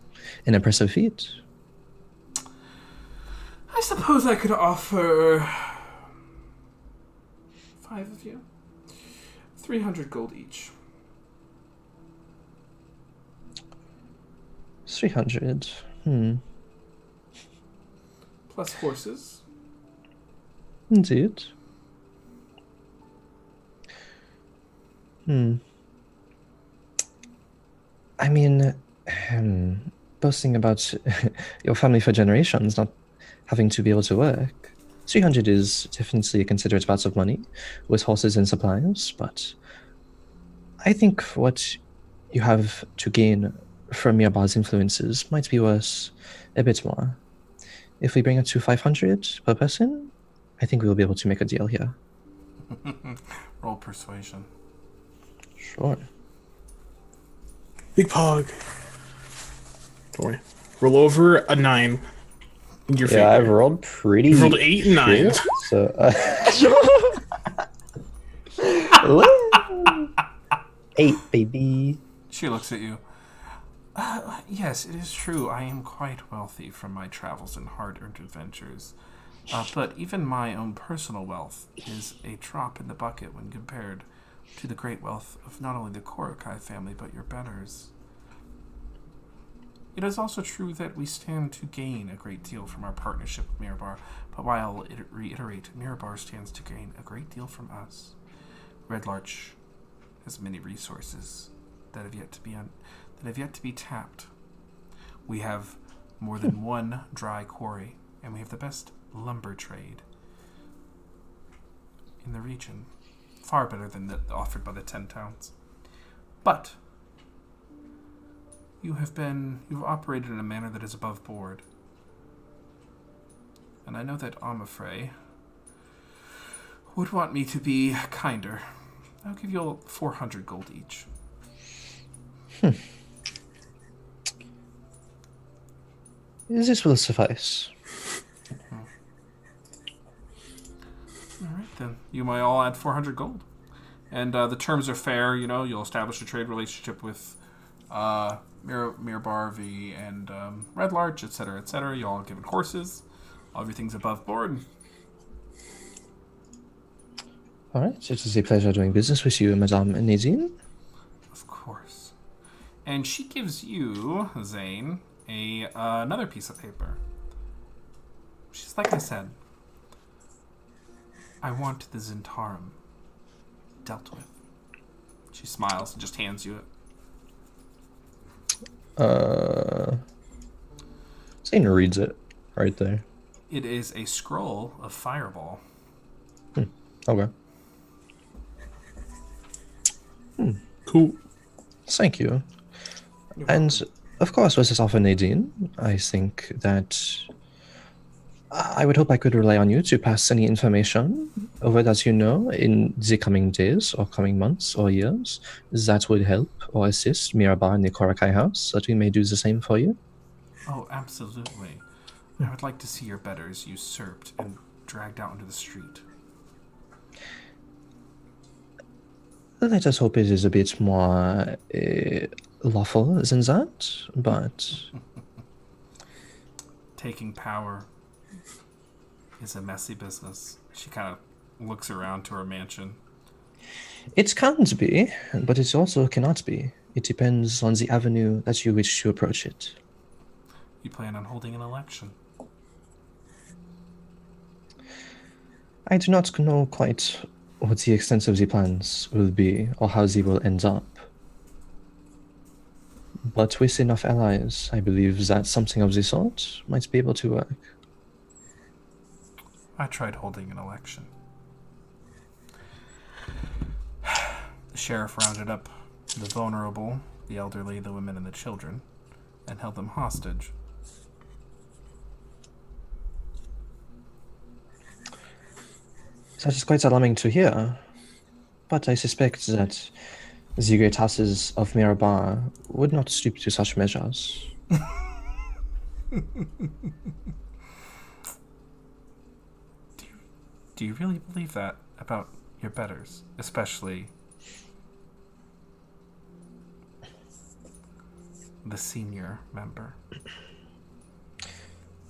An impressive feat. I suppose I could offer 5 of you 300 gold each. 300. Plus horses. Indeed. I mean, boasting about your family for generations not having to be able to work. 300 is definitely a considerate amount of money with horses and supplies, but I think what you have to gain from Mirbar's influences might be worth a bit more. If we bring it to 500 per person, I think we'll be able to make a deal here. Roll persuasion. Sure. Big Pog. Don't worry. Roll over a 9. In your Yeah, I've favor. rolled pretty. You rolled 8 and 9. good, so. 8, baby. She looks at you. Yes, it is true. I am quite wealthy from my travels and hard-earned adventures. But even my own personal wealth is a drop in the bucket when compared to the great wealth of not only the Korakai family, but your betters. It is also true that we stand to gain a great deal from our partnership with Mirabar, but while I reiterate, Mirabar stands to gain a great deal from us. Red Larch has many resources that have yet to be tapped. We have more than one dry quarry, and we have the best lumber trade in the region. Far better than the offered by the 10 towns. But you've operated in a manner that is above board. And I know that Amafrey would want me to be kinder. I'll give you all 400 gold each. This will suffice. Alright then. You might all add 400 gold. And the terms are fair, you'll establish a trade relationship with Mirabar V and Red Larch, etc., etc. You all are given horses. Everything's above board. Alright, it is a pleasure doing business with you, Madame Nadine. Of course. And she gives you, Zane, another piece of paper. She's like I said, I want the Zentarum dealt with. She smiles and just hands you it. Zane reads it right there. It is a scroll of Fireball. Okay. Cool. Thank you. You're And welcome. of course, with this offer, Nadine, I think that I would hope I could rely on you to pass any information over that you know in the coming days or coming months or years that would help or assist Mirabar and the Korakai house, so that we may do the same for you. Oh, absolutely. I would like to see your betters usurped and dragged out into the street. Let us hope it is a bit more lawful than that, but Taking power is a messy business. She kind of looks around to her mansion. it can't be, but it also cannot be. It depends on the avenue that you wish to approach it. You plan on holding an election. I do not know quite what the extent of the plans will be or how they will end up. But with enough allies, I believe that something of the sort might be able to work. I tried holding an election. The sheriff rounded up the vulnerable, the elderly, the women, and the children, and held them hostage. That is quite alarming to hear, but I suspect that the great houses of Mirabar would not stoop to such measures. Do you really believe that about your betters, especially the senior member?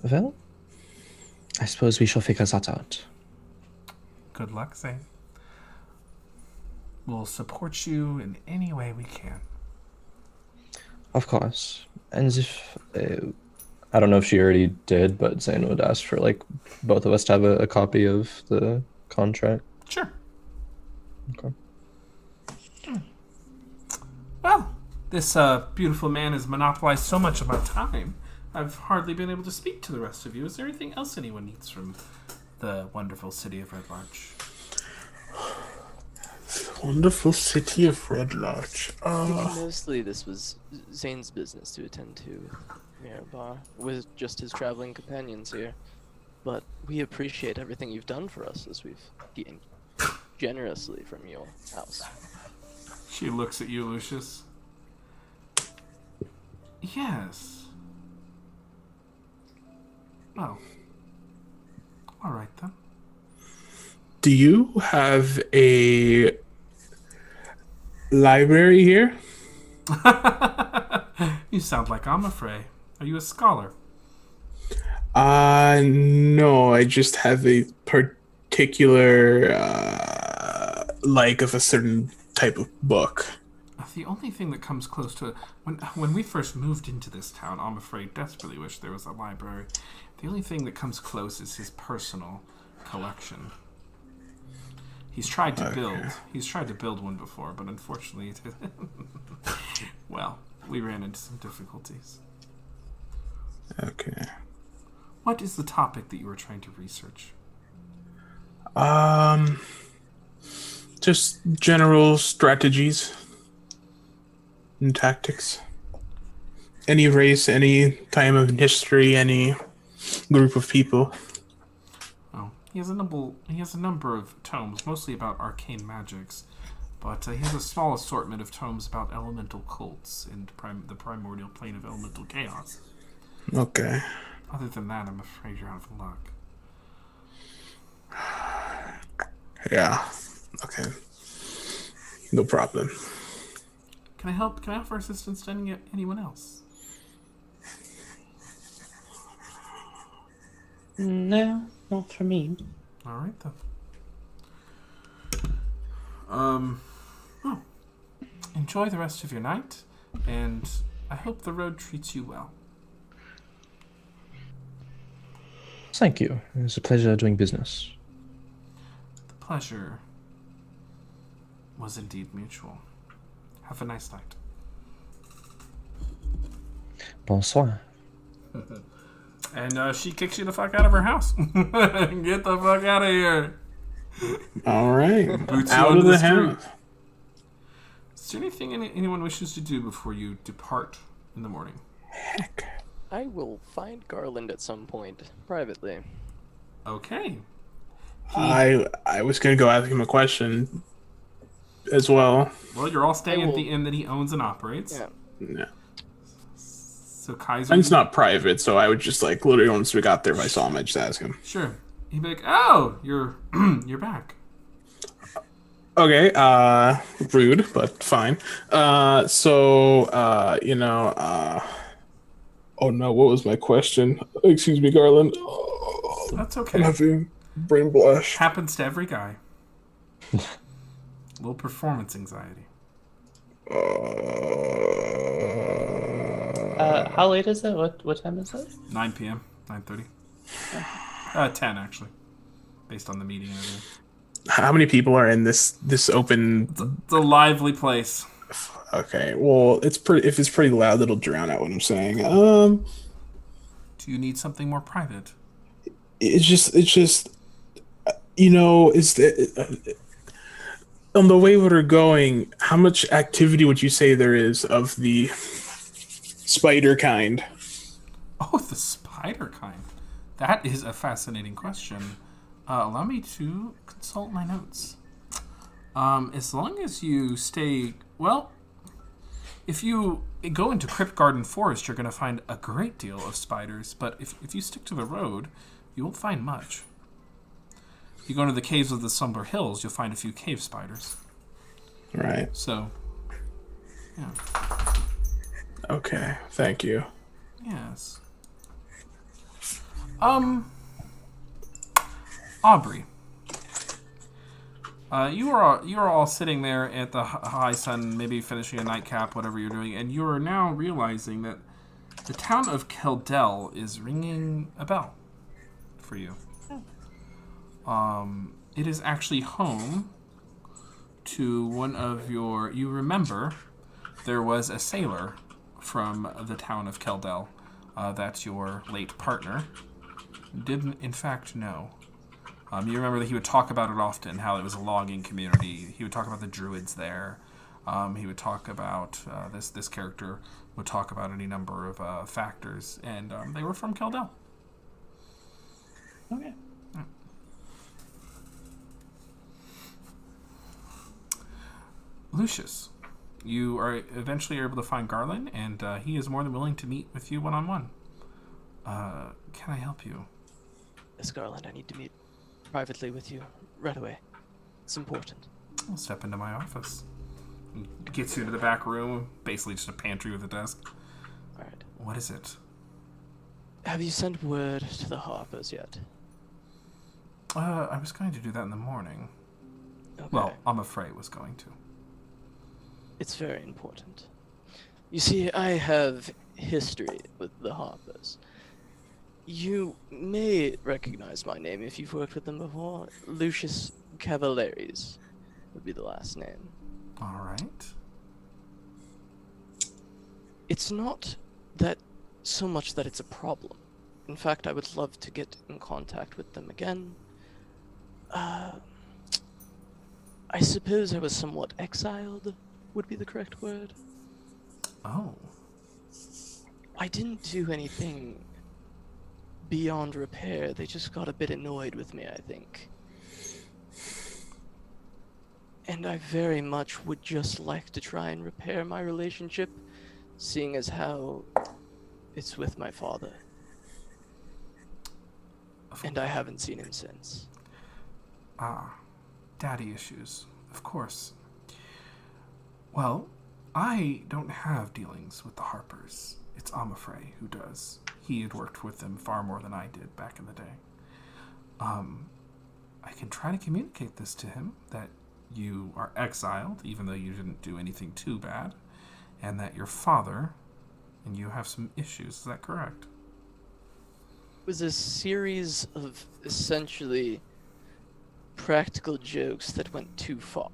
Well, I suppose we shall figure that out. Good luck, Zane. We'll support you in any way we can. Of course. And if I don't know if she already did, but Zane would ask for like both of us to have a copy of the contract. Sure. Okay. Well, this beautiful man has monopolized so much of my time. I've hardly been able to speak to the rest of you. Is there anything else anyone needs from the wonderful city of Red Larch? Wonderful city of Red Larch. Mostly this was Zane's business to attend to Mirabar, with just his traveling companions here. But we appreciate everything you've done for us as we've gained generously from your house. She looks at you, Lucius. Yes. Well. All right, then. Do you have a library here? You sound like I'm afraid. Are you a scholar? No, I just have a particular like of a certain type of book. The only thing that comes close to when we first moved into this town, I'm afraid desperately wish there was a library. The only thing that comes close is his personal collection. He's tried to build one before, but unfortunately well, we ran into some difficulties. Okay. What is the topic that you were trying to research? Just general strategies and tactics. Any race, any time of history, any group of people. Oh, he has a number of tomes, mostly about arcane magics, but he has a small assortment of tomes about elemental cults and the primordial plane of elemental chaos. Okay. Other than that, I'm afraid you're out of luck. Yeah. Okay. No problem. Can I help? Can I offer assistance to anyone else? No, not for me. All right then. Well, enjoy the rest of your night, and I hope the road treats you well. Thank you. It was a pleasure doing business. The pleasure was indeed mutual. Have a nice night. Bonsoir. And she kicks you the fuck out of her house. Get the fuck out of here. All right. Boots you Out onto of the house. street. Is there anything anyone wishes to do before you depart in the morning? Heck. I will find Garland at some point, privately. Okay. I was gonna go ask him a question as well. Well, you're all staying at the inn that he owns and operates. Yeah. Yeah. So Kaiser... And it's not private, so I would just like literally once we got there, if I saw him, I'd just ask him. Sure. He'd be like, "Oh, you're you're back." Okay, rude, but fine. Oh no, what was my question? Excuse me, Garland. Oh, That's okay. I'm having brain blush. Happens to every guy. Little performance anxiety. How late is it? What time is it? 9 p.m. 9:30. 10 actually. based on the meeting and everything. How many people are in this open? It's a lively place. Okay, well, it's pretty. If it's pretty loud, it'll drown out what I'm saying. Do you need something more private? It's just, it's on the way we're going. How much activity would you say there is of the spider kind? Oh, the spider kind. That is a fascinating question. Allow me to consult my notes. As long as you stay, well, if you go into Crypt Garden Forest, you're going to find a great deal of spiders, but if you stick to the road, you won't find much. If you go into the caves of the Somber Hills, you'll find a few cave spiders. Right. So, yeah. Okay, thank you. Yes. Aubrey. You are all sitting there at the high sun, maybe finishing a nightcap, whatever you're doing, and you are now realizing that the town of Keldell is ringing a bell for you. It is actually home to one of your... You remember there was a sailor from the town of Keldell that your late partner didn't, in fact, know. You remember that he would talk about it often, how it was a logging community. He would talk about the druids there. He would talk about this character would talk about any number of factors, and they were from Keldell. Okay. Lucius, you are eventually able to find Garland, and he is more than willing to meet with you one-on-one. Can I help you? Yes, Garland, I need to meet privately with you right away. It's important. I'll step into my office. He gets you into the back room, basically just a pantry with a desk. All right. What is it? Have you sent word to the Harpers yet? I was going to do that in the morning. Okay. Well, I'm afraid was going to. It's very important. You see, I have history with the Harpers. You may recognize my name if you've worked with them before. Lucius Cavaleris would be the last name. All right. It's not that so much that it's a problem. In fact, I would love to get in contact with them again. I suppose I was somewhat exiled, would be the correct word. Oh. I didn't do anything beyond repair. They just got a bit annoyed with me, I think. And I very much would just like to try and repair my relationship, seeing as how it's with my father. And I haven't seen him since. Daddy issues, of course. Well, I don't have dealings with the Harpers. It's Amafrey who does. He had worked with them far more than I did back in the day. I can try to communicate this to him, that you are exiled, even though you didn't do anything too bad, and that your father and you have some issues. Is that correct? It was a series of essentially practical jokes that went too far.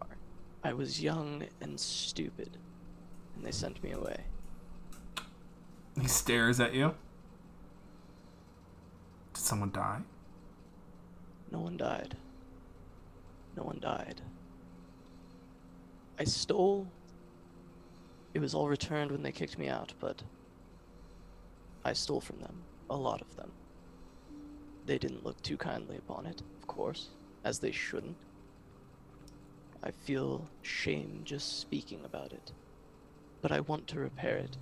I was young and stupid, and they sent me away. He stares at you. Did someone die? No one died. No one died. I stole. It was all returned when they kicked me out, but I stole from them. A lot of them. They didn't look too kindly upon it, of course, as they shouldn't. I feel shame just speaking about it. But I want to repair it.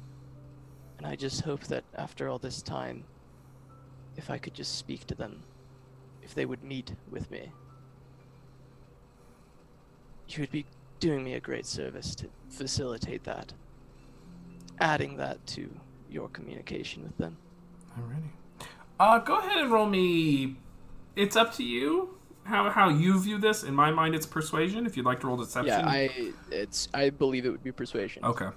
And I just hope that after all this time, if I could just speak to them, if they would meet with me, you would be doing me a great service to facilitate that. Adding that to your communication with them. Alrighty. Go ahead and roll me... It's up to you how you view this. In my mind, it's persuasion. If you'd like to roll deception. Yeah, I believe it would be persuasion. Okay.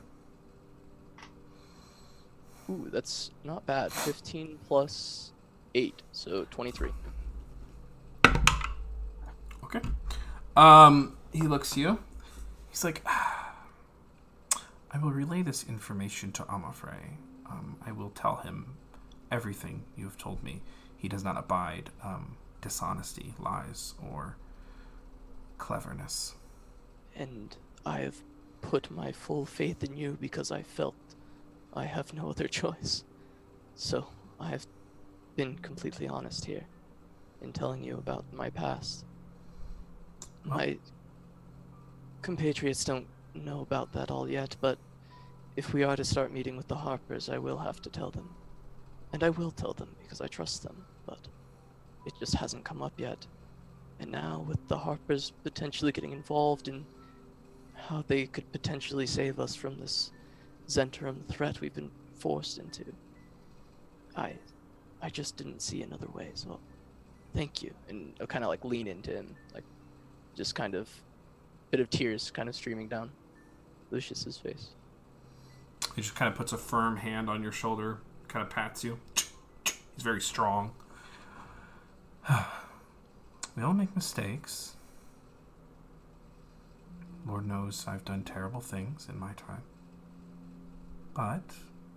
Ooh, that's not bad. 15 plus 8, so 23. Okay. He looks at you. He's like, I will relay this information to Amafrey. I will tell him everything you have told me. He does not abide dishonesty, lies, or cleverness. And I have put my full faith in you because I felt I have no other choice. So I have been completely honest here in telling you about my past. My compatriots don't know about that all yet, but if we are to start meeting with the Harpers, I will have to tell them. And I will tell them because I trust them, but it just hasn't come up yet. And now, with the Harpers potentially getting involved in how they could potentially save us from this Zentrum threat we've been forced into, I just didn't see another way, so thank you. And I'll kind of like lean into him, like just kind of bit of tears kind of streaming down Lucius's face. He just kind of puts a firm hand on your shoulder, kind of pats you. He's very strong. We all make mistakes. Lord knows I've done terrible things in my time. But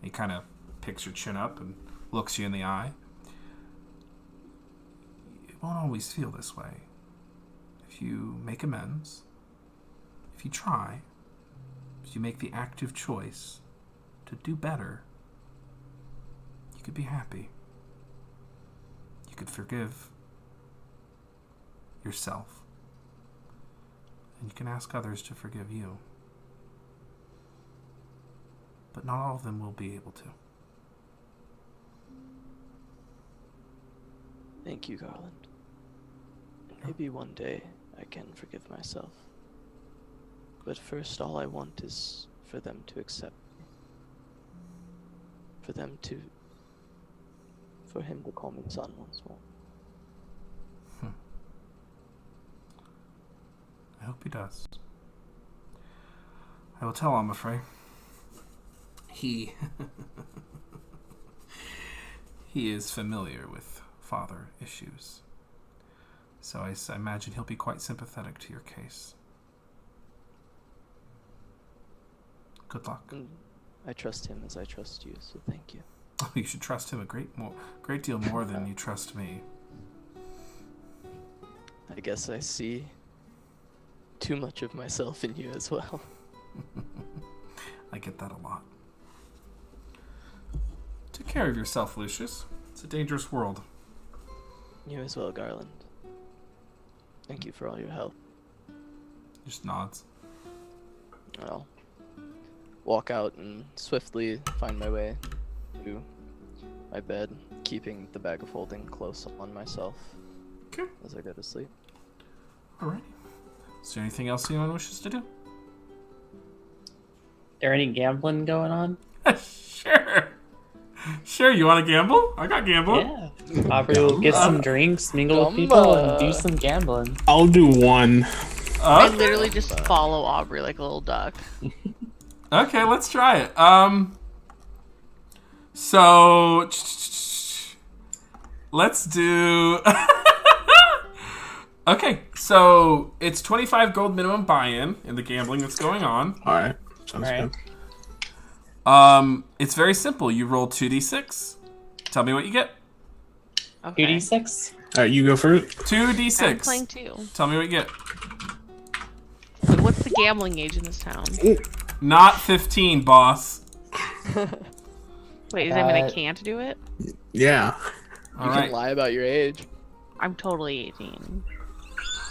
he kind of picks your chin up and looks you in the eye. It won't always feel this way. If you make amends, if you try, if you make the active choice to do better, you could be happy. You could forgive yourself. And you can ask others to forgive you. But not all of them will be able to. Thank you, Garland. Maybe one day I can forgive myself. But first, all I want is for them to accept me. For him to call me son once more. I hope he does. I will tell Amafrey. He is familiar with father issues. So I imagine he'll be quite sympathetic to your case. Good luck. I trust him as I trust you, so thank you. You should trust him a great deal more than you trust me. I guess I see too much of myself in you as well. I get that a lot. Take care of yourself, Lucius. It's a dangerous world. You as well, Garland. Thank you for all your help. Just nods. I'll walk out and swiftly find my way to my bed, keeping the bag of holding close on myself as I go to sleep. Alright. Is there anything else anyone wishes to do? There any gambling going on? Sure. Sure, you want to gamble? I got gamble. Yeah. Aubrey will get some drinks, mingle with people, and do some gambling. I'll do one. I literally just follow Aubrey like a little duck. Okay, let's try it. So let's do. Okay, so it's 25 gold minimum buy-in in the gambling that's going on. All right, sounds All right. good. It's very simple. You roll 2d6. Tell me what you get. Okay. 2d6? All right, you go first. 2d6. I'm playing too. Tell me what you get. So what's the gambling age in this town? Not 15, boss. Wait, does that mean I can't do it? Yeah. All You right. can lie about your age. I'm totally 18.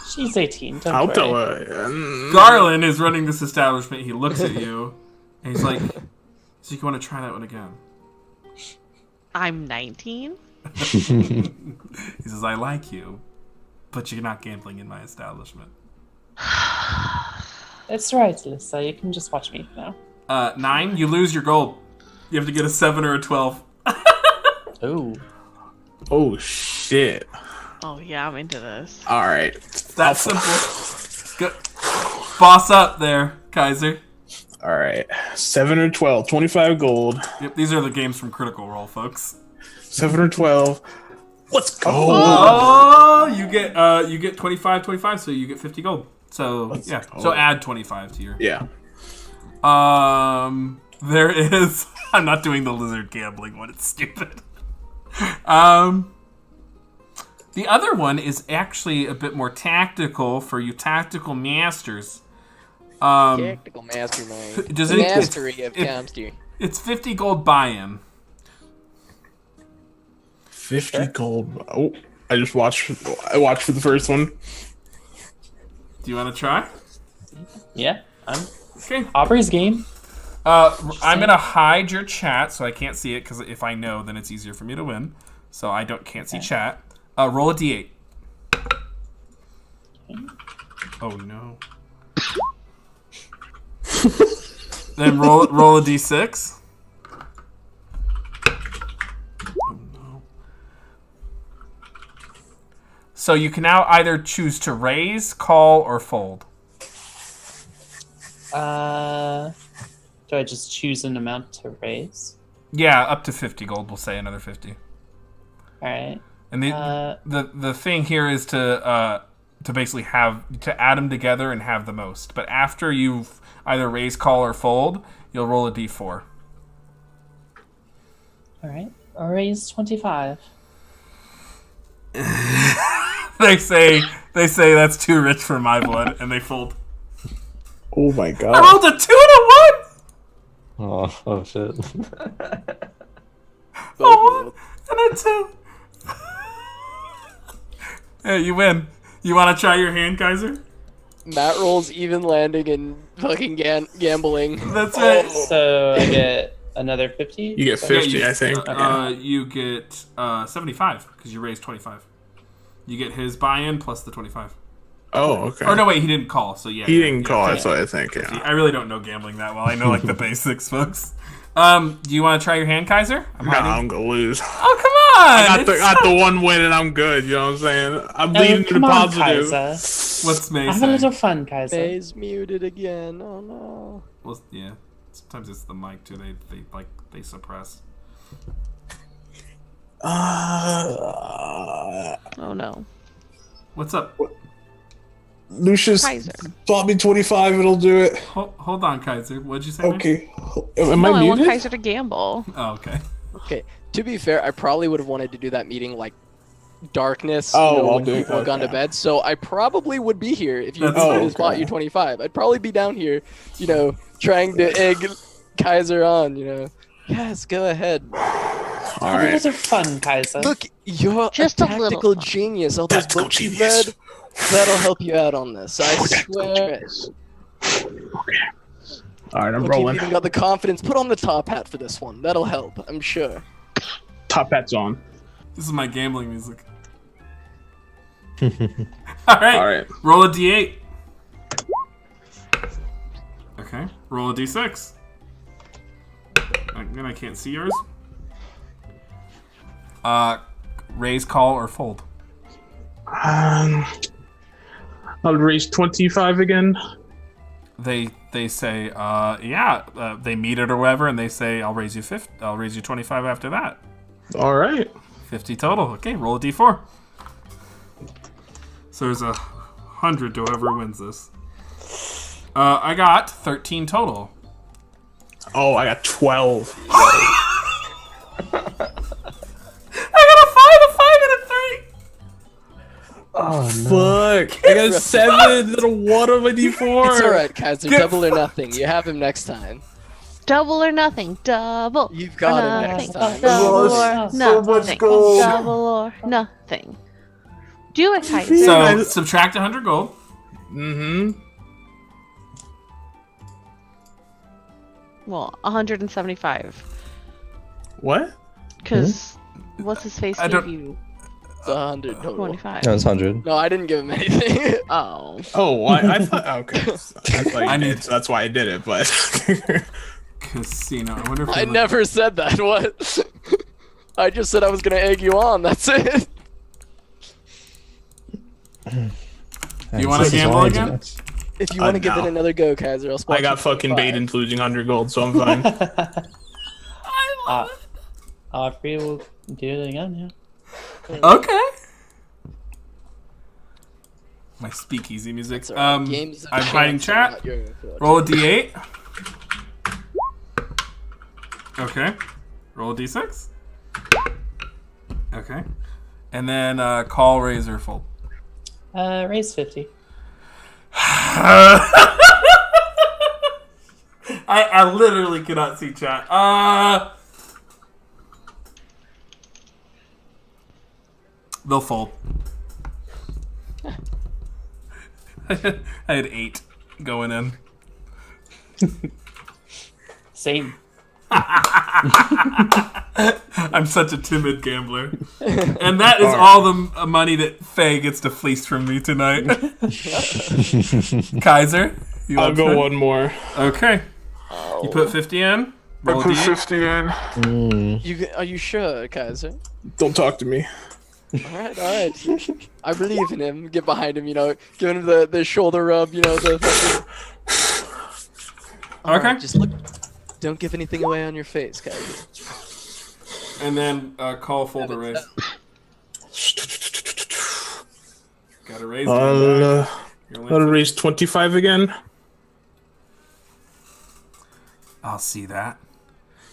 She's 18. Don't I'll worry. tell her. Garland is running this establishment. He looks at you, and he's like, so you want to try that one again? I'm 19? He says, I like you, but you're not gambling in my establishment. It's right, Alyssa. You can just watch me now. 9, you lose your gold. You have to get a 7 or a 12. Oh. Oh shit! Oh yeah, I'm into this. All right. That's simple. Good. Boss up there, Kaiser. All right. 7 or 12. 25 gold. Yep, these are the games from Critical Role, folks. 7 or 12. Let's go. Oh, you get 25, so you get 50 gold. So Let's yeah, go. so add 25 to your. Yeah. There is. I'm not doing the lizard gambling one. It's stupid. The other one is actually a bit more tactical for you tactical masters. Tactical mastermind. Does it? Mastery of Comster. It's 50 gold buy-in. 50 gold. Oh, I watched for the first one. Do you want to try? Yeah, I'm Okay. Aubrey's game. I'm gonna hide your chat so I can't see it because if I know, then it's easier for me to win. So I can't see chat. Roll a d8. Oh no. Then roll a d6. Oh no. So you can now either choose to raise, call, or fold. Do I just choose an amount to raise? Yeah, up to 50 gold. We'll say another 50. All right. And the thing here is to basically to add them together and have the most. But after you've either raise, call, or fold, you'll roll a d4. All right. I'll raise 25. They say that's too rich for my blood, and they fold. Oh my I god. rolled a 2 and Oh shit. a 1, and a 2. Yeah, you win. You want to try your hand, Kaiser? Matt rolls even landing and fucking gambling. That's right. So I get another 50? You get 50, I think. You get 75 because you raised 25. You get his buy-in plus the 25. Oh, okay. Or no, wait, he didn't call, so yeah. He didn't call, yeah. that's what I think, yeah. I really don't know gambling that well. I know like the basics, folks. Do you want to try your hand, Kaiser? I'm gonna lose. Oh, come on! I got the one win and I'm good, you know what I'm saying? I'm leading to the come on, positive. Kaiser. What's May Have a little saying? fun, Kaiser. Faye's muted again. Oh no. Well, yeah. Sometimes it's the mic too. They suppress. Oh no. What's up? Lucius, Kaiser. swap me 25, it'll do it. Hold on, Kaiser. What'd you say? man? Okay. Am No, I I want muted? Kaiser to gamble. Oh, okay. Okay. To be fair, I probably would have wanted to do that meeting like darkness. Oh, I'll when do it, people have gone to okay. bed. So I probably would be here if you That's just fine. bought you 25. I'd probably be down here, trying to egg Kaiser on. Yes, go ahead. Have a Alright. little fun, Kaiser. Look, you're Just a a little tactical fun. genius. All those Tactical books you genius. read, that'll help you out on this. I swear it. Alright, I'm Look, rolling. you've even got the confidence. Put on the top hat for this one. That'll help, I'm sure. Top hat's on. This is my gambling music. All right. Alright. Roll a d8. Okay. Roll a d6. Again, I can't see yours. Raise, call, or fold. I'll raise 25 again. They say, they meet it or whatever, and they say, I'll raise you 50. I'll raise you 25 after that. Alright. 50 total. Okay, roll a d4. So there's 100 to whoever wins this. I got 13 total. Oh, I got 12. I got a 5, a 5, and a 3. Oh Fuck. I got a 7, then a 1 on my d4. It's alright, Kaiser. Double or nothing. You have him next time. Double or nothing. Double. You've got or him next nothing. time. Double lost or so nothing. gold. Double or nothing. Do it, Kaiser. So subtract 100 gold. Mm-hmm. Well, 175. What? Because what's his face I gave don't- you It's 100 total. 25. No, it's 100. No, I didn't give him anything. Oh. Oh, I thought... Okay. I thought you I did, need- so that's why I did it, but... Casino. I wonder if I never said that. What? I just said I was gonna egg you on. That's it. You wanna gamble again? If you want to give no. it another go, Kaiser, I'll spot I got you fucking 25. bait into losing 100 gold, so I'm fine. Aubrey will do it again, yeah. Okay. My speakeasy music. That's all right. Games of I'm hiding chance chat. are not your influence. Roll a d8. Okay. Roll a d6. Okay. And then call, raise, or fold. Raise 50. I literally cannot see chat. They'll fold. I had 8 going in. Same. I'm such a timid gambler. And that is all the money that Faye gets to fleece from me tonight. Kaiser, you I'll want go to? one more. Okay. You put 50 in? Roll a I put d8. 50 in. Are you sure, Kaiser? Don't talk to me. All right. I believe in him. Get behind him, giving him the shoulder rub, the fucking... All Okay. right, just look. Don't give anything away on your face, Kaiser. And then call, fold, or raise. Gotta raise. I'll raise 25 again. I'll see that.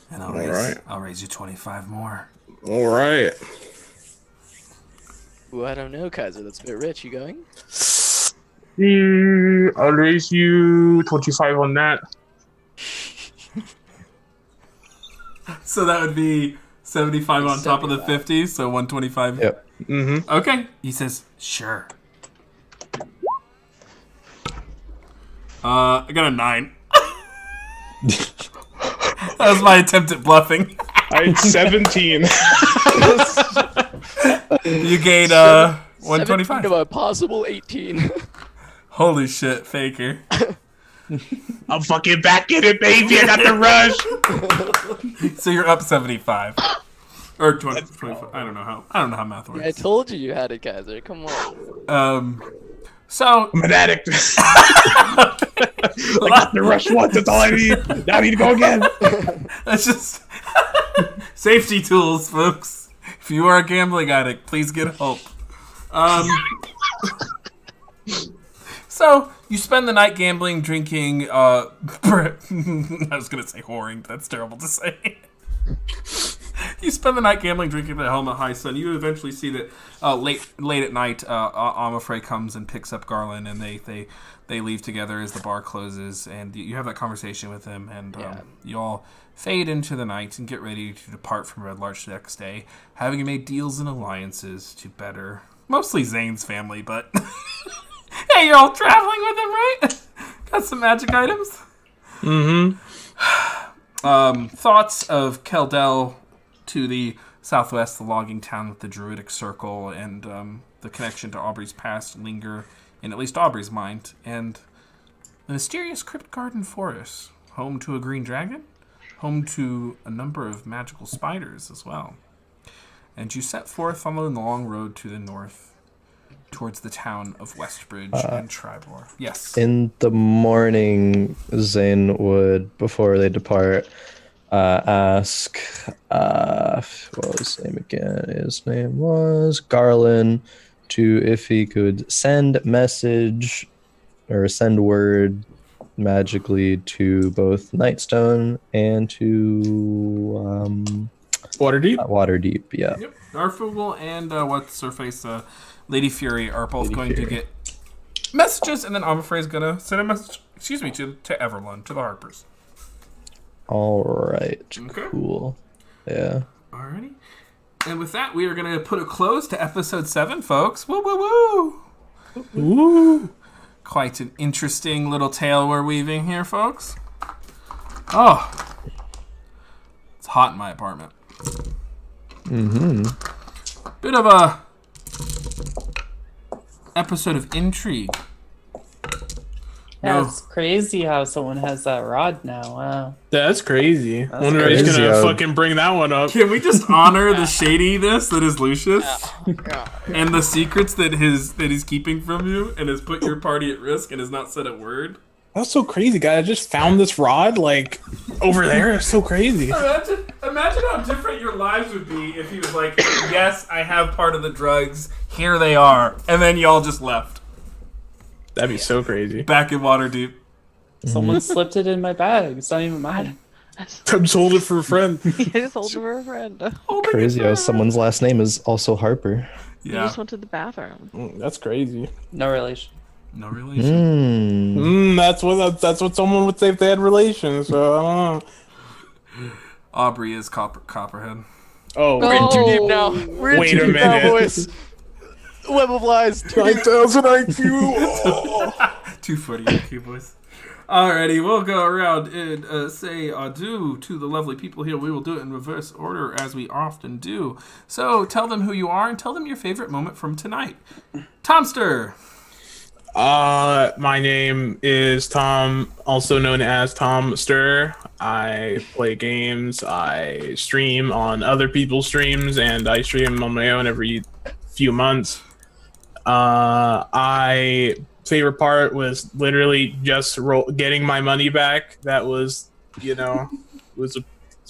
And I'll raise you 25 more. All right. Ooh, I don't know, Kaiser. That's a bit rich. You going? I'll raise you 25 on that. So that would be 75 on top of the 75. 50, so 125. Yep. Mm-hmm. Okay. He says, sure. I got a 9. That was my attempt at bluffing. I had 17. You gain 17 125. to a possible 18. Holy shit, faker. I'm fucking back in it, baby. I got the rush. So you're up 75. Or 20, 25. I don't know how math works. I told you had it, Kaiser. Come on. So I'm an addict. I got the rush once. That's all I need. Now I need to go again. that's just safety tools, folks. If you are a gambling addict, please get help. So you spend the night gambling, drinking. I was gonna say whoring, but that's terrible to say. You spend the night gambling, drinking at the Helmet High Sun. You eventually see that late at night, Amafrey comes and picks up Garland, and they leave together as the bar closes. And you have that conversation with him, and you all fade into the night and get ready to depart from Red Larch the next day, having made deals and alliances to better mostly Zane's family, but hey, you're all traveling with him, right? Got some magic items. Mm-hmm. Thoughts of Keldell to the southwest, the logging town with the druidic circle, and the connection to Aubrey's past linger in at least Aubrey's mind, and the mysterious crypt garden forest, home to a green dragon, home to a number of magical spiders as well. And you set forth on the long road to the north, towards the town of Westbridge and Tribor. Yes. In the morning, Zane would, before they depart, ask, what was his name again? His name was Garland, if he could send message or send word magically to both Nightstone and to Waterdeep? Waterdeep, yeah. Yep. Darfugel and what's her face, Lady Fury are both going to get messages, and then Amafrey's gonna send a message. Excuse me, to Everlund, to the Harpers. All right, Okay. cool. Yeah. Alrighty. And with that, we are gonna put a close to episode 7, folks. Woo woo woo! Ooh. Quite an interesting little tale we're weaving here, folks. Oh, it's hot in my apartment. Mm-hmm. Bit of a episode of intrigue. Yeah, No. it's crazy how someone has that rod now. Wow. That's crazy. That's Wonder if he's crazy gonna how- fucking bring that one up. Can we just honor the shadiness that is Lucius and the secrets that he's keeping from you and has put your party at risk and has not said a word? That's so crazy, guy. I just found this rod, like, over there. It's so crazy. Imagine Imagine how different your lives would be if he was like, yes, I have part of the drugs. Here they are. And then y'all just left. That'd be so crazy. Back in Waterdeep. Someone slipped it in my bag. It's not even mine. I just hold it for a friend. I just hold it for a friend. Crazy how someone's last name is also Harper. You Yeah. just went to the bathroom. That's crazy. No relation. No relation. That's what someone would say if they had relations. So I don't know. Aubrey is Copperhead. Oh, We're in too deep now. We're in Wait too a deep now, minute. boys. Web of Lies. 9,000 IQ. Oh. 240 IQ, boys. Alrighty, we'll go around and say adieu to the lovely people here. We will do it in reverse order, as we often do. So tell them who you are and tell them your favorite moment from tonight. Tomster! My name is Tom, also known as Tom Stir. I play games, I stream on other people's streams, and I stream on my own every few months. I favorite part was literally just getting my money back. That was, was a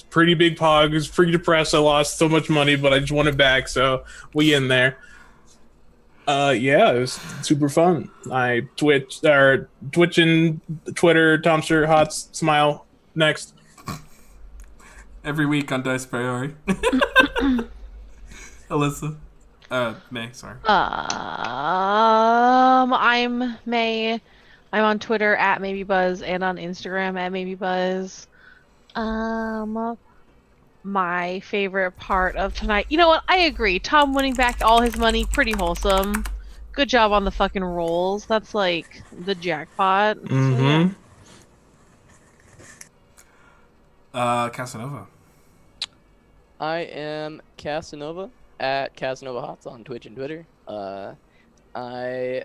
pretty big pog. I was pretty depressed. I lost so much money, but I just won it back, so we in there. Yeah, it was super fun. I Twitch and Twitter, Tomster, Hots, Smile, next. Every week on Dice Priori. Alyssa. May, sorry. I'm May. I'm on Twitter at MaybeBuzz and on Instagram at MaybeBuzz. My favorite part of tonight. You know what? I agree. Tom winning back all his money, pretty wholesome. Good job on the fucking rolls. That's like the jackpot. Mm-hmm. Casanova. I am Casanova at Casanova Hots on Twitch and Twitter. I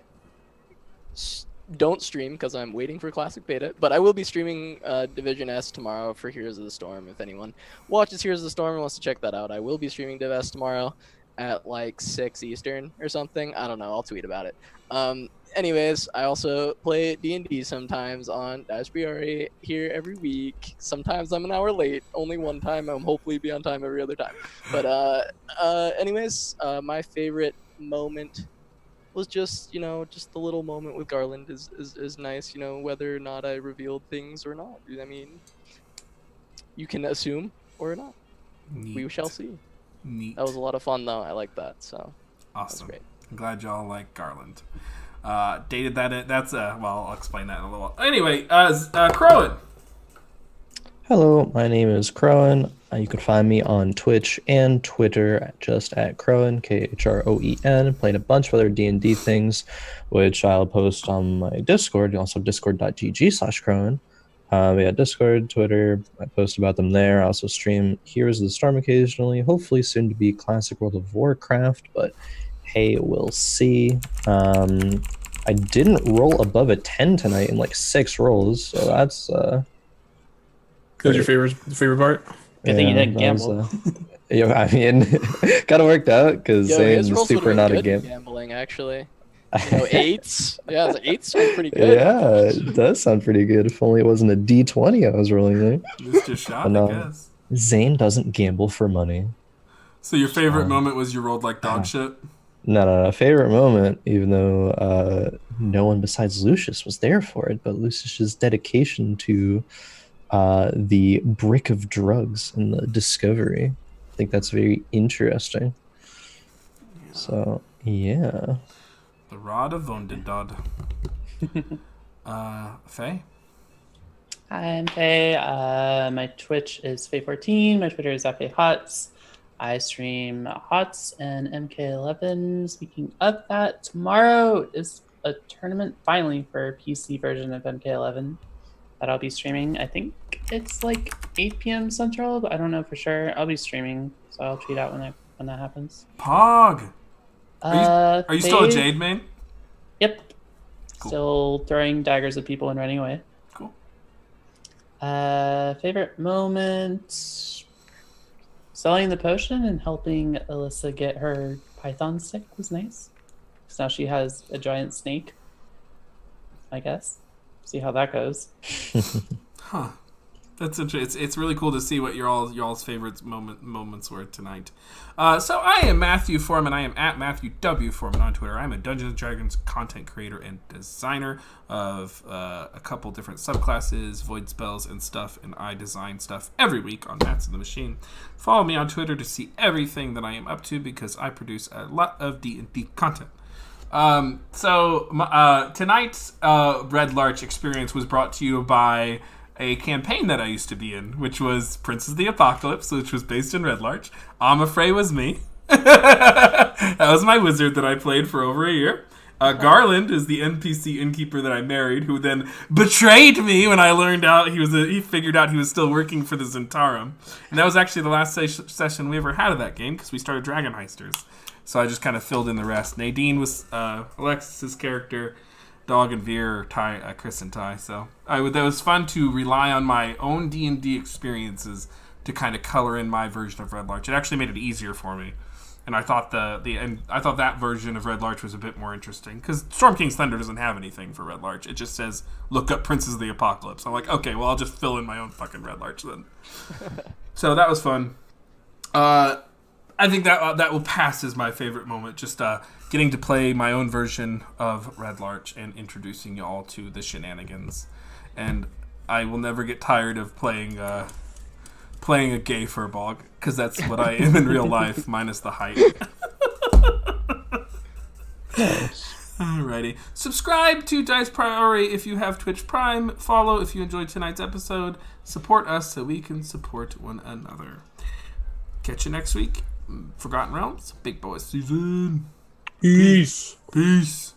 don't stream because I'm waiting for Classic Beta, but I will be streaming Division S tomorrow for Heroes of the Storm. If anyone watches Heroes of the Storm and wants to check that out, I will be streaming Div S tomorrow at like 6 Eastern or something. I don't know. I'll tweet about it. Anyways, I also play D&D sometimes on Dice Priori here every week. Sometimes I'm an hour late. Only one time. I'm hopefully be on time every other time. But anyways, my favorite moment was just just the little moment with Garland is nice. Whether or not I revealed things or not. I mean, you can assume or not. Neat. We shall see. Neat. That was a lot of fun though. I like that. So Awesome. That's great. I'm glad y'all like Garland. Dated that in, that's well, I'll explain that in a little while. Anyway, Crowan. Hello, my name is Crowan. You can find me on Twitch and Twitter just at Crowan, Khroen. Playing a bunch of other D&D things, which I'll post on my Discord, also discord.gg/Crowan. Yeah, Discord, Twitter, I post about them there. I also stream Heroes of the Storm occasionally, hopefully soon to be Classic World of Warcraft, but hey, we'll see. I didn't roll above a 10 tonight in like 6 rolls, so that's That's your favorite part? Good thing you didn't that was, gamble. I mean, kind of worked out because Yo, his Zane's rolls super would've not been a good in game. gambling actually. 8s. Yeah, the 8s sound pretty good. Yeah, it does sound pretty good. If only it wasn't a D20 I was rolling there. Mr. Shot, But no. I guess. Zane doesn't gamble for money. So your favorite moment was you rolled like dog shit? No. Favorite moment, even though no one besides Lucius was there for it, but Lucius's dedication to the brick of drugs and the discovery. I think that's very interesting. So, yeah. The Rod of Vondidod. Faye? I'm Faye. My Twitch is Faye14. My Twitter is @FayeHots. I stream HOTS and MK11. Speaking of that, tomorrow is a tournament finally for PC version of MK11 that I'll be streaming. I think it's like 8 p.m. Central, but I don't know for sure. I'll be streaming, so I'll tweet out when that happens. Pog! Are you still a Faye- Jade main? Yep. Cool. Still throwing daggers at people and running away. Cool. Favorite moment? Selling the potion and helping Alyssa get her python stick was nice. Because now she has a giant snake, I guess. See how that goes. Huh. That's interesting. It's really cool to see what your all's favorite moments were tonight. So I am Matthew Foreman. I am at Matthew W Foreman on Twitter. I'm a Dungeons and Dragons content creator and designer of a couple different subclasses, void spells and stuff, and I design stuff every week on Mats of the Machine. Follow me on Twitter to see everything that I am up to because I produce a lot of D&D content. Tonight's Red Larch experience was brought to you by a campaign that I used to be in, which was Princes of the Apocalypse, which was based in Red Larch. Amafrey was me. That was my wizard that I played for over a year. Garland is the NPC innkeeper that I married, who then betrayed me when I learned out he figured out he was still working for the Zentarum. And that was actually the last session we ever had of that game, because we started Dragon Heisters. So I just kind of filled in the rest. Nadine was Alexis's character. Dog and Veer, Ty, Chris and Ty. So that was fun to rely on my own D&D experiences to kind of color in my version of Red Larch. It actually made it easier for me, and I thought I thought that version of Red Larch was a bit more interesting because Storm King's Thunder doesn't have anything for Red Larch. It just says look up Princes of the Apocalypse. I'm like, okay, well I'll just fill in my own fucking Red Larch then. So that was fun. I think that will pass as my favorite moment. Just getting to play my own version of Red Larch and introducing you all to the shenanigans. And I will never get tired of playing a gay furbog, because that's what I am in real life, minus the height. Nice. Alrighty. Subscribe to Dice Priority if you have Twitch Prime. Follow if you enjoyed tonight's episode. Support us so we can support one another. Catch you next week. Forgotten Realms, Big Boy Season. Peace. Peace.